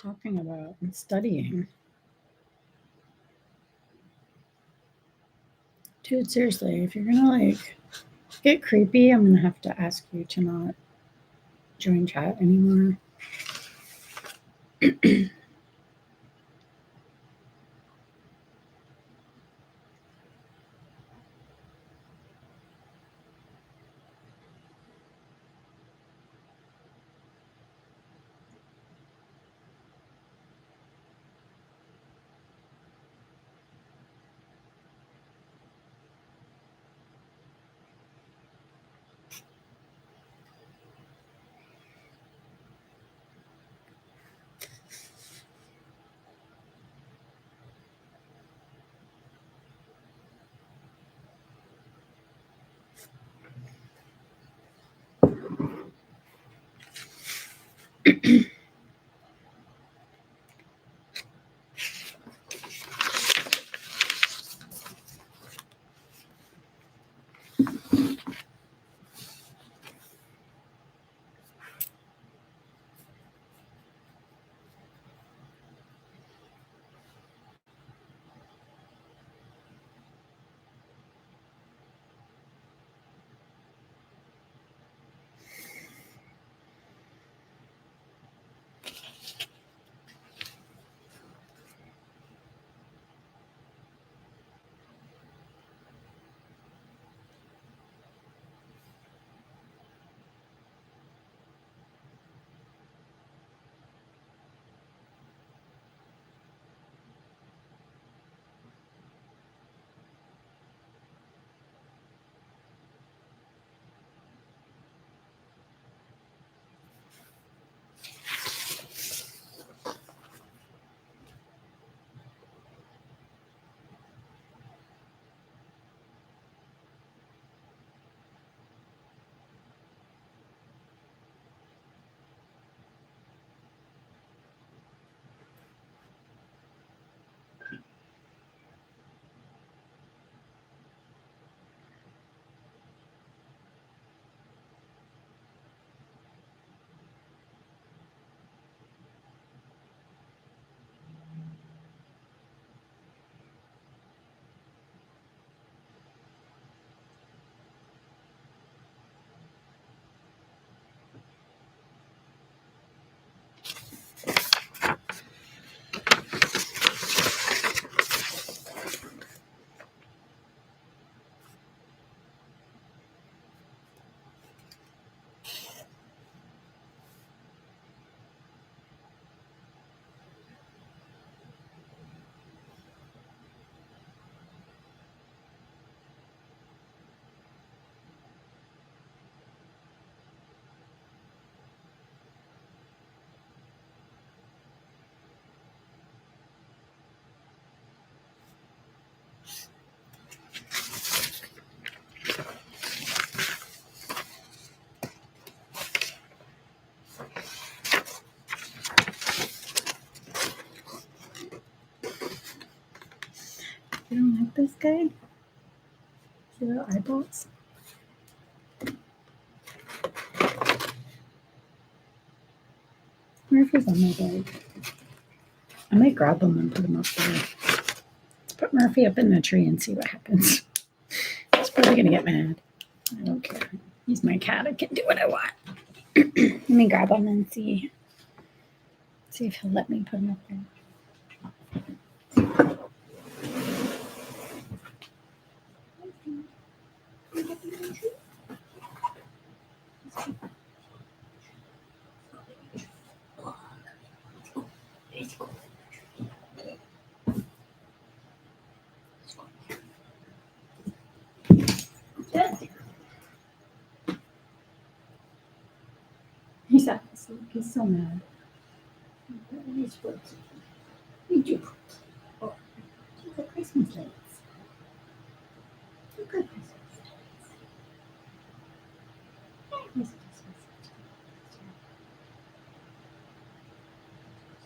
talking about and studying. Dude, seriously, if you're gonna like get creepy, I'm gonna have to ask you to not join chat anymore. You don't like this guy? See the eyeballs? Murphy's on my bed. I might grab him and put him up there. Let's put Murphy up in the tree and see what happens. He's probably gonna get mad. I don't care. He's my cat. I can do what I want. Let me grab him and see if he'll let me put him up there. He's at asleep. He's so mad. He's frozen. He do. Oh, the Christmas lights. Look at Christmas lights. Where's Christmas lights?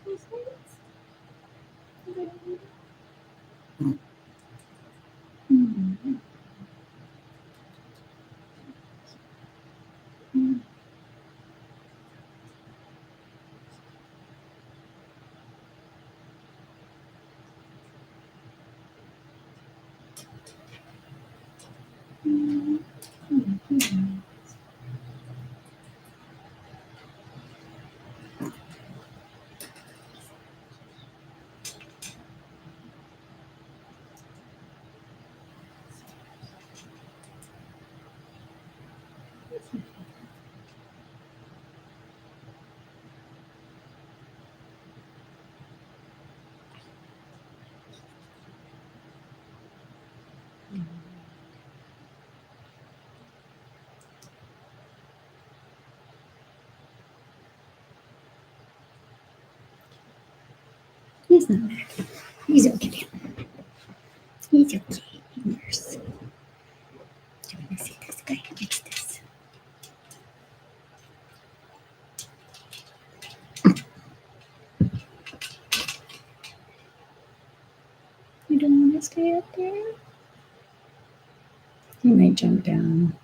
Christmas lights? Mm-hmm. He's not mad. He's okay. He's okay. Nurse. Do you want to see this guy? What's this? You don't want to stay up there? He might jump down.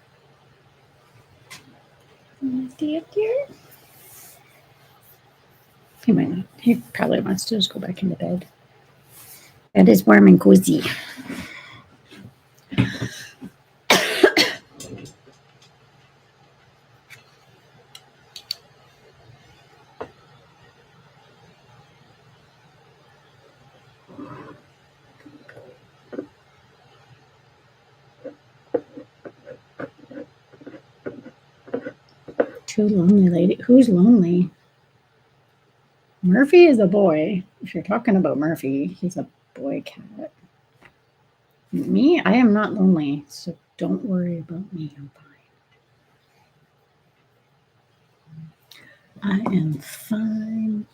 You want to stay up there? He might not. He probably wants to just go back into bed. Bed is warm and cozy. Too lonely, lady. Who's lonely? Murphy is a boy. If you're talking about Murphy, he's a boy cat. Me, I am not lonely, so don't worry about me. I'm fine. I am fine.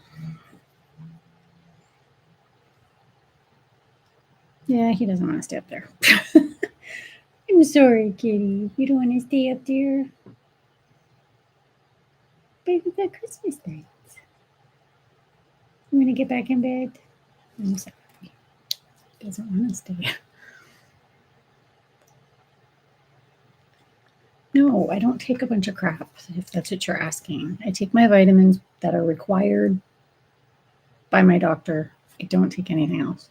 Yeah, he doesn't want to stay up there. I'm sorry, kitty. You don't want to stay up there? Baby got Christmas lights. You want to get back in bed? I'm sorry. He doesn't want to stay. No, I don't take a bunch of crap, if that's what you're asking. I take my vitamins that are required by my doctor. I don't take anything else.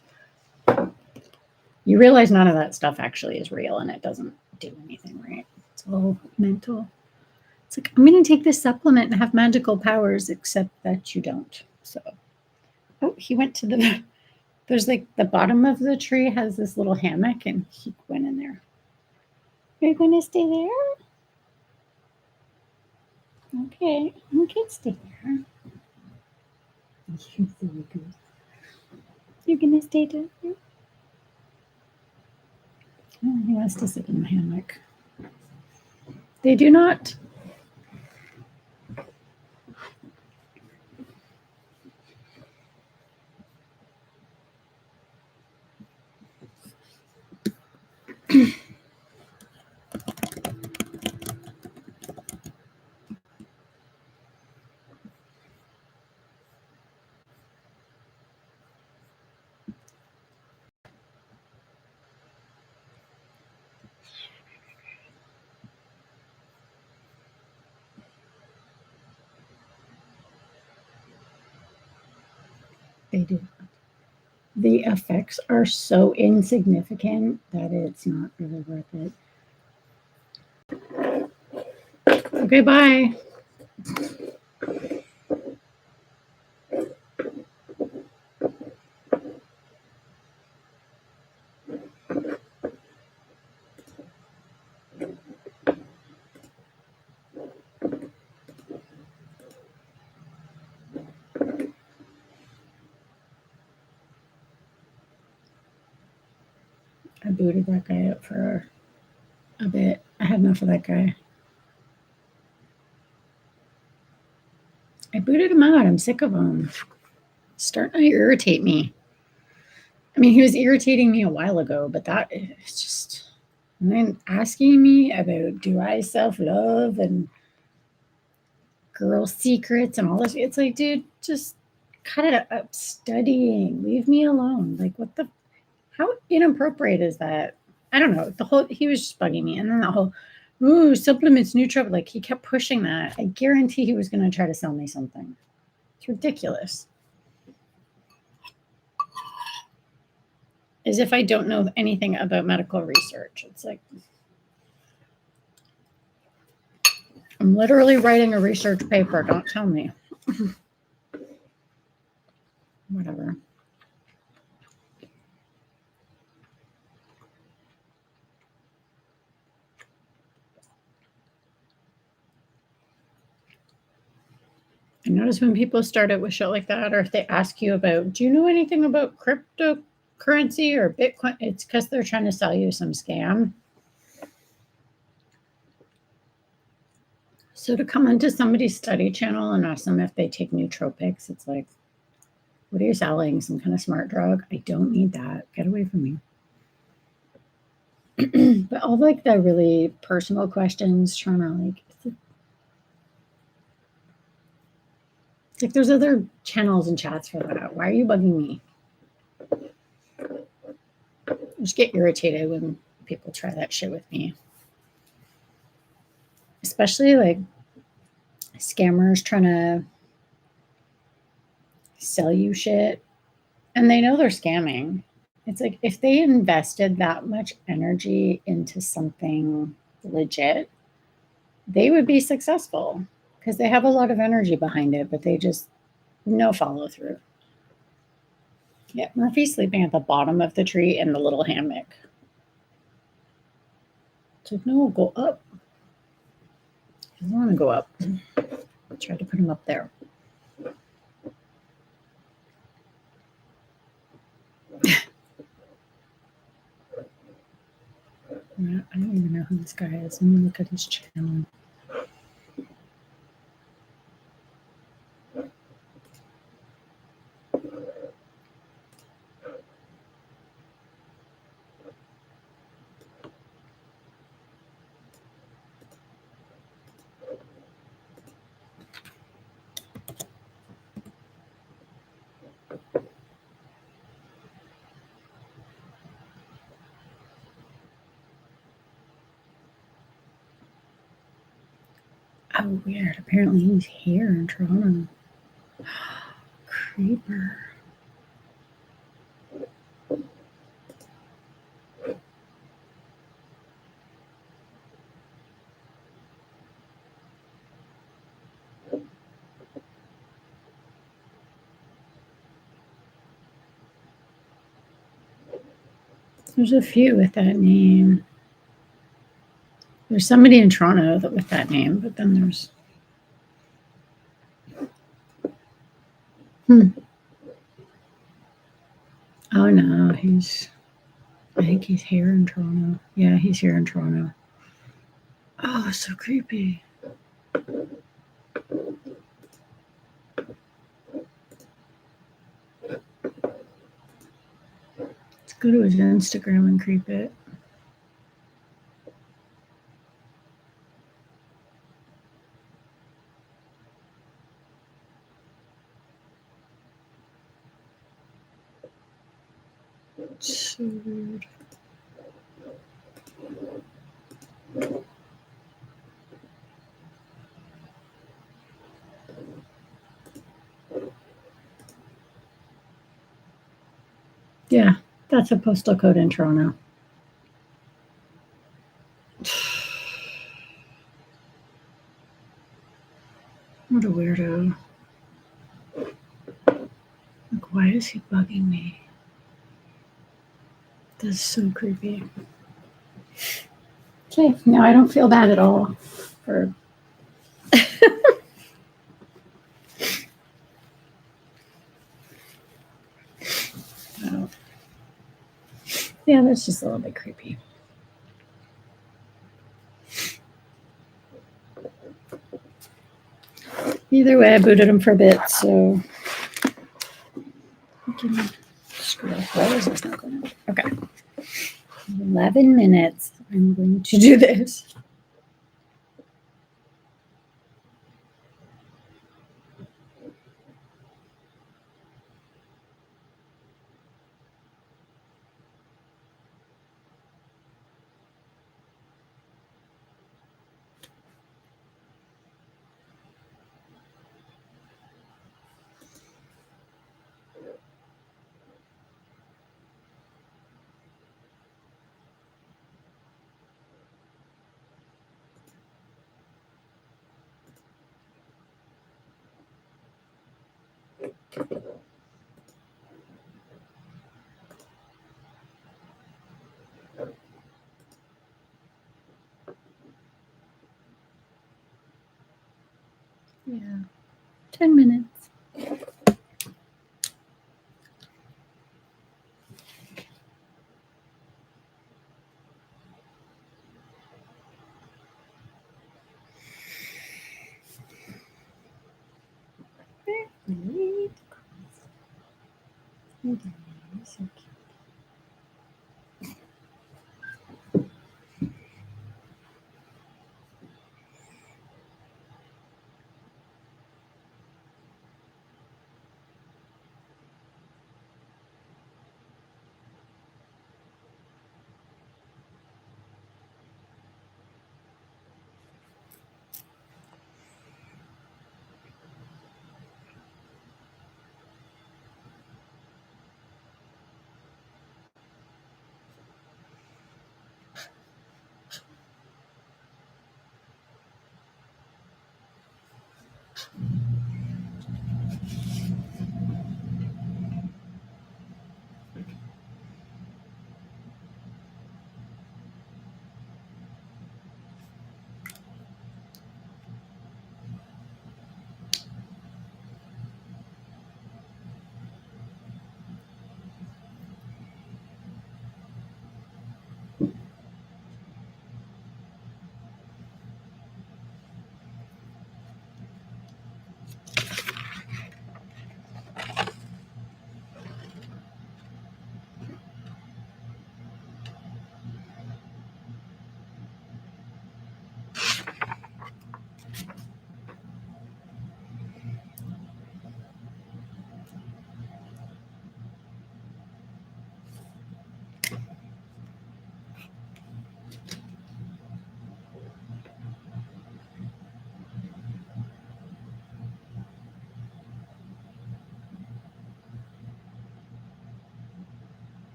You realize none of that stuff actually is real and it doesn't do anything, right? It's all mental. It's like, I'm going to take this supplement and have magical powers, except that you don't. So, oh, he went to there's like the bottom of the tree has this little hammock and he went in there. Are you going to stay there? Okay, you can stay there. You're going to stay down here? Oh, he wants to sit in the hammock. They do not. They do. The effects are so insignificant that it's not really worth it. Okay, bye. I booted that guy up for a bit. I had enough of that guy. I booted him out. I'm sick of him. Starting to irritate me. I mean, he was irritating me a while ago, but that is just, and then asking me about do I self-love and girl secrets and all this. It's like, dude, just cut it up. Studying. Leave me alone. Like, what the, how inappropriate is that? I don't know. He was just bugging me. And then the whole, ooh, supplements, new trouble. Like, he kept pushing that. I guarantee he was going to try to sell me something. It's ridiculous. As if I don't know anything about medical research. It's like, I'm literally writing a research paper. Don't tell me. Whatever. I notice when people start it with shit like that, or if they ask you about, do you know anything about cryptocurrency or Bitcoin? It's because they're trying to sell you some scam. So to come into somebody's study channel and ask them if they take nootropics, it's like, what are you selling? Some kind of smart drug? I don't need that. Get away from me. But all like the really personal questions, trying to like, it's like there's other channels and chats for that. Why are you bugging me? I just get irritated when people try that shit with me. Especially like scammers trying to sell you shit and they know they're scamming. It's like if they invested that much energy into something legit, they would be successful because they have a lot of energy behind it, but they just no follow through. Yeah, Murphy's sleeping at the bottom of the tree in the little hammock. It's like, no, go up. He doesn't want to go up. I tried to put him up there. Yeah, I don't even know who this guy is. Let me look at his channel. Oh, weird. Apparently he's here in Toronto. Creeper. There's a few with that name. There's somebody in Toronto with that name, but then there's. Oh no, I think he's here in Toronto. Yeah, he's here in Toronto. Oh, so creepy. Let's go to his Instagram and creep it. So weird. Yeah, that's a postal code in Toronto. What a weirdo. Like, why is he bugging me? That's so creepy. Okay, now I don't feel bad at all for. Oh. Yeah, that's just a little bit creepy. Either way, I booted him for a bit, so we can screw up. Why is this not going? Okay. 11 minutes. I'm going to do this. Yeah, 10 minutes. So cute.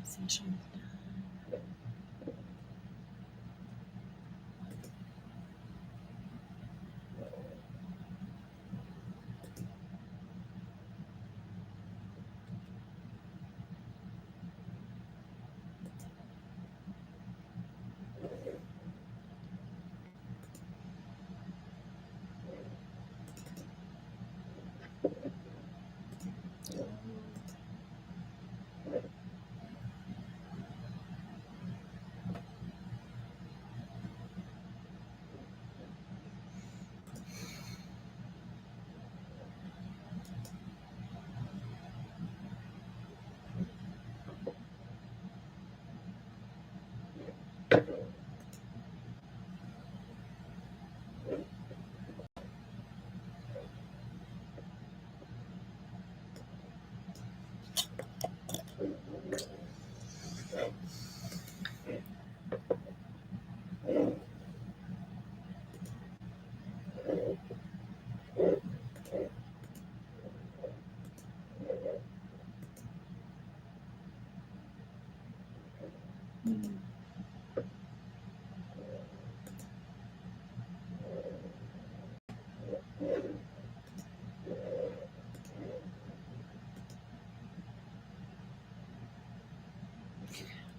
Session's done.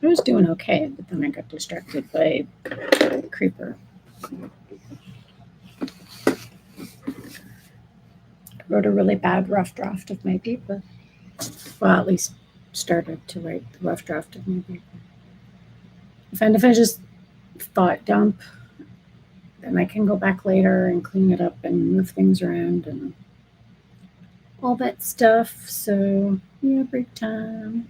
I was doing okay, but then I got distracted by a creeper. Wrote a really bad rough draft of my paper. Well, at least started to write the rough draft of my paper. I find if I just thought dump, then I can go back later and clean it up and move things around and all that stuff. So, yeah, break time.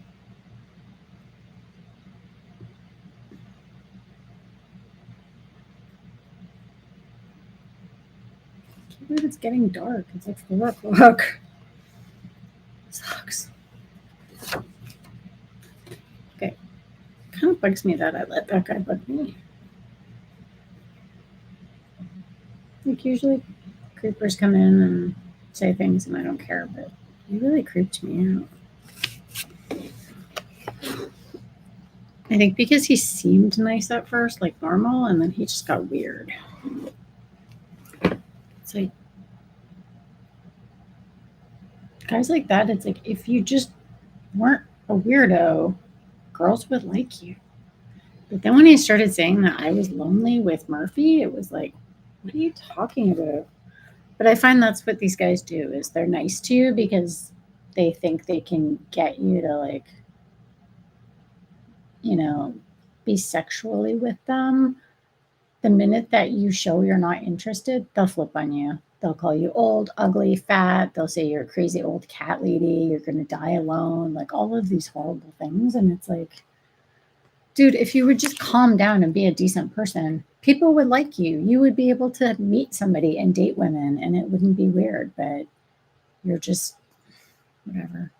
I can't believe it's getting dark. It's like 4 o'clock. Sucks. Okay. Kind of bugs me that I let that guy bug me. Like, usually creepers come in and say things and I don't care, but he really creeped me out. I think because he seemed nice at first, like normal, and then he just got weird. It's like guys like that, it's like if you just weren't a weirdo, girls would like you. But then when he started saying that I was lonely with Murphy, it was like, what are you talking about? But I find that's what these guys do is they're nice to you because they think they can get you to like, you know, be sexually with them. The minute that you show you're not interested, they'll flip on you. They'll call you old, ugly, fat. They'll say you're a crazy old cat lady. You're going to die alone. Like all of these horrible things. And it's like, dude, if you would just calm down and be a decent person, people would like you. You would be able to meet somebody and date women and it wouldn't be weird, but you're just whatever.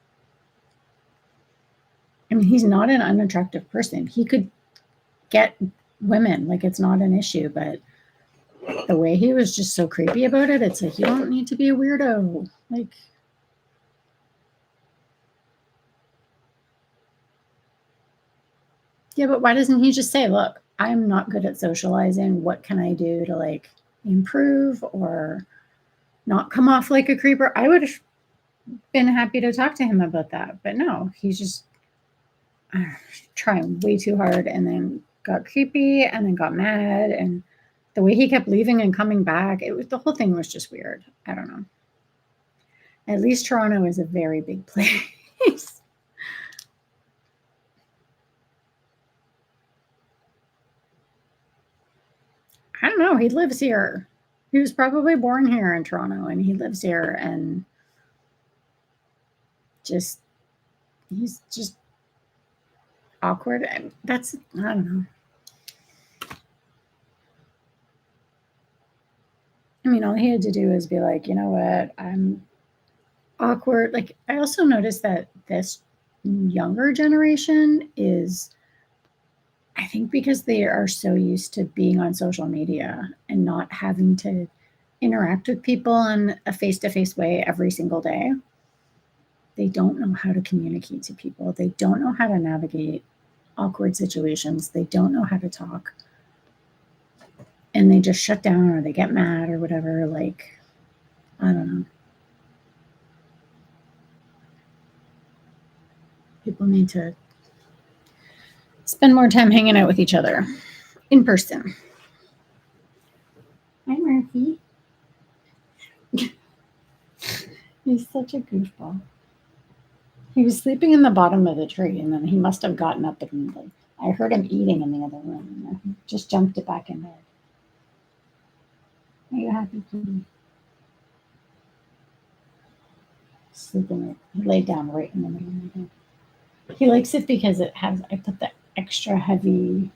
I mean, he's not an unattractive person. He could get women, like it's not an issue, but the way he was just so creepy about it, it's like you don't need to be a weirdo. Like yeah, but why doesn't he just say, look, I'm not good at socializing. What can I do to like improve or not come off like a creeper? I would have been happy to talk to him about that, but no, he's just trying way too hard and then got creepy and then got mad and the way he kept leaving and coming back, it was the whole thing was just weird. I don't know. At least Toronto is a very big place. I don't know. He lives here. He was probably born here in Toronto and he lives here and he's just awkward. I don't know. I mean, all he had to do was be like, you know what, I'm awkward. Like, I also noticed that this younger generation is, I think because they are so used to being on social media and not having to interact with people in a face-to-face way every single day, they don't know how to communicate to people. They don't know how to navigate awkward situations. They don't know how to talk. And they just shut down or they get mad or whatever. Like, I don't know. People need to spend more time hanging out with each other in person. Hi, Murphy. He's such a goofball. He was sleeping in the bottom of the tree, and then he must have gotten up and like I heard him eating in the other room, and then he just jumped it back in bed. Are you happy, Kitty? Sleeping. He laid down right in the middle of the bed. He likes it because it has. I put the extra heavy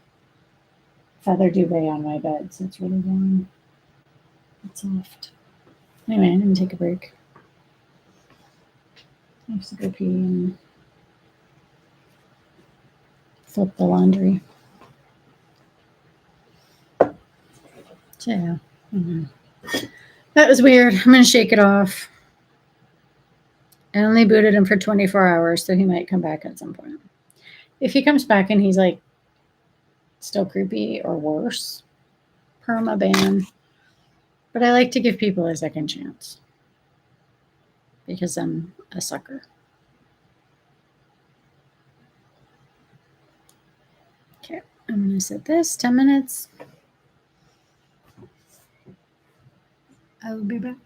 feather duvet on my bed, so it's really warm. It's soft. Anyway, I'm gonna take a break. I have to go pee and flip the laundry. So, yeah. That was weird. I'm gonna shake it off. I only booted him for 24 hours, so he might come back at some point. If he comes back and he's like still creepy or worse. Perma ban. But I like to give people a second chance because I'm a sucker. Okay, I'm going to set this 10 minutes. I will be back.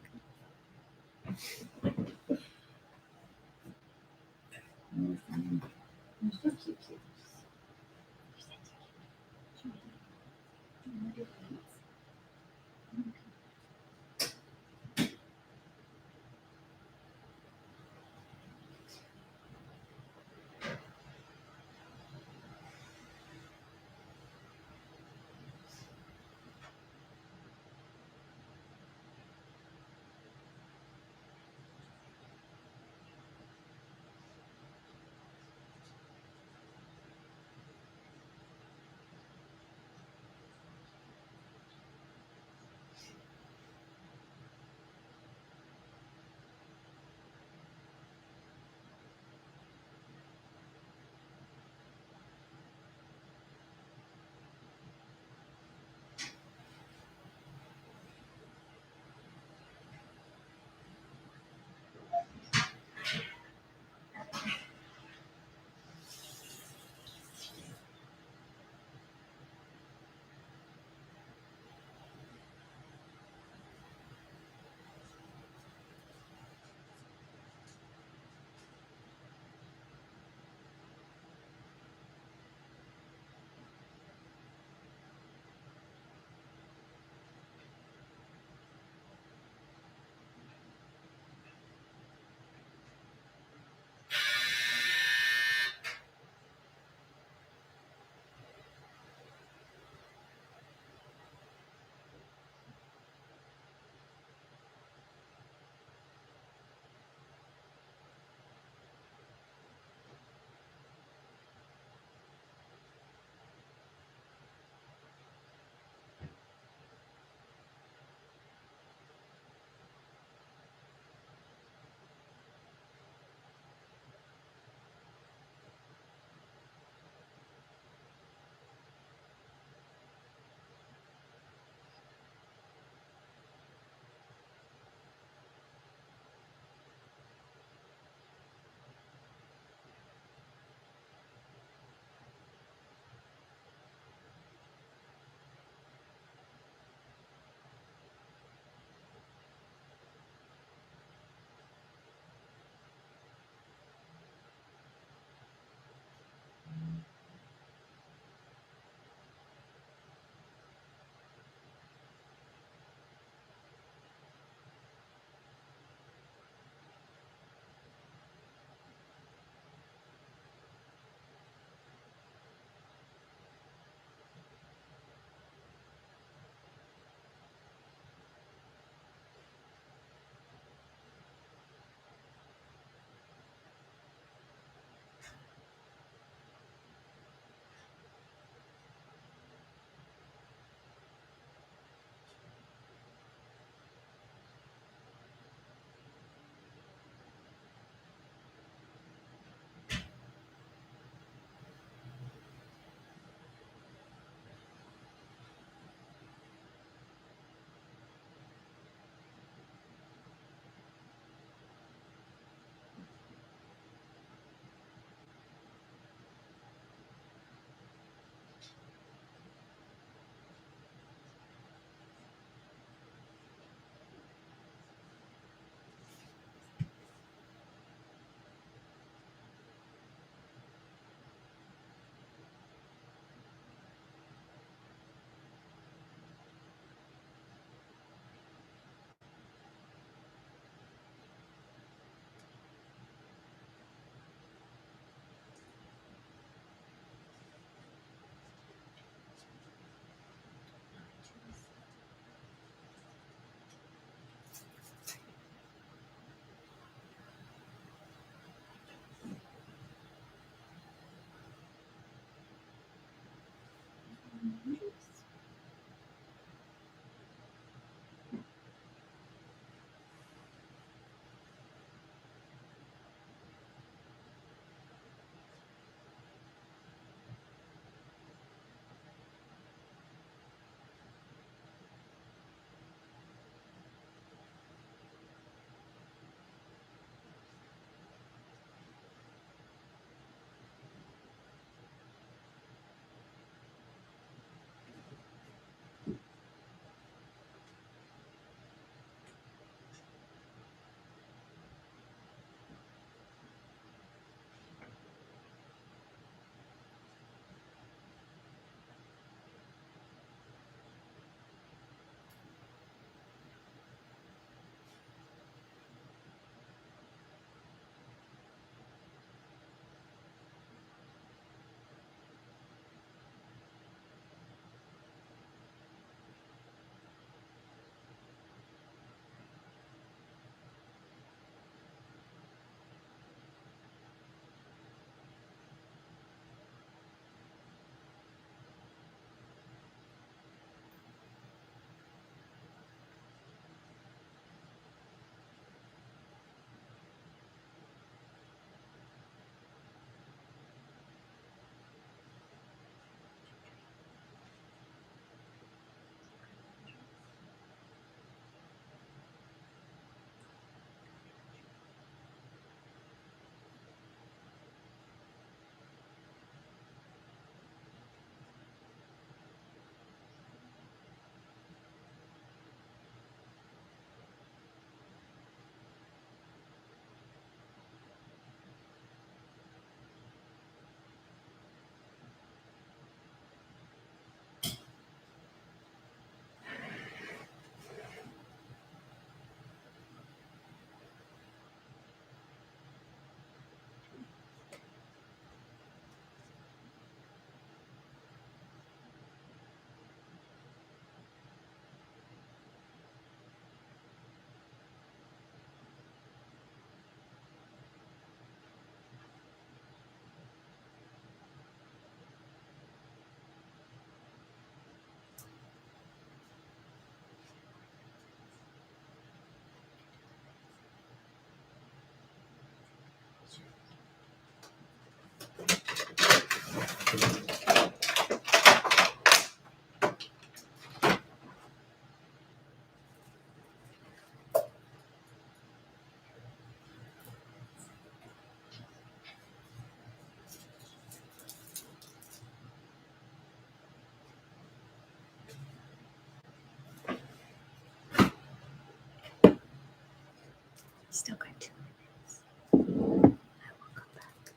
Still got 2 minutes. I will come back.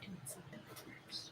Do something first.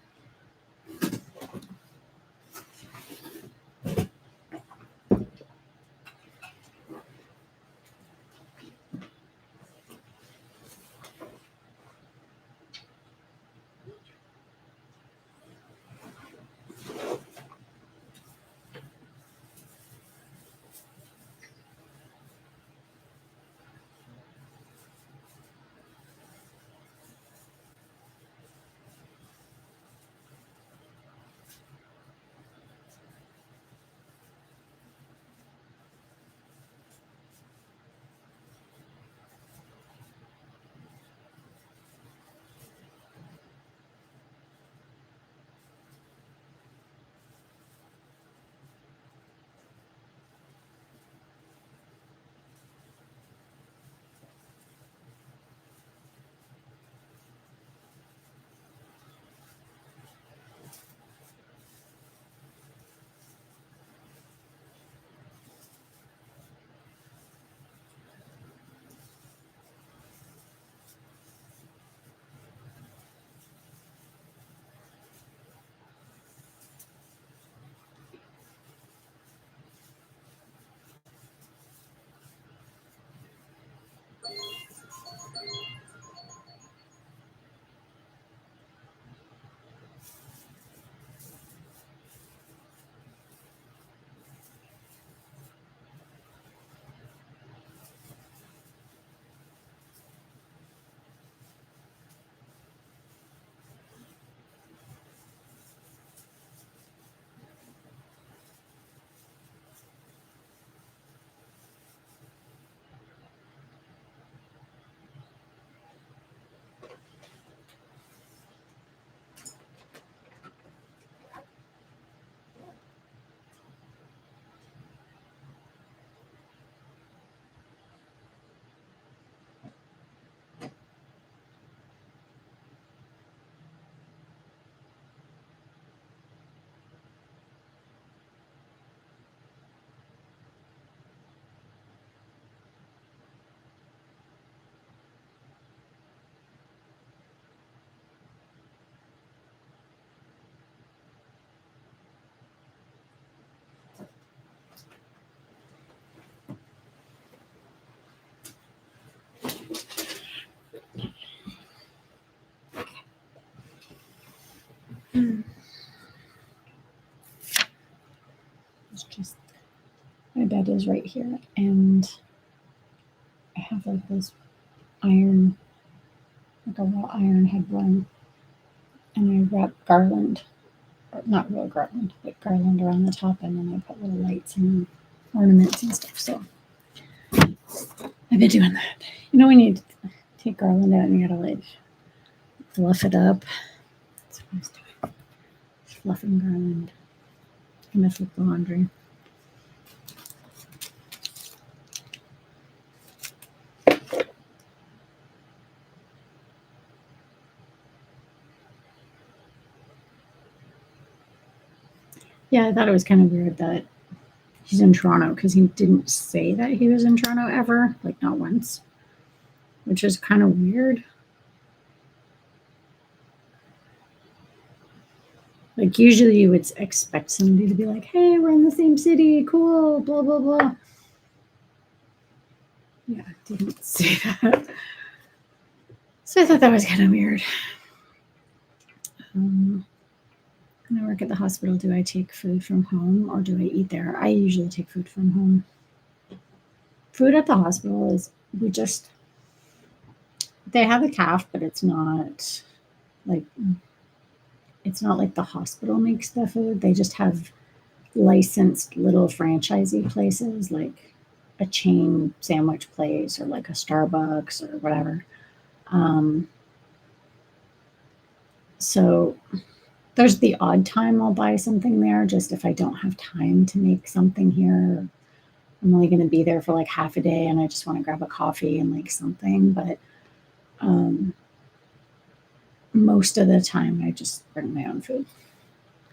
It's just my bed is right here, and I have like this iron, like a raw iron headboard, and I wrap garland, or not real garland, but garland around the top, and then I put little lights and ornaments and stuff. So I've been doing that. You know, when you take garland out and you gotta like fluff it up. That's what I was doing. Fluffing garland. I mess with the laundry. Yeah, I thought it was kind of weird that he's in Toronto because he didn't say that he was in Toronto ever, like not once, which is kind of weird. Like usually you would expect somebody to be like, hey, we're in the same city, cool, blah, blah, blah. Yeah, didn't say that. So I thought that was kind of weird. When I work at the hospital, do I take food from home or do I eat there? I usually take food from home. Food at the hospital is, they have a calf, but it's not like the hospital makes the food. They just have licensed little franchisee places like a chain sandwich place or like a Starbucks or whatever. So there's the odd time I'll buy something there, just if I don't have time to make something here. I'm only going to be there for like half a day and I just want to grab a coffee and like something. But most of the time I just bring my own food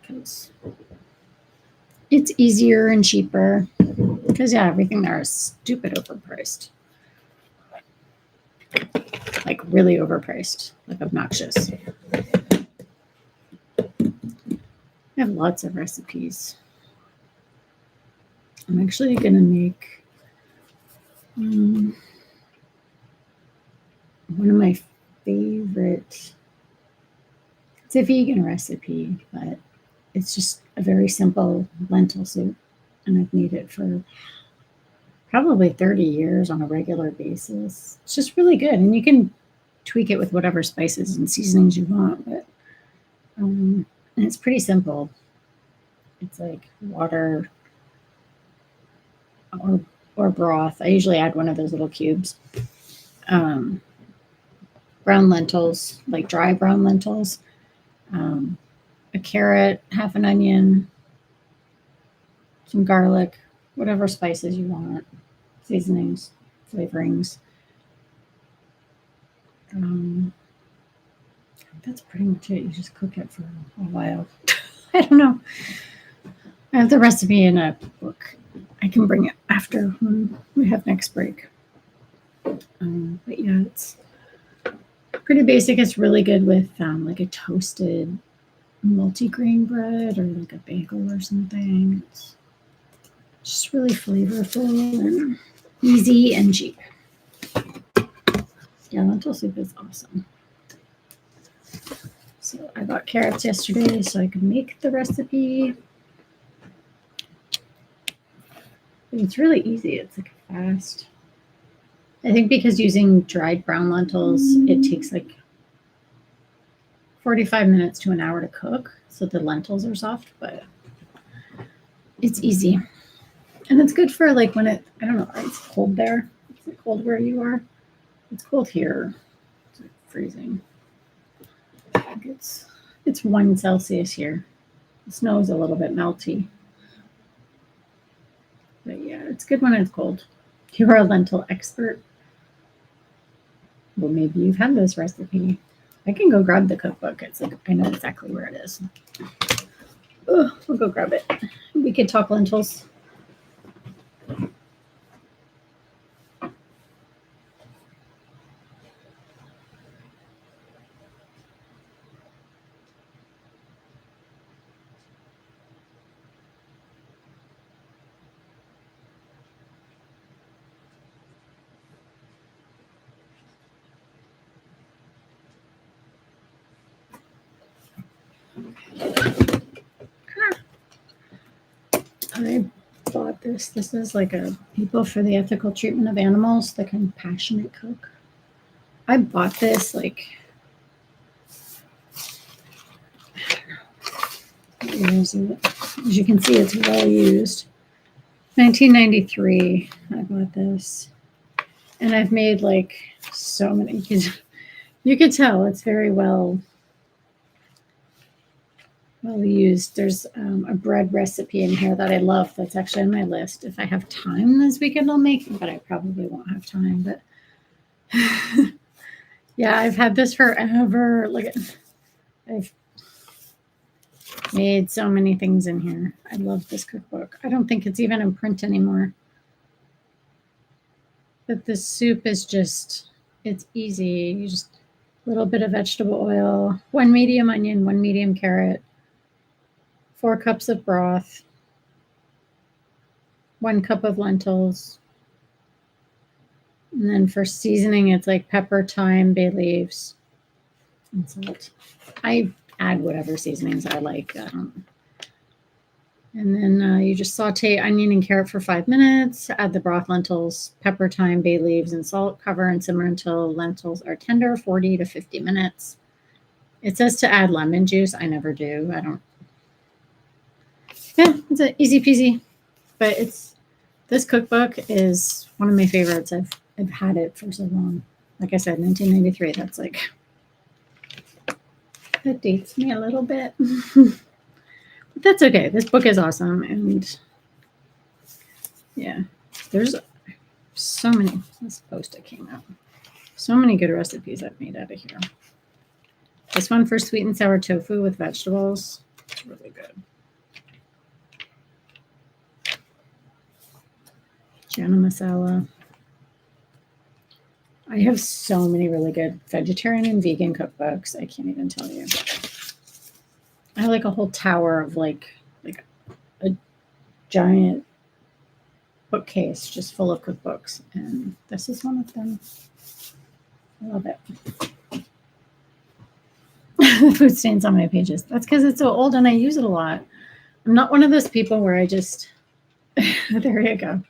because it's easier and cheaper. Because, yeah, everything there is stupid overpriced. Like really overpriced, like obnoxious. I have lots of recipes. I'm actually going to make one of my favorite. It's a vegan recipe, but it's just a very simple lentil soup. And I've made it for probably 30 years on a regular basis. It's just really good. And you can tweak it with whatever spices and seasonings you want. But and it's pretty simple. It's like water or broth. I usually add one of those little cubes. Brown lentils, like dry brown lentils. A carrot, half an onion, some garlic, whatever spices you want, seasonings, flavorings. That's pretty much it. You just cook it for a while. I don't know. I have the recipe in a book. I can bring it after when we have next break. But yeah, it's pretty basic. It's really good with like a toasted multigrain bread or like a bagel or something. It's just really flavorful and easy and cheap. Yeah, lentil soup is awesome. So I bought carrots yesterday so I could make the recipe. It's really easy. It's like fast. I think because using dried brown lentils, it takes like 45 minutes to an hour to cook. So the lentils are soft, but it's easy. And it's good for like when I don't know, it's cold there. Is it cold where you are? It's cold here. It's like freezing. I think it's 1 Celsius here. The snow is a little bit melty. But yeah, it's good when it's cold. You're a lentil expert. Well, maybe you've had this recipe. I can go grab the cookbook. It's like I know exactly where it is. Oh, we'll go grab it. We could talk lentils. I bought this. This is like a People for the Ethical Treatment of Animals, the Compassionate Cook. I bought this like, where is it? As you can see, it's well used. 1993, I bought this. And I've made like so many. You could tell it's very well used. There's a bread recipe in here that I love that's actually on my list. If I have time this weekend, I'll make it, but I probably won't have time. But yeah, I've had this forever. Look at, I've made so many things in here. I love this cookbook. I don't think it's even in print anymore. But this soup is just, it's easy. You just, a little bit of vegetable oil, 1 medium onion, 1 medium carrot, 4 cups of broth, 1 cup of lentils. And then for seasoning, it's like pepper, thyme, bay leaves, and salt. I add whatever seasonings I like. And then you just saute onion and carrot for 5 minutes. Add the broth, lentils, pepper, thyme, bay leaves, and salt. Cover and simmer until lentils are tender, 40 to 50 minutes. It says to add lemon juice. I never do. I don't. Yeah, it's an easy peasy. But this cookbook is one of my favorites. I've had it for so long. Like I said, 1993. That's like That dates me a little bit. But that's okay. This book is awesome. And yeah, there's so many. This post-it came out. So many good recipes I've made out of here. This one for sweet and sour tofu with vegetables. It's really good. Chana masala. I have so many really good vegetarian and vegan cookbooks. I can't even tell you. I have like a whole tower of like a giant bookcase just full of cookbooks, and this is one of them. I love it. Food stains on my pages. That's because it's so old and I use it a lot. I'm not one of those people where I just there you go.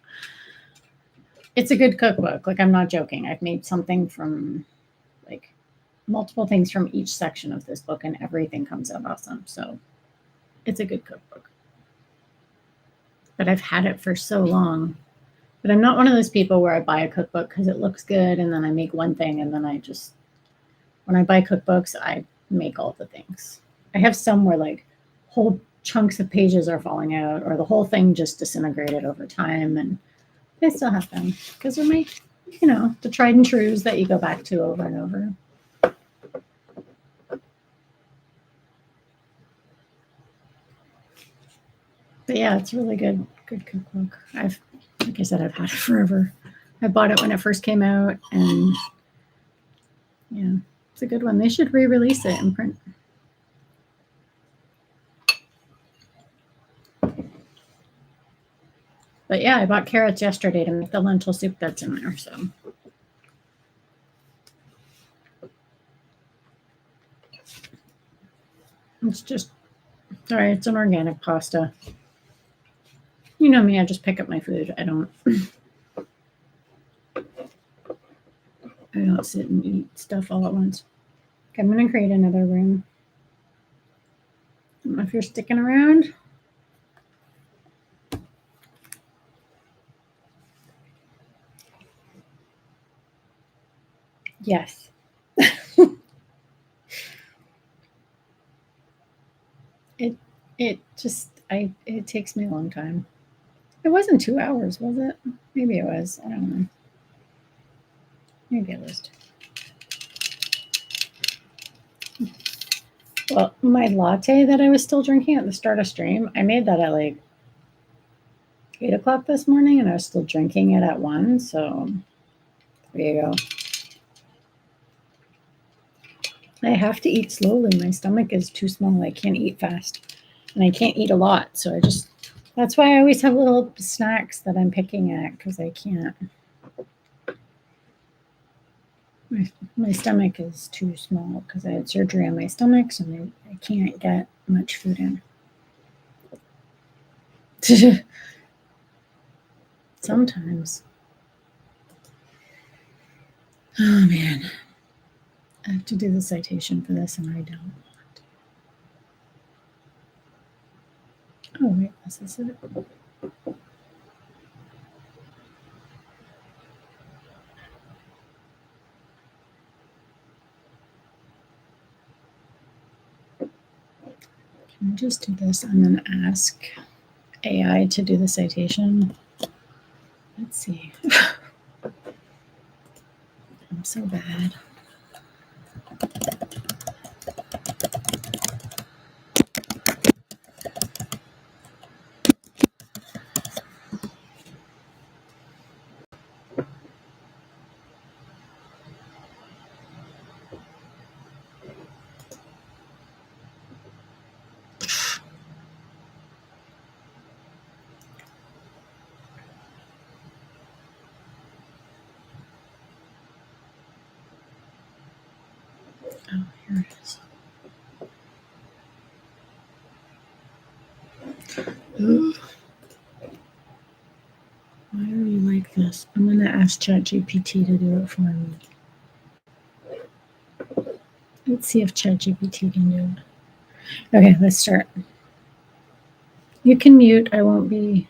It's a good cookbook. Like, I'm not joking. I've made something from like multiple things from each section of this book, and everything comes out awesome. So it's a good cookbook. But I've had it for so long. But I'm not one of those people where I buy a cookbook because it looks good and then I make one thing and then when I buy cookbooks, I make all the things. I have some where like whole chunks of pages are falling out or the whole thing just disintegrated over time, and I still have them because they're my, the tried and trues that you go back to over and over. But yeah, it's a really good cookbook. Like I said, I've had it forever. I bought it when it first came out, and yeah, it's a good one. They should re-release it in print. But yeah, I bought carrots yesterday to make the lentil soup that's in there. So it's just, sorry, it's an organic pasta. You know me, I just pick up my food. I don't sit and eat stuff all at once. Okay, I'm going to create another room. I don't know if you're sticking around. Yes. It takes me a long time. It wasn't 2 hours, was it? Maybe it was. I don't know. Maybe it was. Well, my latte that I was still drinking at the start of stream, I made that at like 8 o'clock this morning, and I was still drinking it at 1. So there you go. I have to eat slowly. My stomach is too small. I can't eat fast, and I can't eat a lot. So that's why I always have little snacks that I'm picking at, because I can't. My stomach is too small because I had surgery on my stomach, so I can't get much food in. Sometimes. Oh man. I have to do the citation for this, and I don't. Oh wait, this is it. Can I just do this? I'm going to ask AI to do the citation. Let's see. I'm so bad. Oh, here it is. Ooh. Why are you like this? I'm going to ask ChatGPT to do it for me. Let's see if ChatGPT can do it. Okay, let's start. You can mute. I won't be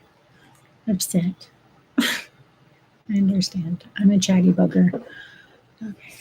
upset. I understand. I'm a chatty bugger. Okay.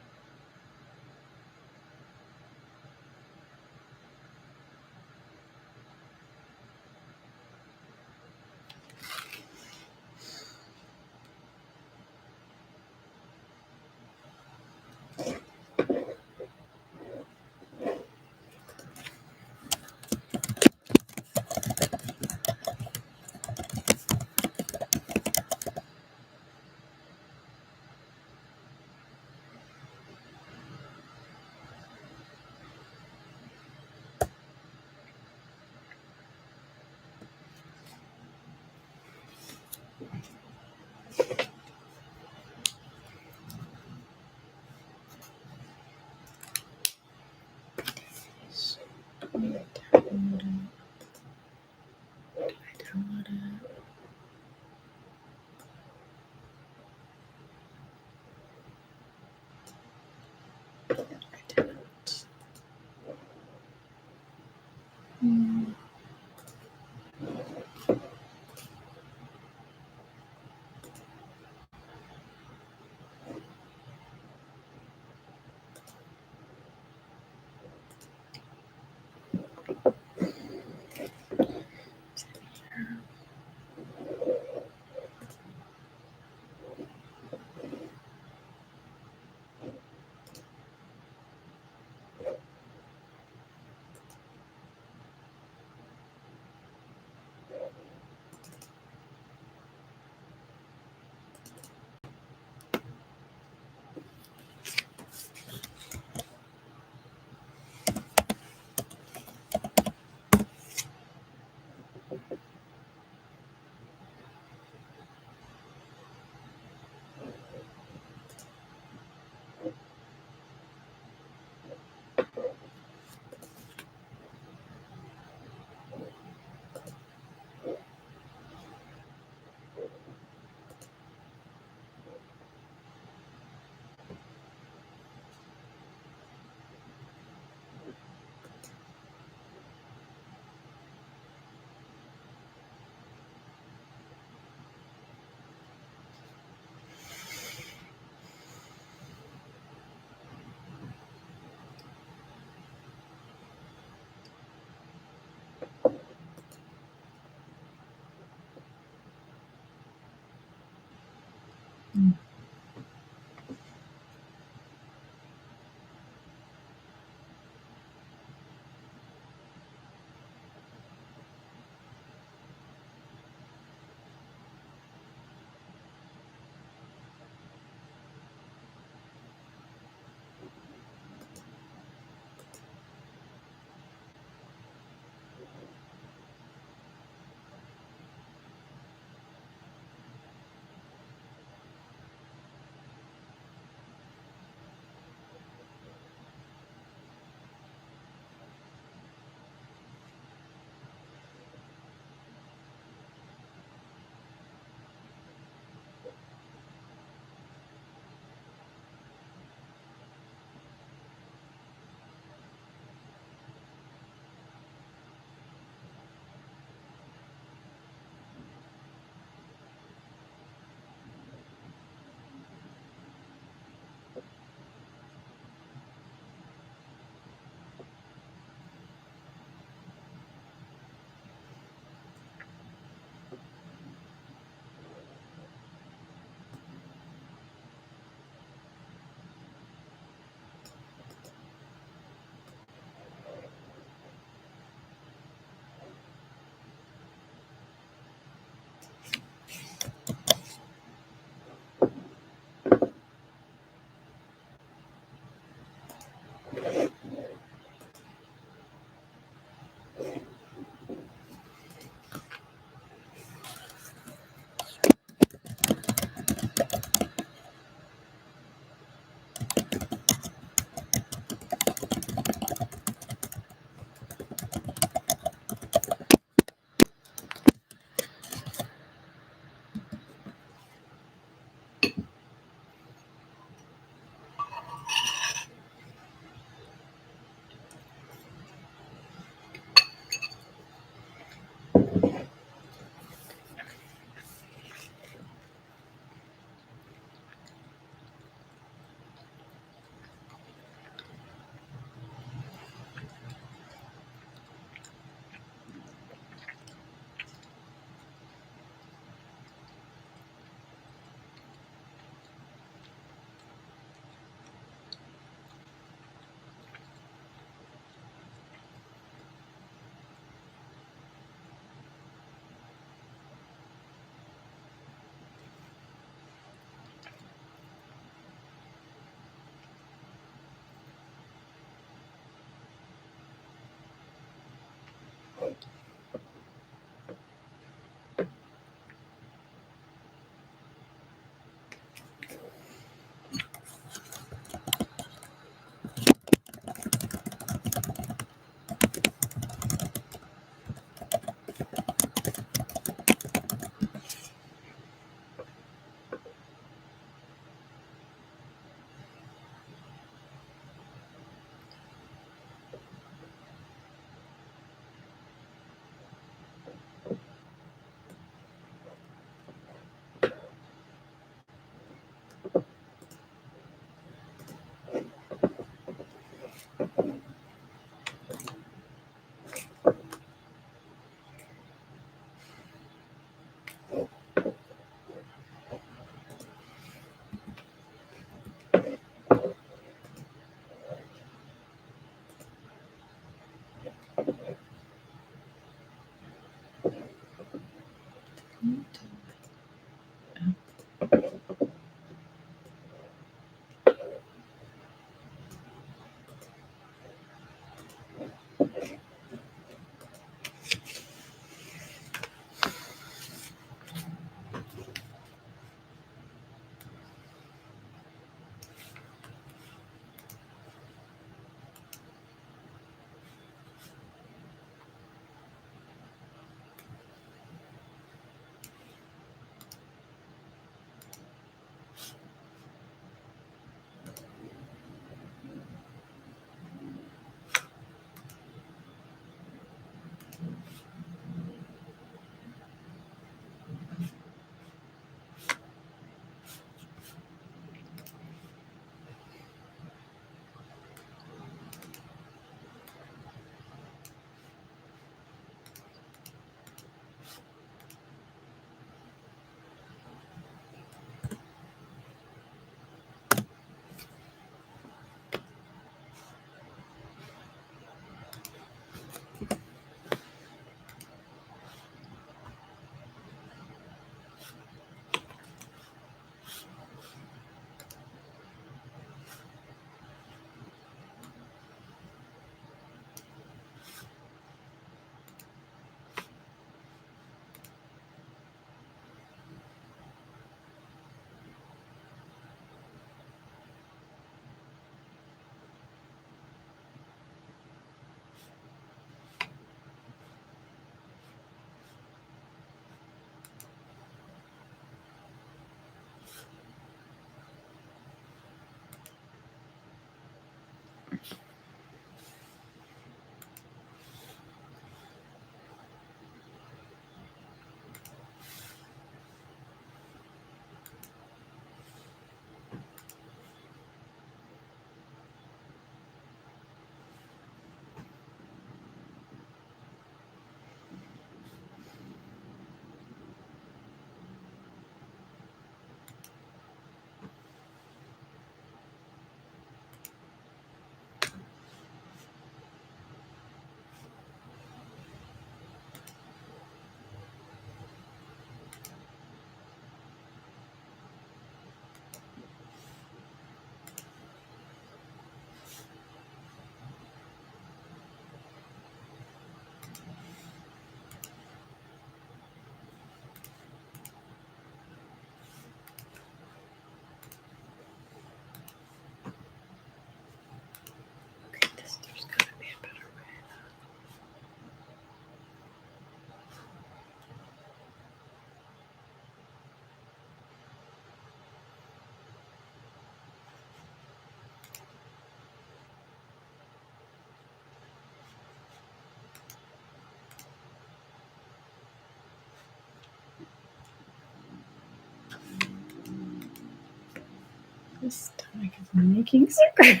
stomach is making some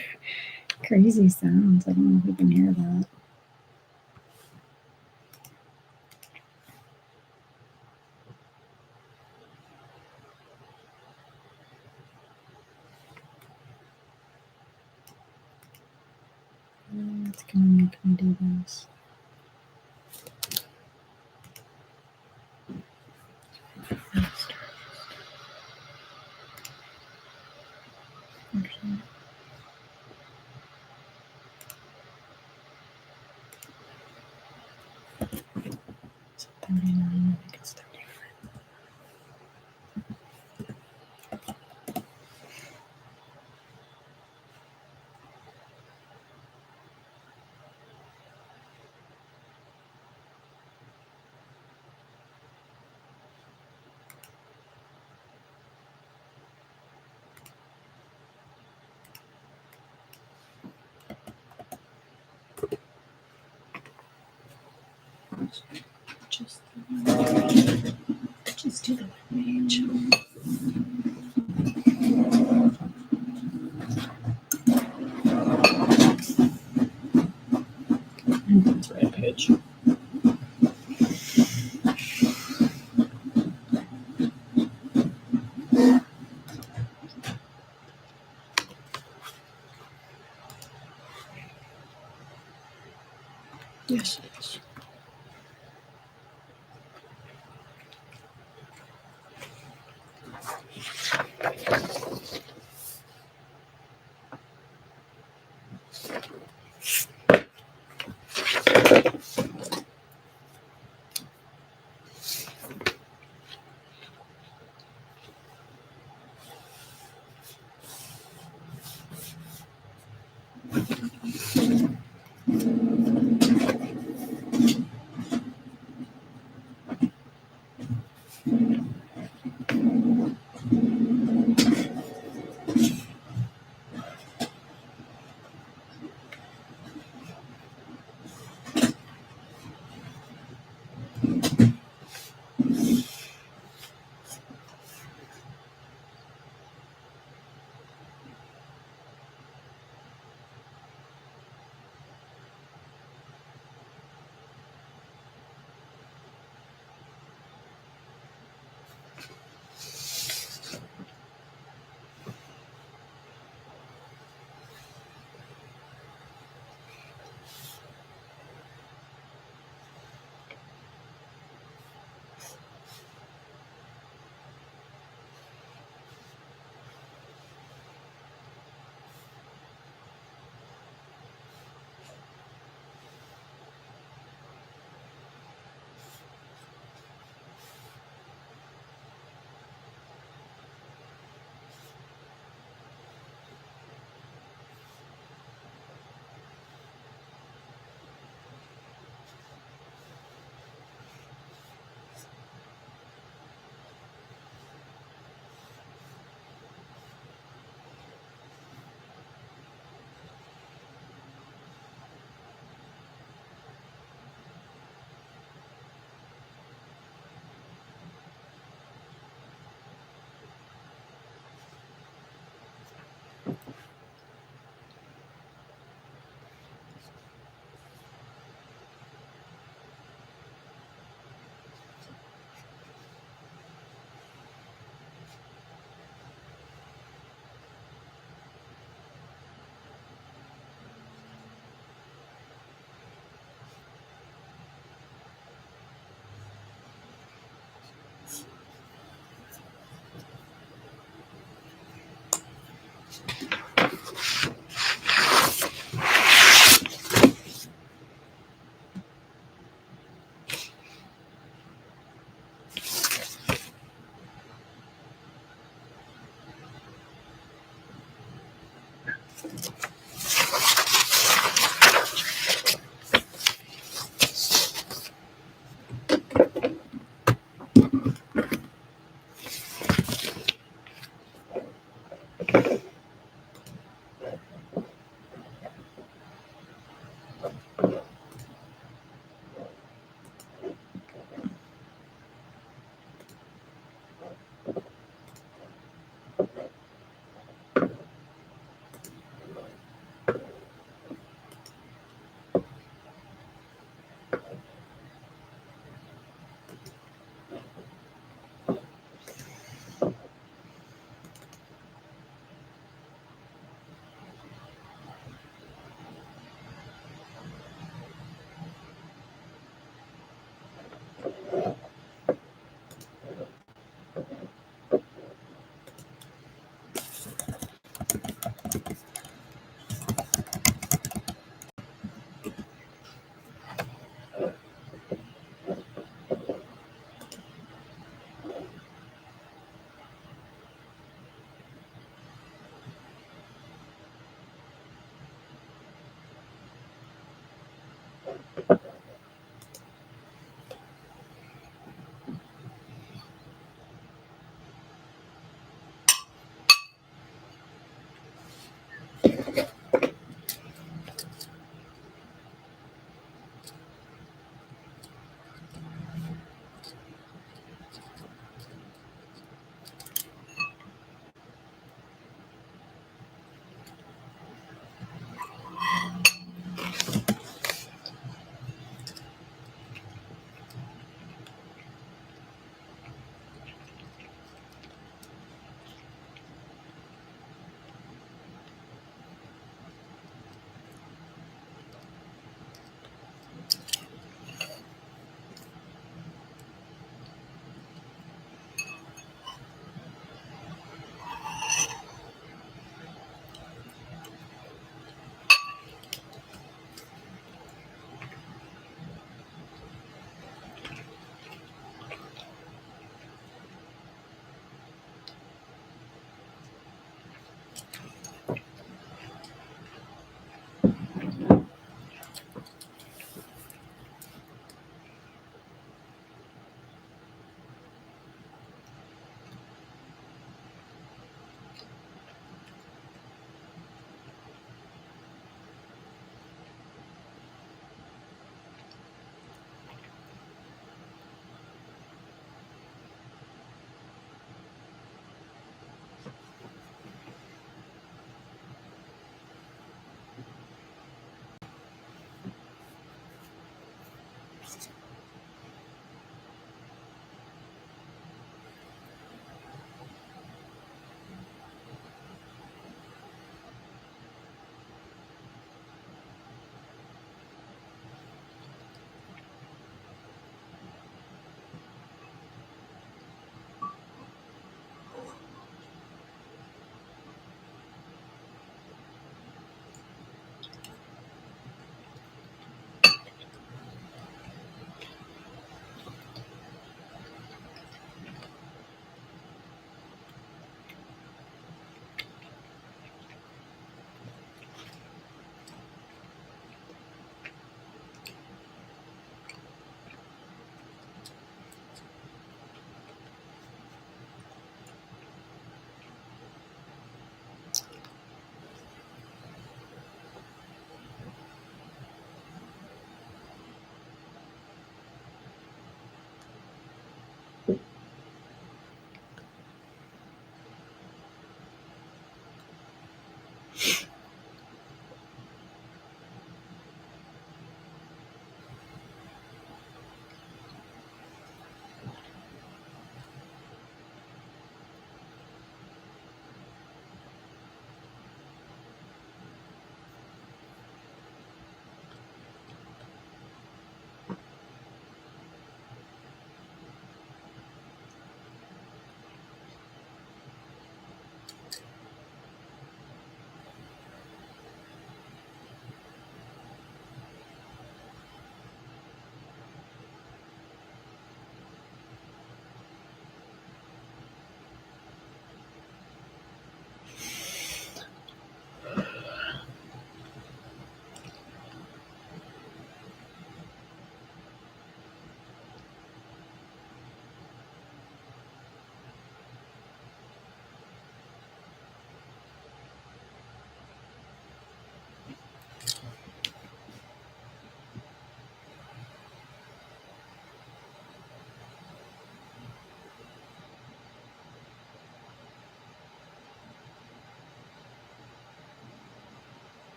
crazy sounds. I don't know if you can hear that. It's gonna make me do this. Actually, it's 39. I think it's 39. Just do the web page. And that's web page. Yes, it is.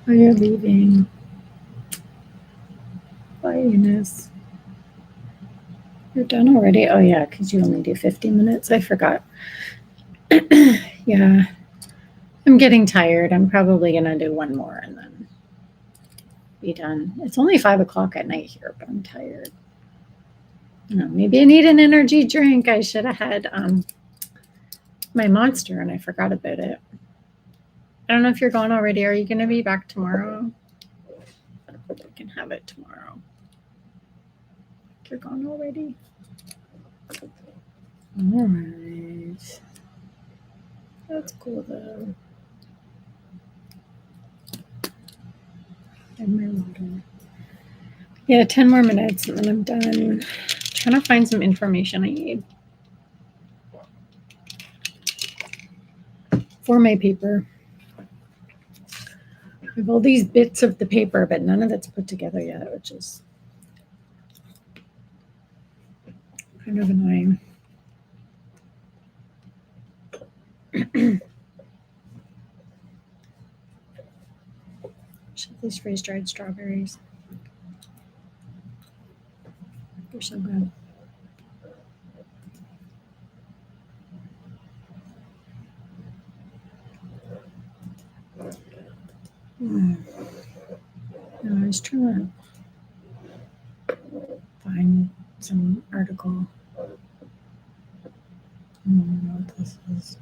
Oh, you're leaving. Bye, Eunice. You're done already? Oh, yeah, because you only do 50 minutes. I forgot. Yeah. I'm getting tired. I'm probably going to do one more and then be done. It's only 5 o'clock at night here, but I'm tired. Maybe I need an energy drink. I should have had my Monster and I forgot about it. I don't know if you're gone already. Are you going to be back tomorrow? I can have it tomorrow. You're gone already? All right. That's cool though. And my water. Yeah, 10 more minutes and then I'm done. Trying to find some information I need for my paper. I have all these bits of the paper, but none of it's put together yet, which is kind of annoying. These freeze-dried strawberries. They're so good. I was trying to find some article. I don't know what this is.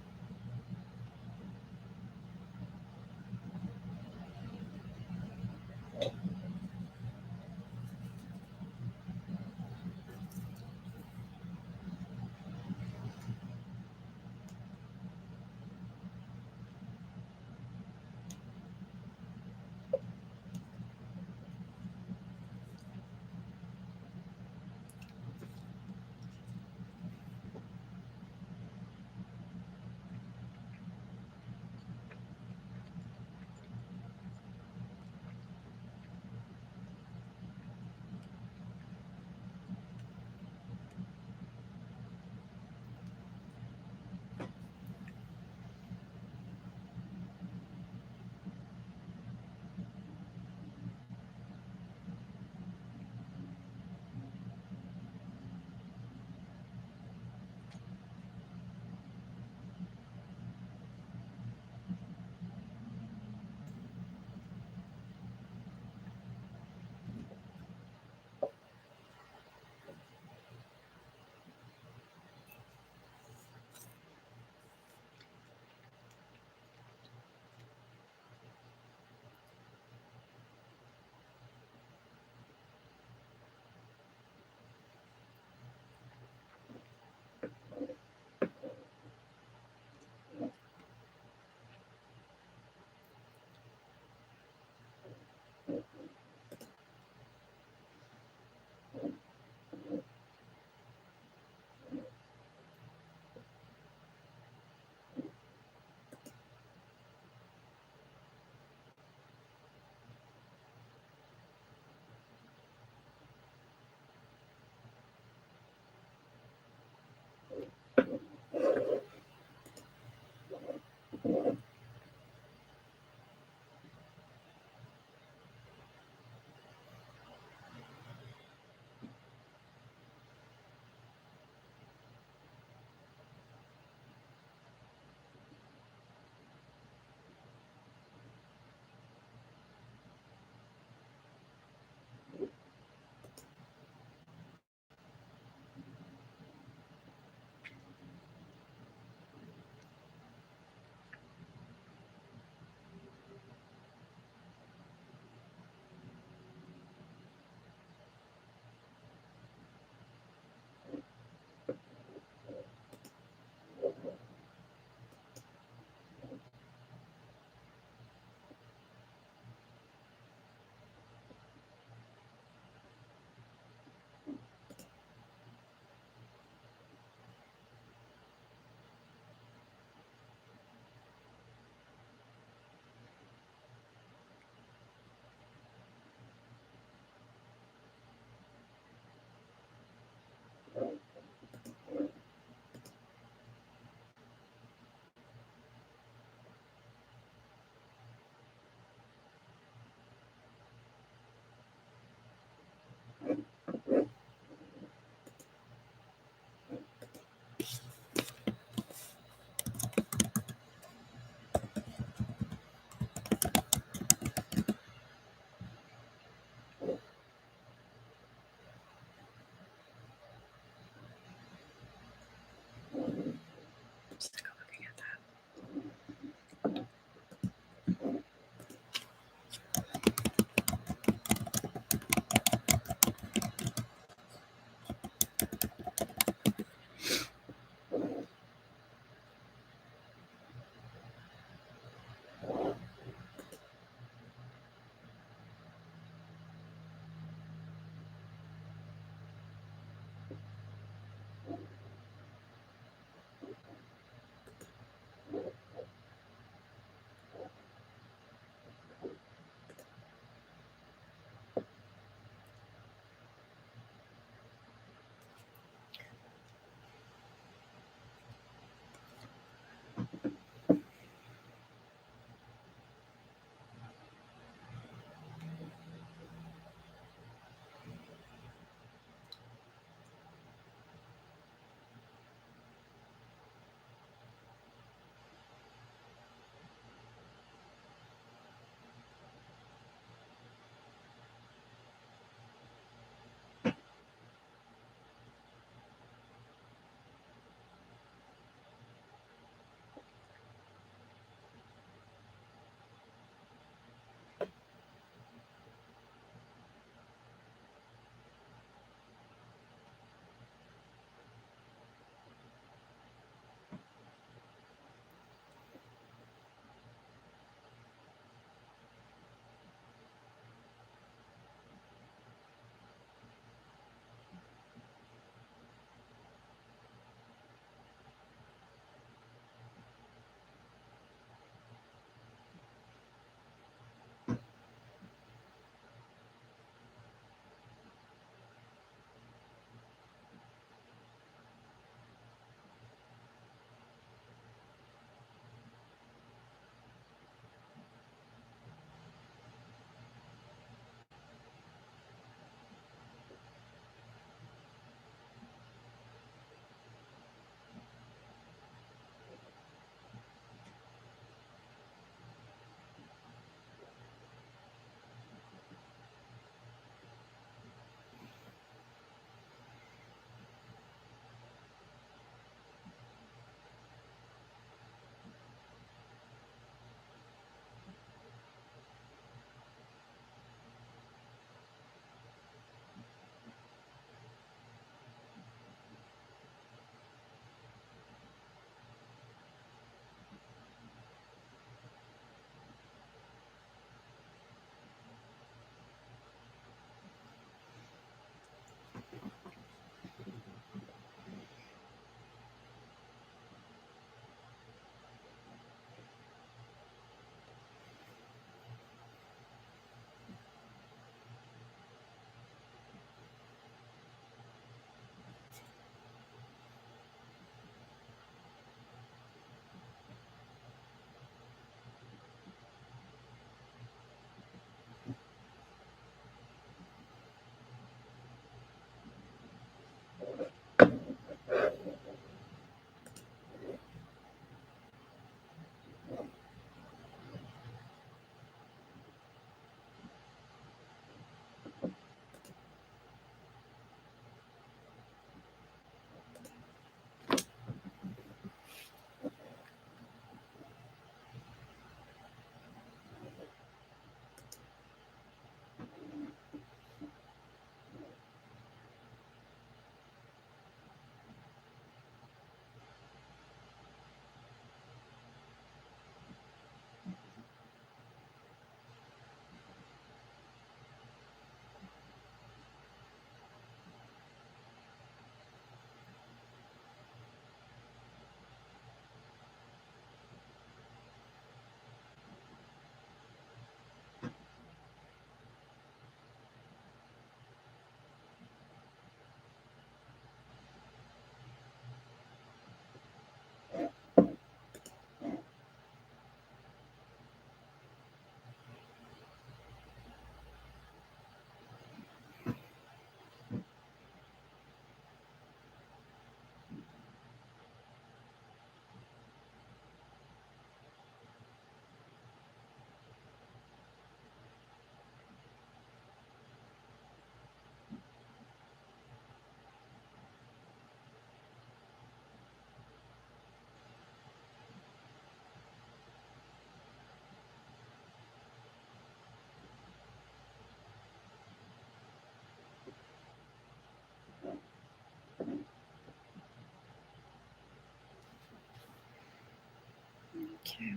Okay.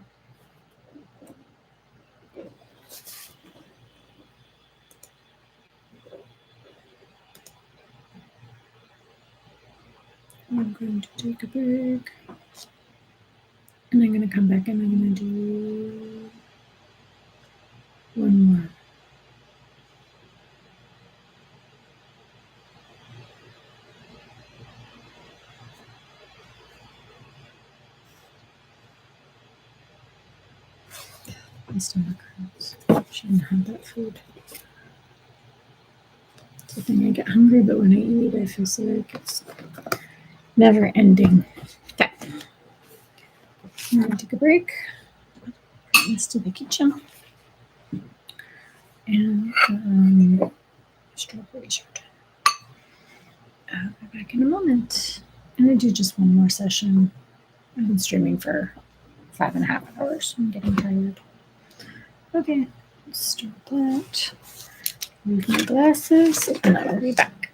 I'm going to take a break. And I'm going to come back and I'm going to do one more. My stomach hurts. Shouldn't have that food. It's the thing, I get hungry, but when I eat, I feel so like it's never ending. Okay. I'm going to take a break. Bring this to the kitchen. And strawberries are done. I'll be back in a moment. I'm going to do just one more session. I've been streaming for 5.5 hours. I'm getting tired. Okay, let's start that. Move my glasses, and I will be back.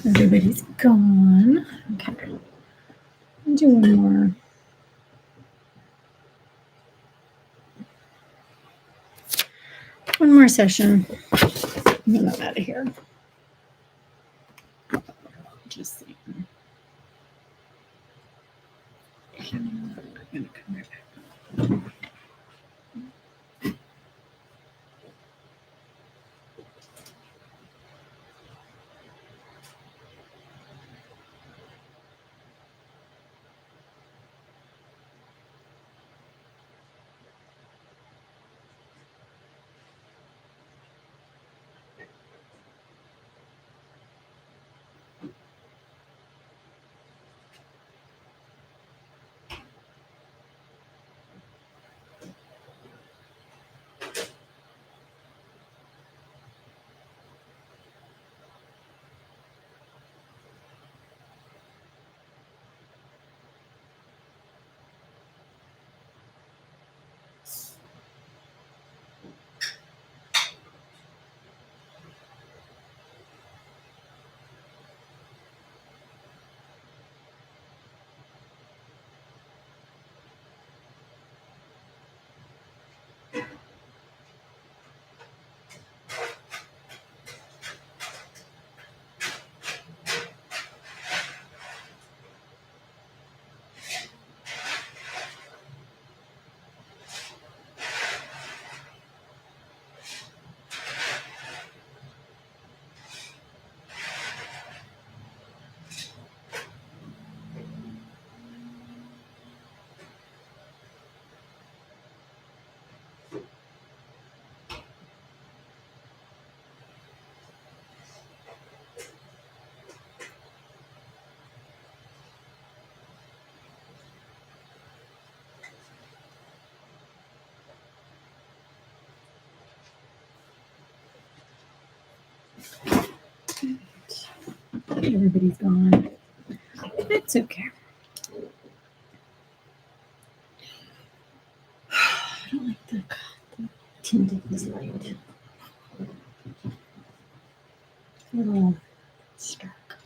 Everybody's gone. Okay. I'll do one more. One more session. I'm out of here. Just see. I'm gonna come right back. Everybody's gone. It's okay. I don't like the tint of this light. It's a little stark.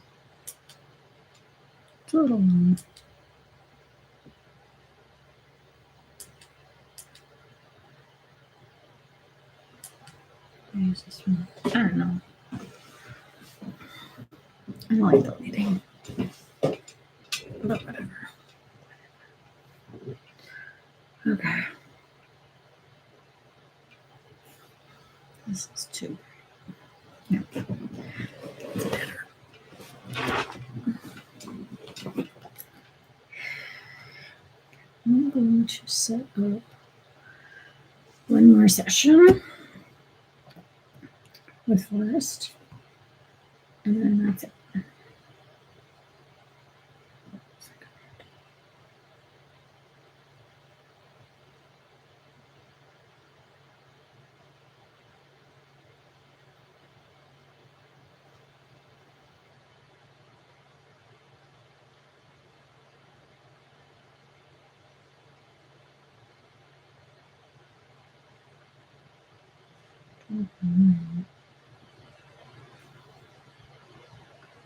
It's a little. Use this one. I don't know. I don't like the lighting. But whatever. Okay. This is too. Yeah. It's better. I'm going to set up one more session with Forrest, and then that's it.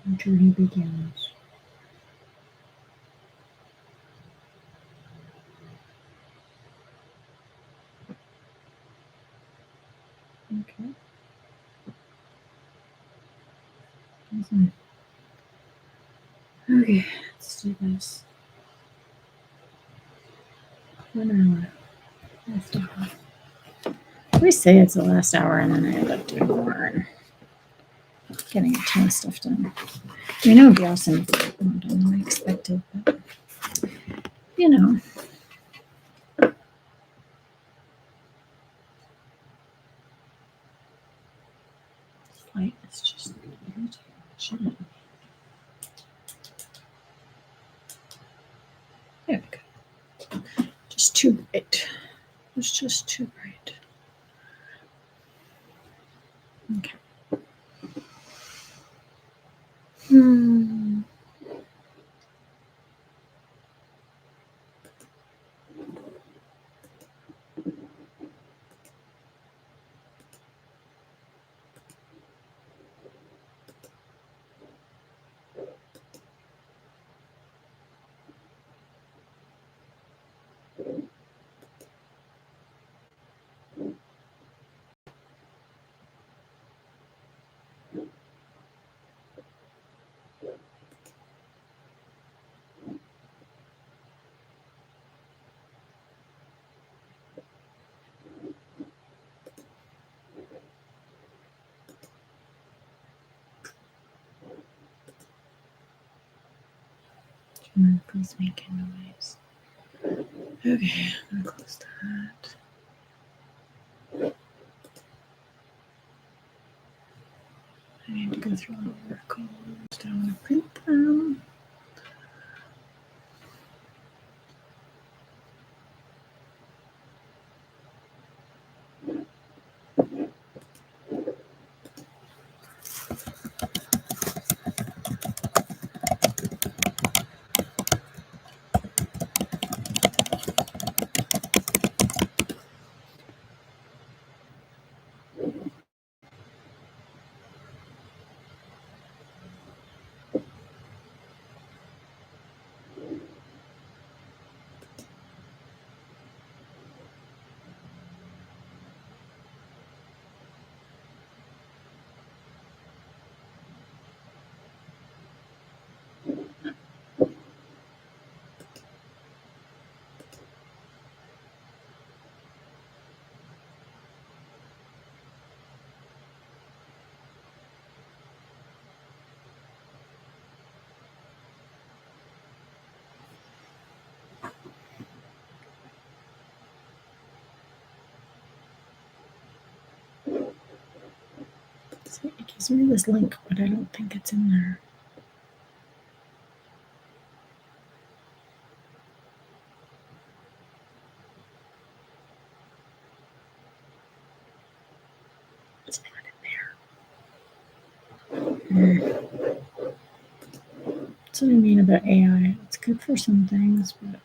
The journey begins. Okay. Awesome. Okay, let's do this. 1 hour. Last hour. We say it's the last hour, and then I end up doing more and getting a ton of stuff done. I mean, it would be awesome if I had more done than I expected, but you know. This light is just irritating, shouldn't it? There we go. Just too bright. It's just too bright. Okay. Murphy's making noise. Okay, I'm gonna close that. I need to go through all the articles. I want to print them. So it gives me this link, but I don't think it's in there. It's not in there. That's what I mean about AI. It's good for some things, but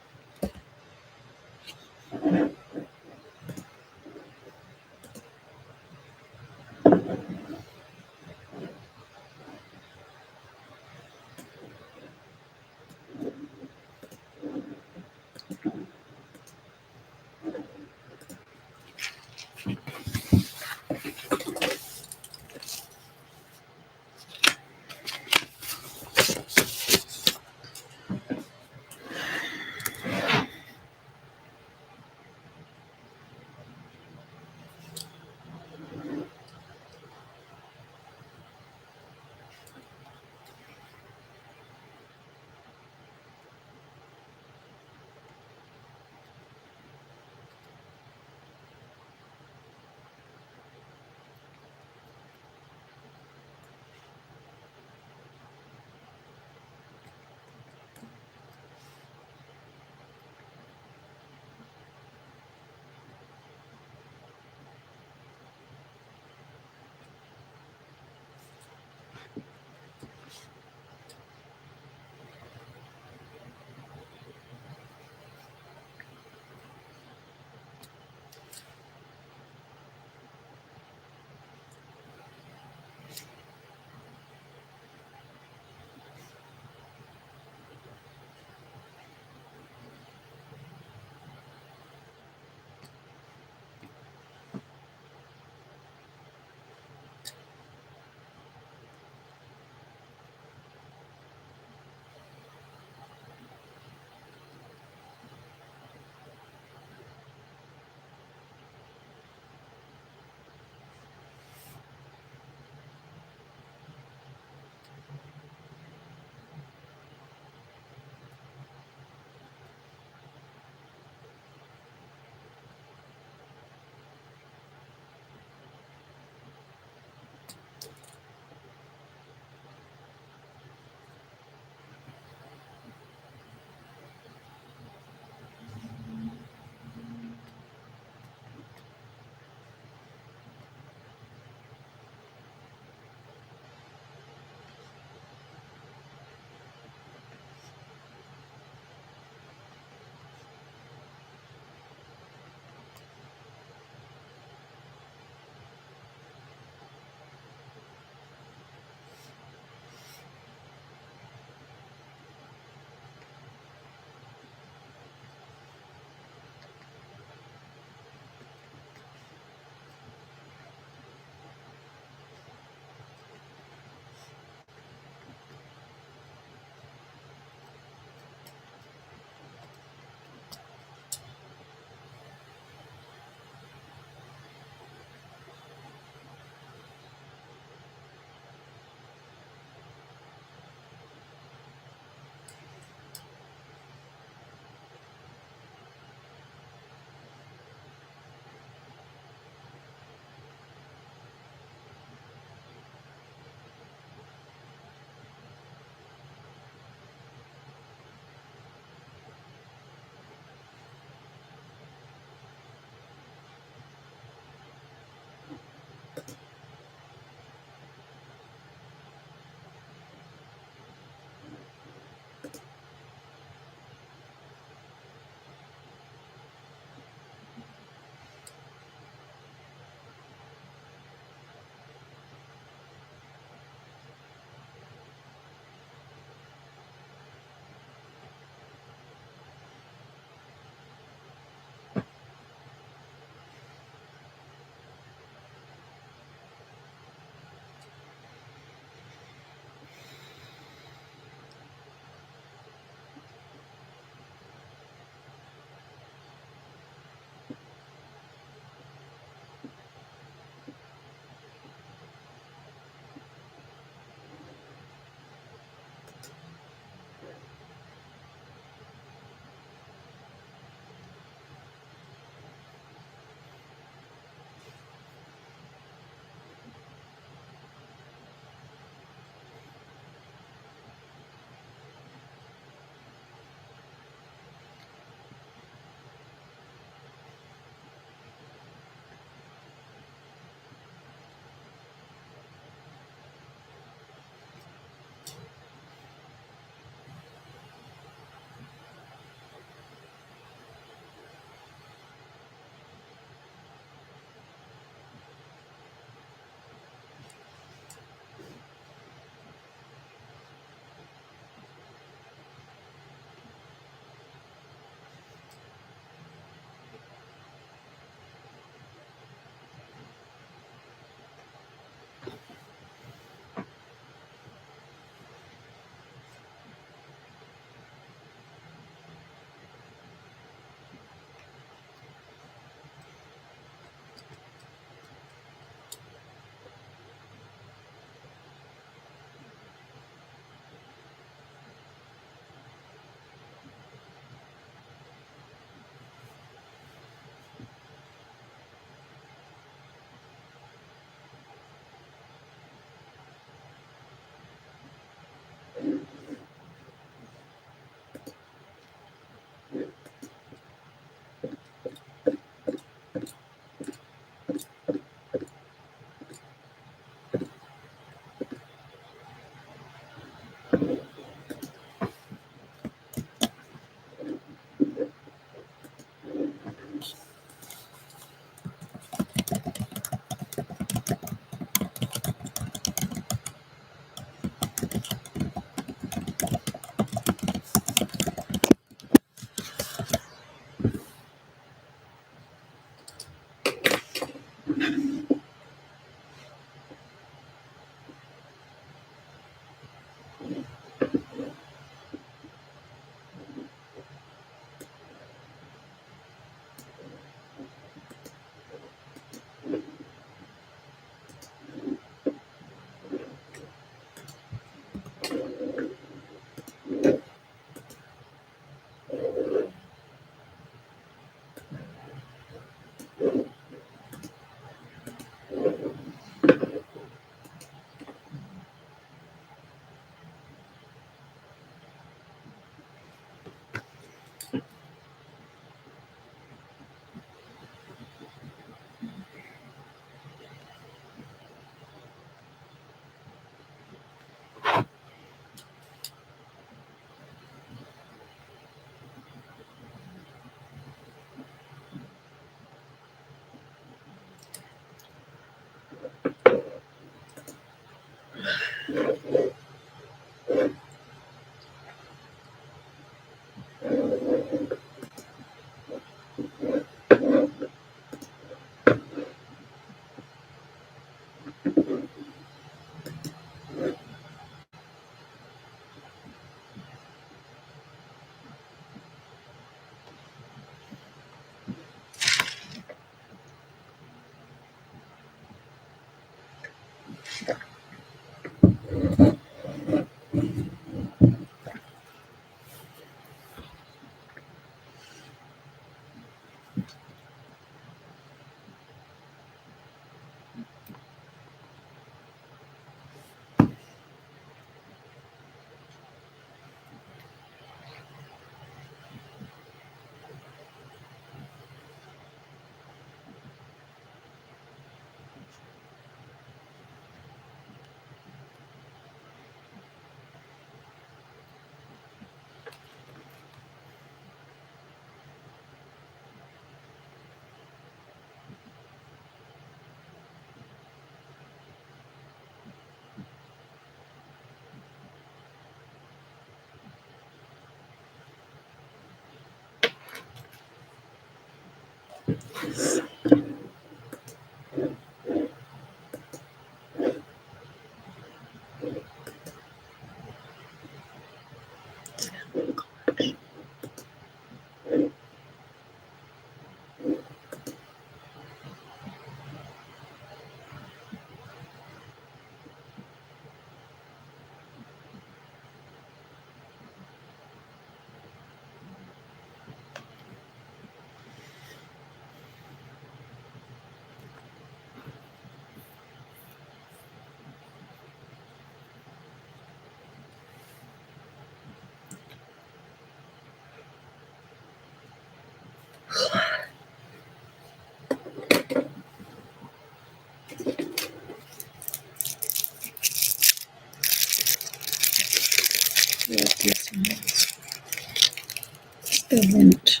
The Lint.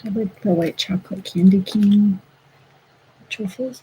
I like the white chocolate candy cane truffles.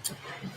It's okay.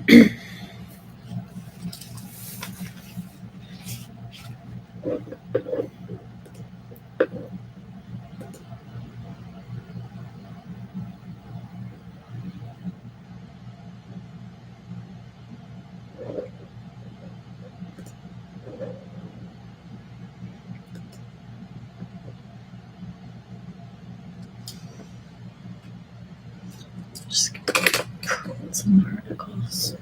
Just gonna curl some articles.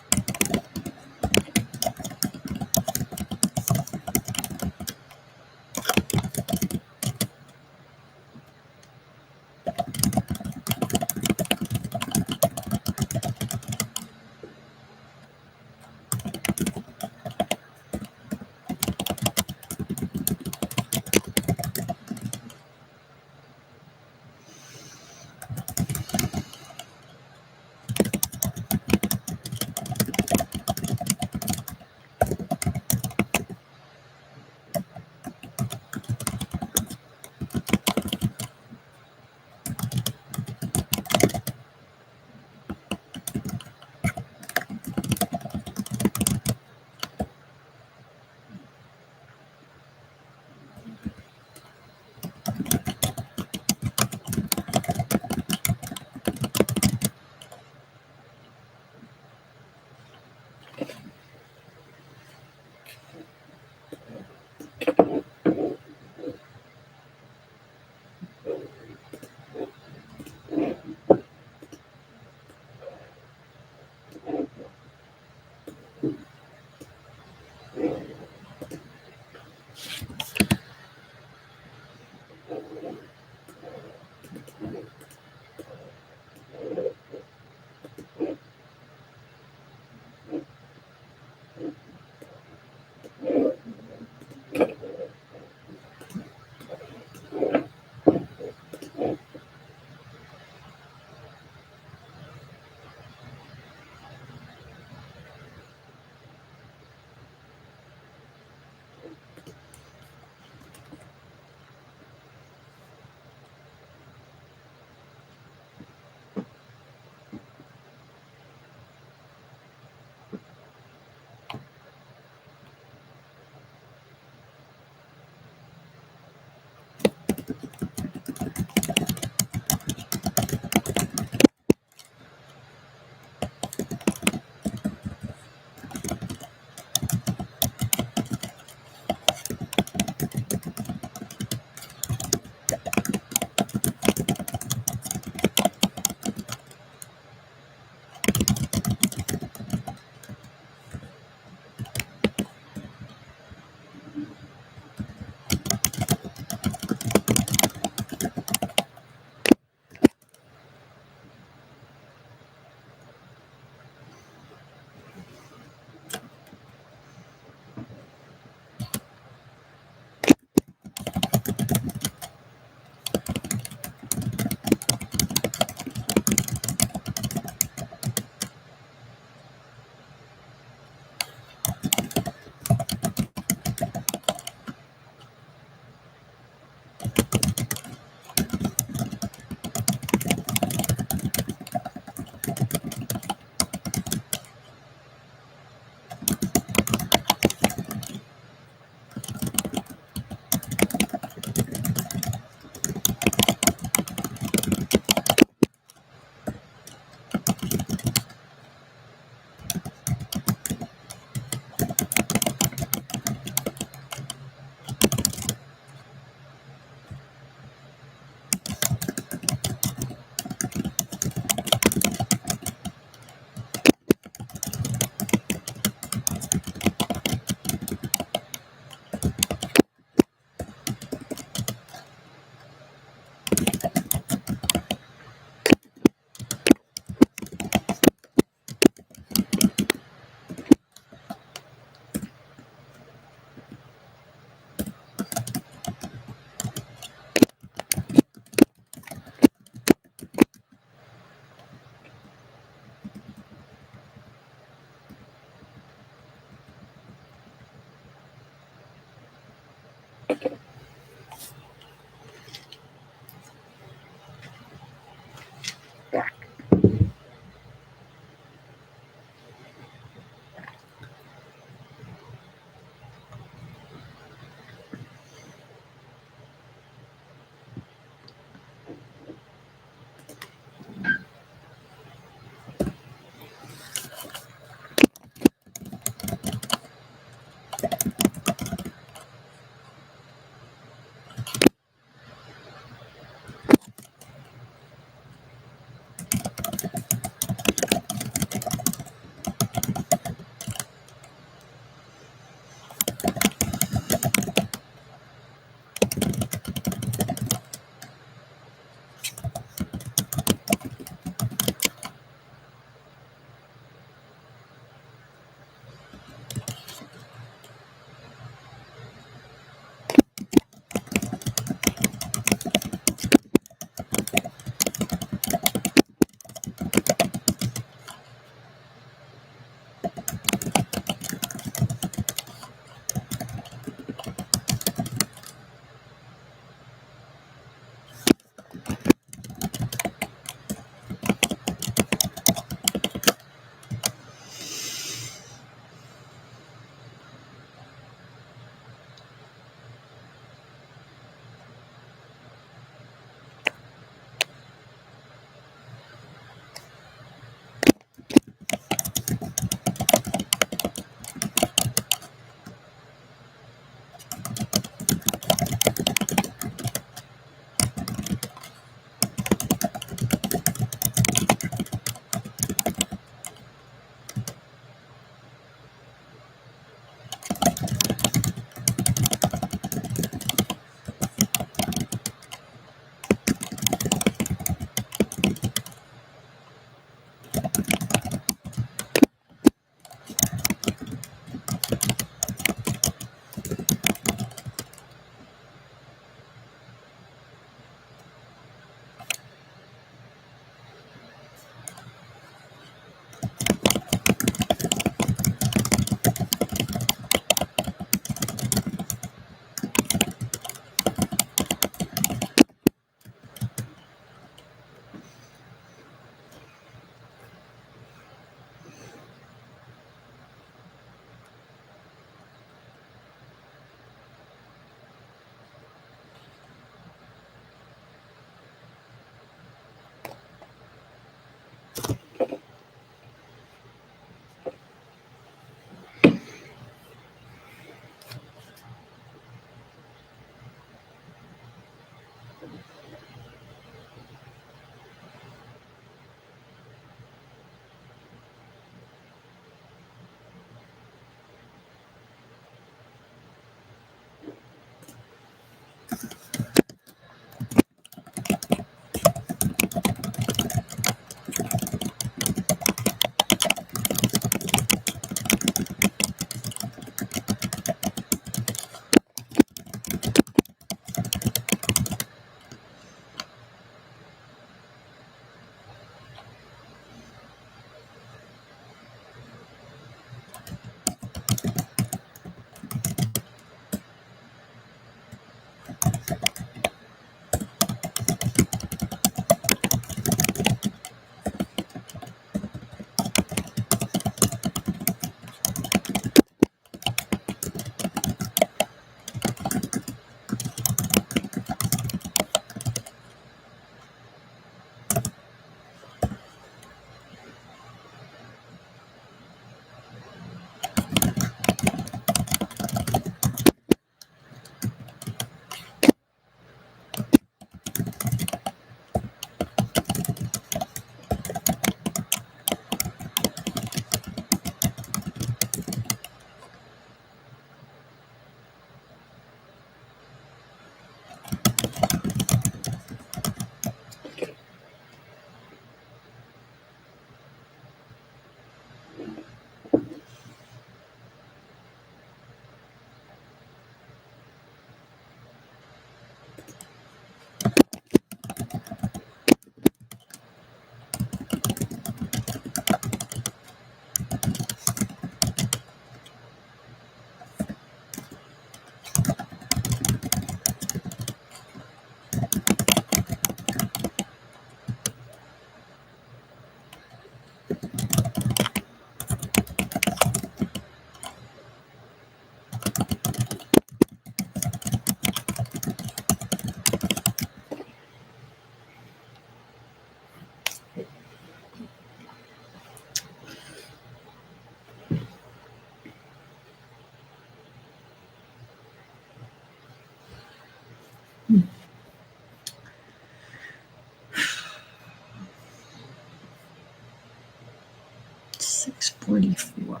6:44.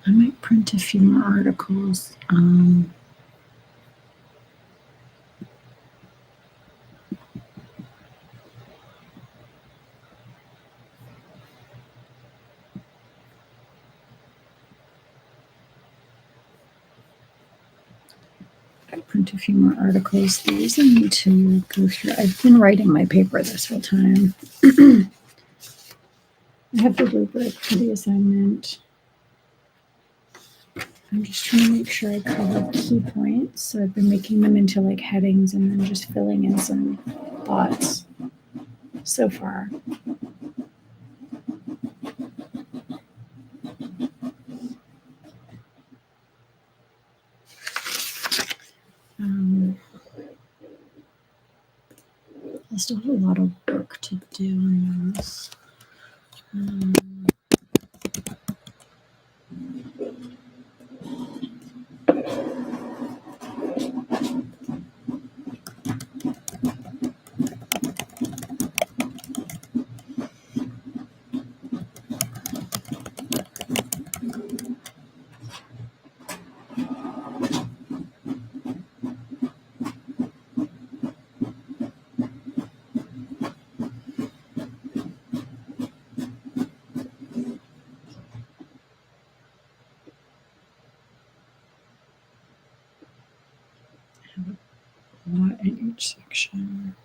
I might print a few more articles. Print a few more articles. These I need to go through. I've been writing my paper this whole time. I have the rubric for the assignment. I'm just trying to make sure I cover key points. So I've been making them into like headings and then just filling in some thoughts so far. I still have a lot of work to do on this. A lot in each section.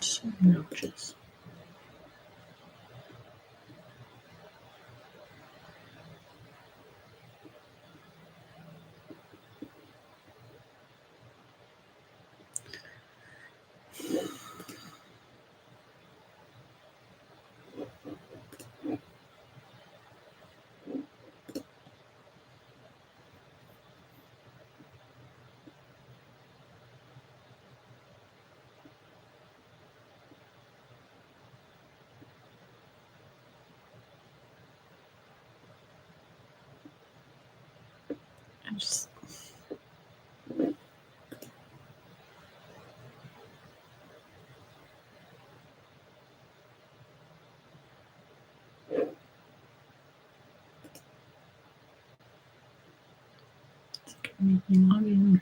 So obnoxious. I just make me log in.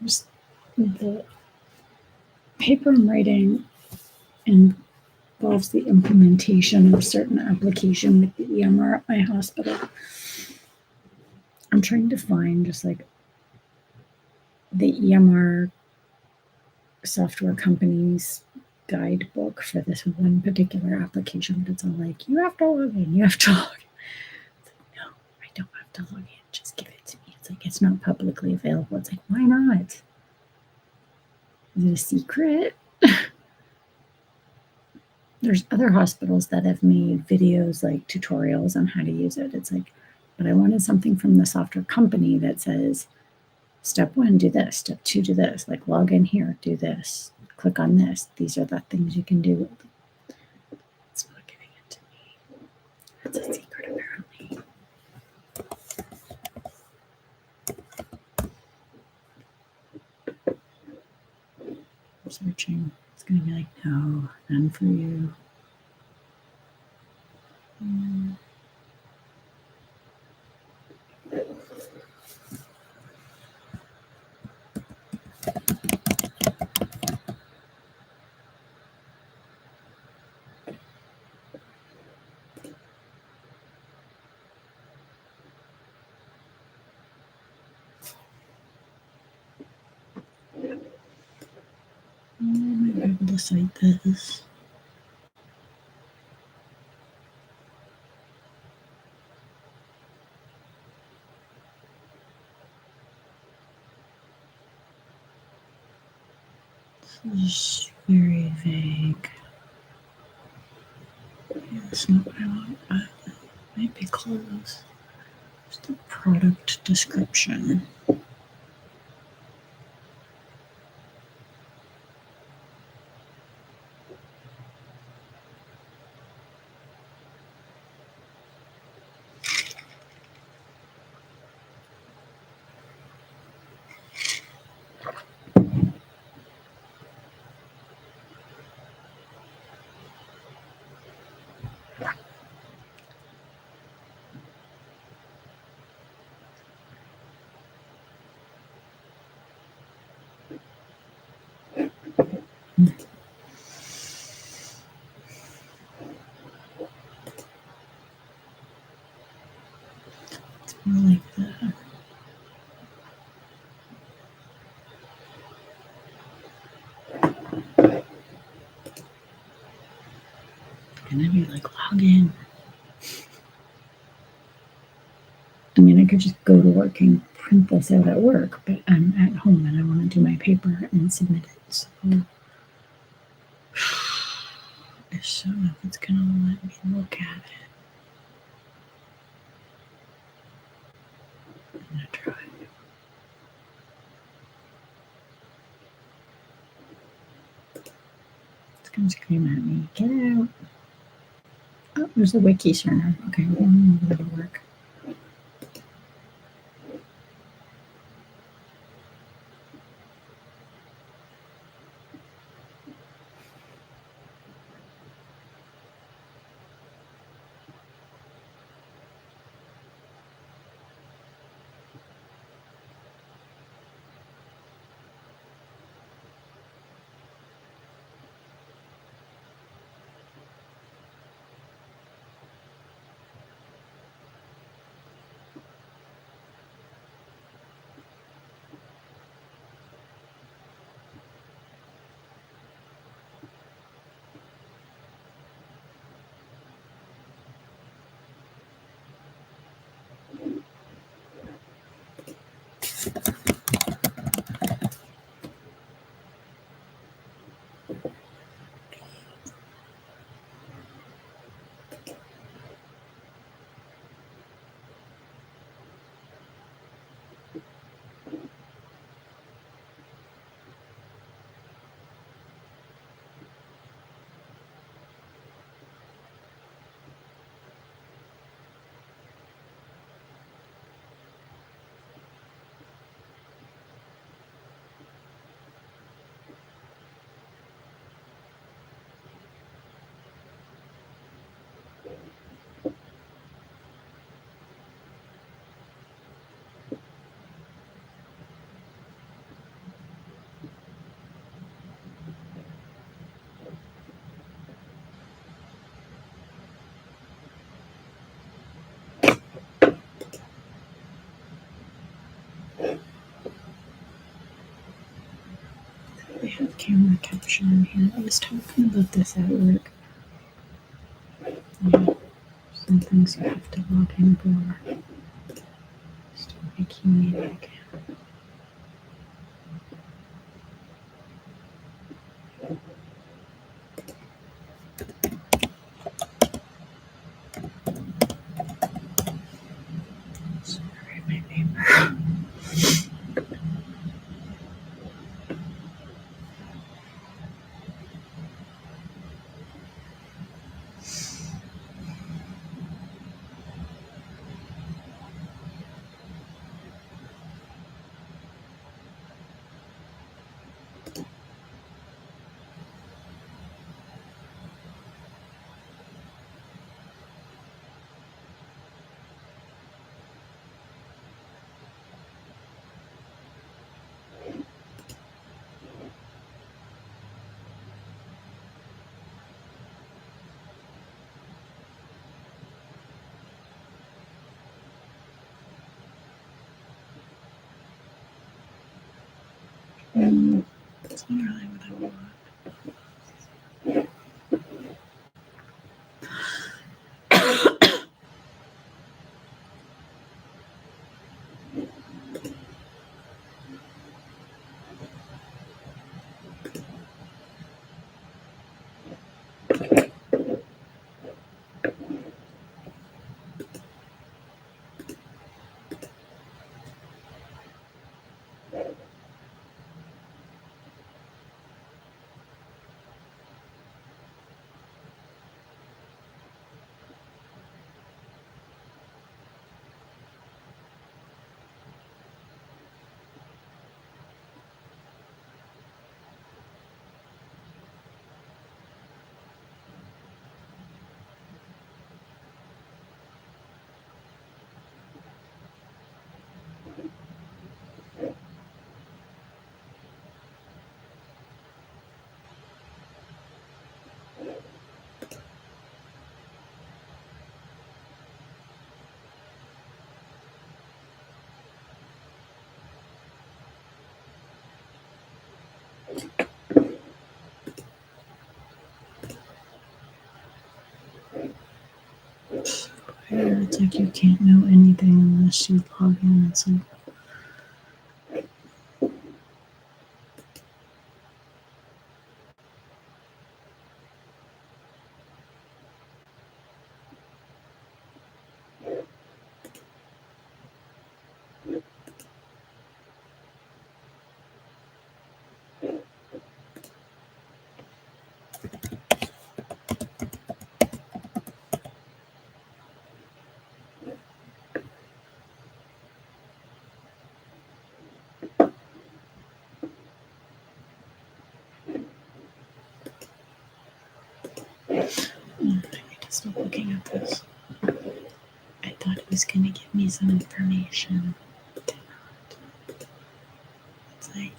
Just the paper I'm writing involves the implementation of a certain application with the EMR at my hospital. I'm trying to find just like the EMR software company's guidebook for this one particular application, but it's all like, you have to log in, you have to log in. It's like, no, I don't have to log in, just give it to me. It's like, it's not publicly available. It's like, why not? Is it a secret? There's other hospitals that have made videos like tutorials on how to use it. It's like, but I wanted something from the software company that says, step 1, do this. Step 2, do this. Like, log in here, do this. Click on this. These are the things you can do. It's not giving it to me. That's a secret, apparently. I'm searching. It's going to be like, no, none for you. I might be able to cite this. This is very vague. Yeah, that's not what I want, but it might be close. It's the product description. It's more like the and then you like log in. I mean, I could just go to work and print this out at work, but I'm at home and I want to do my paper and submit it. So I just don't know if it's gonna let me look at it. I'm gonna try. It's gonna scream at me. Get out. Oh, there's a wiki center. Okay, we're going to go to work. We have camera capture in here. I was talking about this at work. Yeah, some things you have to log in for. Just make you need it again. Sorry, my neighbor. That's not really what I want. It's like you can't know anything unless you log in. It's like I need to stop looking at this. I thought it was going to give me some information. It did not. It's like,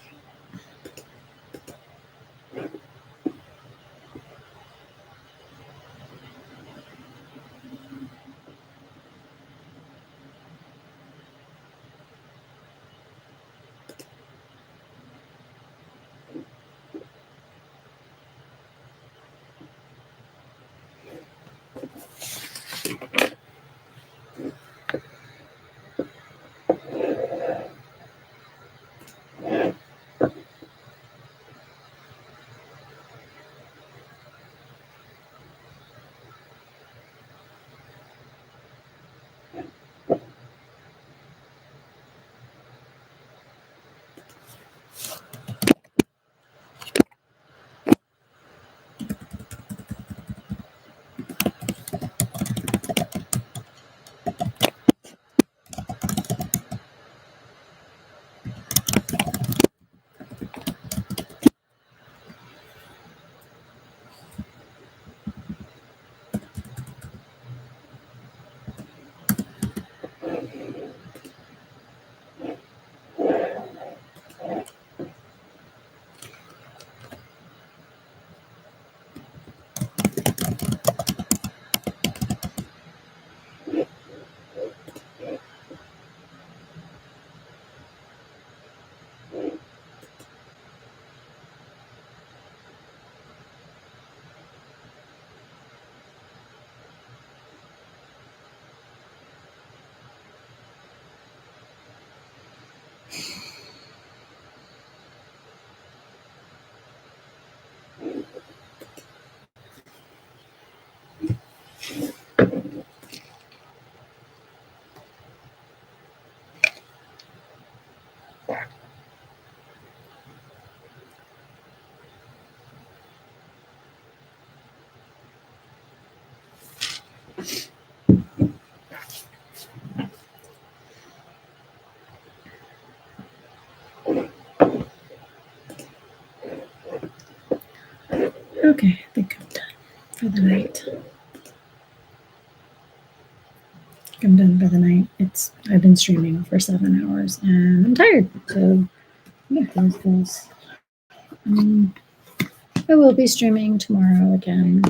Okay, I think I'm done for the night. I'm done for the night. I've been streaming for 7 hours and I'm tired. So I'm gonna close this. I will be streaming tomorrow again.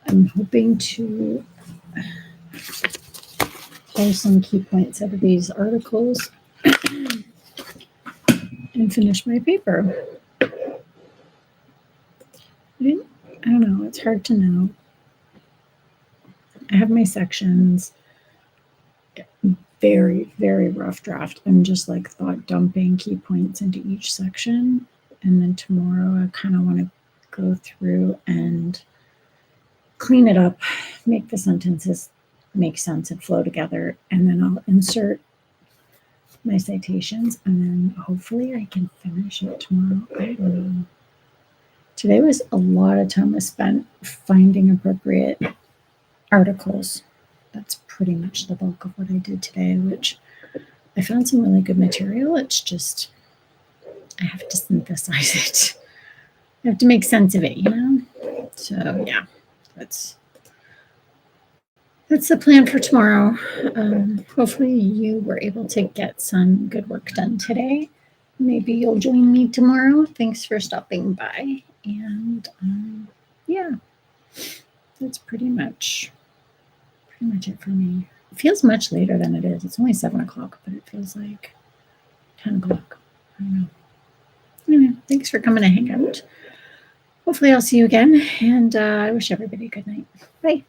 I'm hoping to pull some key points out of these articles and finish my paper. I don't know. It's hard to know. I have my sections. Very, very rough draft. I'm just like thought dumping key points into each section. And then tomorrow I kind of want to go through and clean it up, make the sentences make sense and flow together. And then I'll insert my citations and then hopefully I can finish it tomorrow. I don't know. Today was a lot of time was spent finding appropriate articles. That's pretty much the bulk of what I did today, which I found some really good material. It's just, I have to synthesize it. I have to make sense of it, you know? So yeah, that's the plan for tomorrow. Hopefully you were able to get some good work done today. Maybe you'll join me tomorrow. Thanks for stopping by. And yeah, that's pretty much it for me. It feels much later than it is. It's only 7 o'clock, but it feels like 10 o'clock. I don't know. Anyway, thanks for coming to hang out. Hopefully I'll see you again. And I wish everybody a good night. Bye.